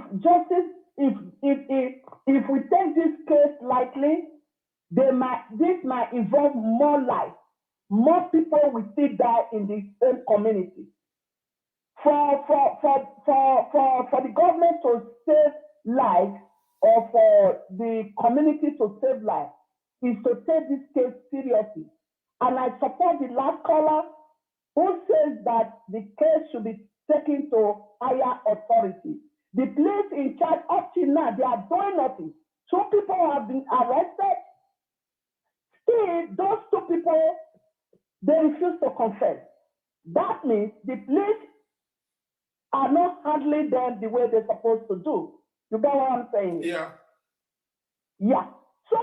we take this case lightly, this might involve more life. More people will still die in the same community. for the government to save life or for the community to save life is to take this case seriously. And I support the last caller who says that the case should be taken to higher authority. The police in charge up till now, they are doing nothing. 2 people have been arrested. Still, those 2 people, they refuse to confess. That means the police are not handling them the way they're supposed to do. You get what I'm saying? Yeah. Yeah. So,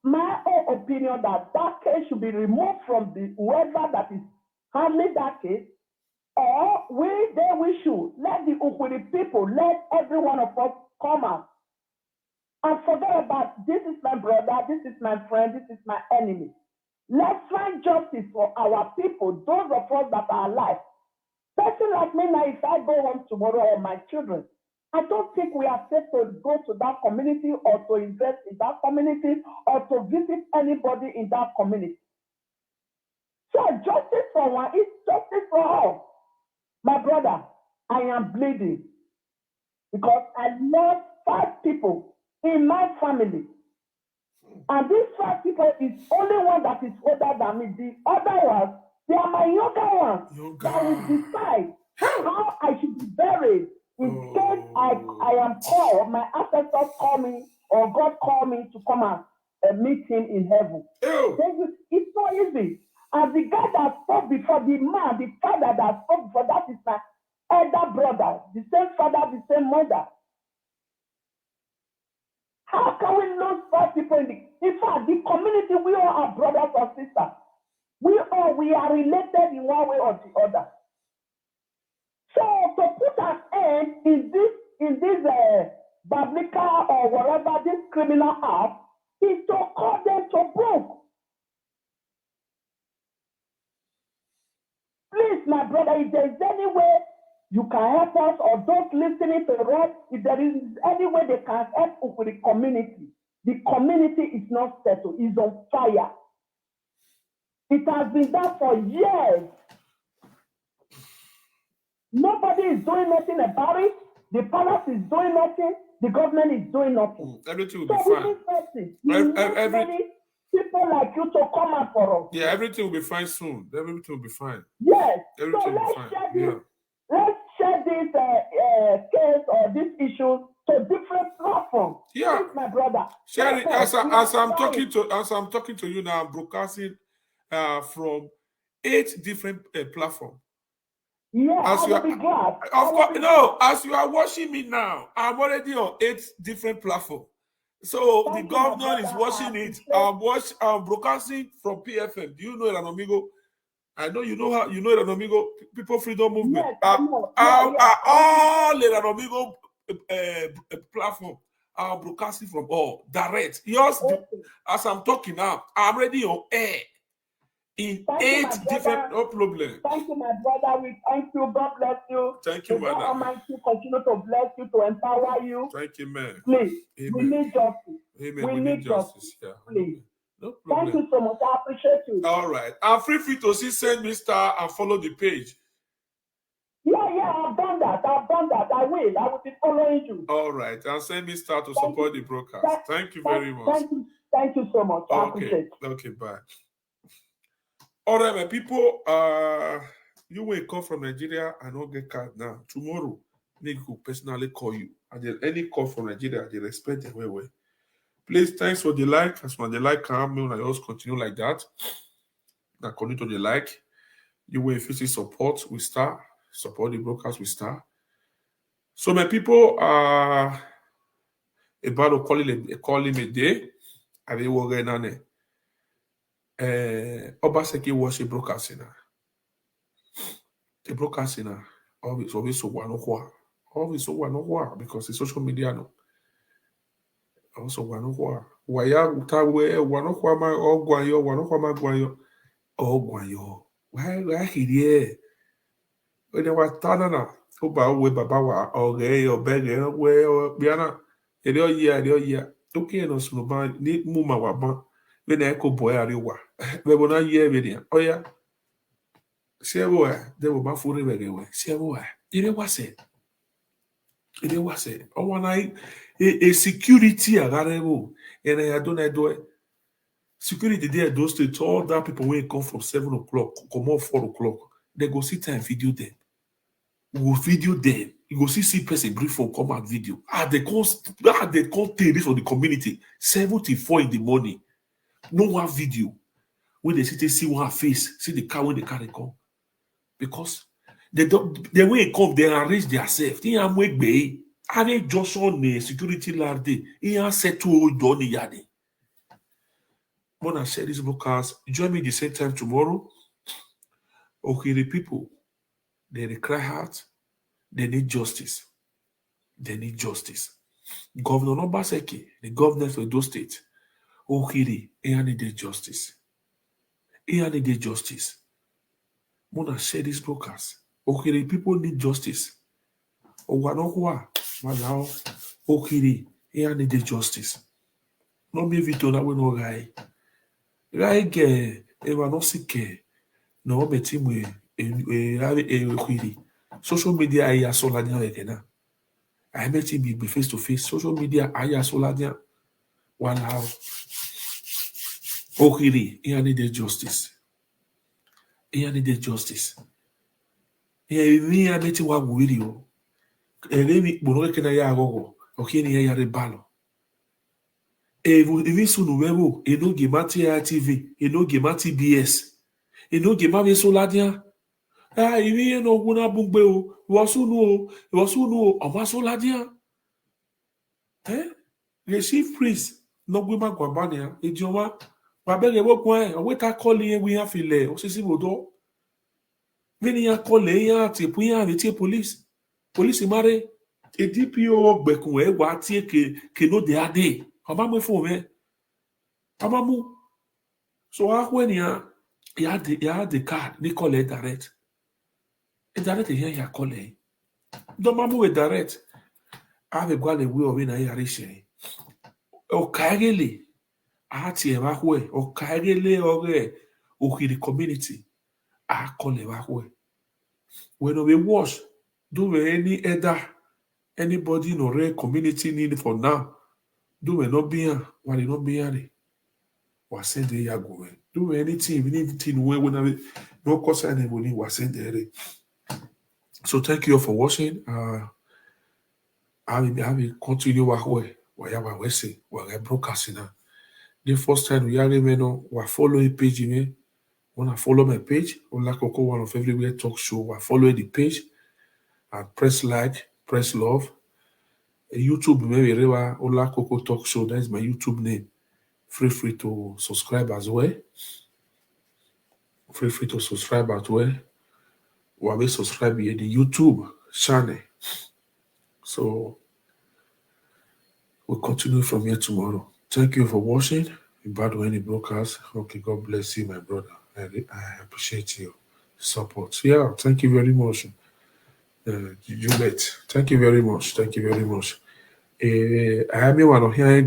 my own opinion that case should be removed from the whoever that is handling that case, or we should let the Ukwiri people, let every one of us come out and forget about this is my brother, this is my friend, this is my enemy. Let's find justice for our people, those of us that are alive. Person like me now, if I go home tomorrow or my children, I don't think we are safe to go to that community or to invest in that community or to visit anybody in that community. So justice for one is justice for all. My brother, I am bleeding because I lost 5 people in my family. And these 5 people is only one that is older than me. The other ones, they are my younger ones that will decide how I should be buried in case I am called, my ancestors call me, or God call me to come and meet him in heaven. It's not easy. And the guy that spoke before, the man, the father that spoke before, that is my elder brother, the same father, the same mother. How can we lose 5 people in fact, the community, we all are brothers and sisters. We are related in one way or the other. So to put an end in this biblical or whatever, this criminal act, is to call them to book. Please, my brother, if there is any way you can help us, or those listening to us, if there is any way they can help with the community is not settled, it's on fire. It has been done for years. Nobody is doing nothing about it. The palace is doing nothing. The government is doing nothing. Everything will be fine. We need many people like you to come out for us. Yeah, everything will be fine soon. Everything will be fine. Yes. Everything So will be let's fine. share this. Yeah. Let's share this case or this issue to different platforms. Yeah. Please, my brother. Share it Yes, as I'm talking to you now. I'm broadcasting from 8 different platforms. Yeah, As I you will are, be glad. of course, no. As you are watching me now, I'm already on 8 different platforms. So Thank the you, my governor is brother. watching it. I'm broadcasting from PFM. Do you know Elanomigo? I know you know how you know Elanomigo People Freedom Movement. Yes, I know. Yeah. All Elanomigo platform. I'm broadcasting from all direct. Yours, as I'm talking now, I'm already on air in Thank you, 8 my different. brother. No problem. Thank you, my brother. We thank you. God bless you. Thank you, May God madam. Almighty continue to bless you, to empower you. Thank you, man. Please, we Amen. need justice. Amen. We need justice. Yeah. Please. No Thank problem. you so much. I appreciate you. All right. And feel free to send me star and follow the page. Yeah, I've done that. I will be following you. All right. And send me star to support the broadcast. Thank you very much. Thank you so much. I appreciate it. Okay, bye. All right, my people. You will come from Nigeria and not get card now. Tomorrow, they could personally call you. And any call from Nigeria, they respect them way. Please, thanks for the like. As for the like, I also continue like that. According to the like, you will visit support with star, support the broadcast with star. So my people are about to call him a day. I will work on it. Obaseki was a broadcasting. The broadcasting always so one because the social media no. Also one waya utawe one ma ogwanyo why here when they were tanana oba we baba wa ore obege we biana ere okay no sunuba ni muma wa ban we na eko boy ariwa we bona ye we dia oya Sewa, they will baffle away. Sewa, it was it. It was it. Oh, one night, a security agarebo, and I don't do it. Security there, those states, all that people will come from 7 o'clock, come out 4 o'clock. They go sit and video them. We will video them. You go see person brief phone come out video. They can't tell this for the community. 74 in the morning. No one video. When they see one face, see the car when the carry come. Because they will come, they arrange themselves. They are make bay. And they just on the security larde. They are set to done the yard. When I share this broadcast, join me the same time tomorrow. Okay, the people, they cry out. They need justice. They need justice. Governor Obaseki, the governor of those states, Okiri, he needed justice. He needed justice. Mona share this broadcast. Okiri, people need justice. Owanokwa, Malao, Okiri, he needed justice. No be vitona we no guy. Guy ge, eva no sike, no metimwe, Okiri. Social media I ya soladian again. I met him be face to face. Social media I ya soladian. Wow. Okay, he needed justice. He needed justice. He met him one video. Ele bono kena ya gogo. Okay, ni ya rebalo. Evi sunu webo. Eno gemati TV. Eno gemati BS. Eno gemati soladian. Ibi no guna bungbe o, wasunu o, amasoladian. Receive priest, no gwe magwabania, idioma, babege wokwe, weta calling we have file, osisi bodo. Vini ya call ya ti puya aviti police. Police mare, e DPO bekun e wa ti ke no de ade. Amamu fo me. Amamu. So when ya the card, ni call it direct. Et direct here ya call. Don't mamu e direct. Ave gwa le we obi na ya rishe. O kagele. Ati e mahwe. O kagele ore. O the community. A call e mahwe. When we wash, do we any other anybody no re community need for now? Do we not be what it not be any? Was send the ya go. Do we anything we when no cause anybody was send there. So thank you all for watching. I will continue where we say we're broadcasting now. The first time we are we follow a page me. When I follow my page, Ola Koko one of everywhere talk show. We follow the page and press like, press love. YouTube maybe Ola Koko talk show. That is my YouTube name. Feel free to subscribe as well. Feel free to subscribe as well. We will subscribe to the YouTube channel. So we'll continue from here tomorrow. Thank you for watching. Bad any broadcast. Okay, God bless you, my brother. I appreciate your support. Yeah, thank you very much. Juliet, thank you very much. Thank you very much. I am one of here.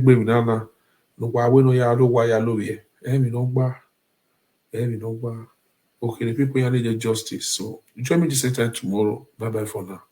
No, why we know ya do why ya love ye. No ba. Okay, the people here need justice. So join me the same time tomorrow. Bye bye for now.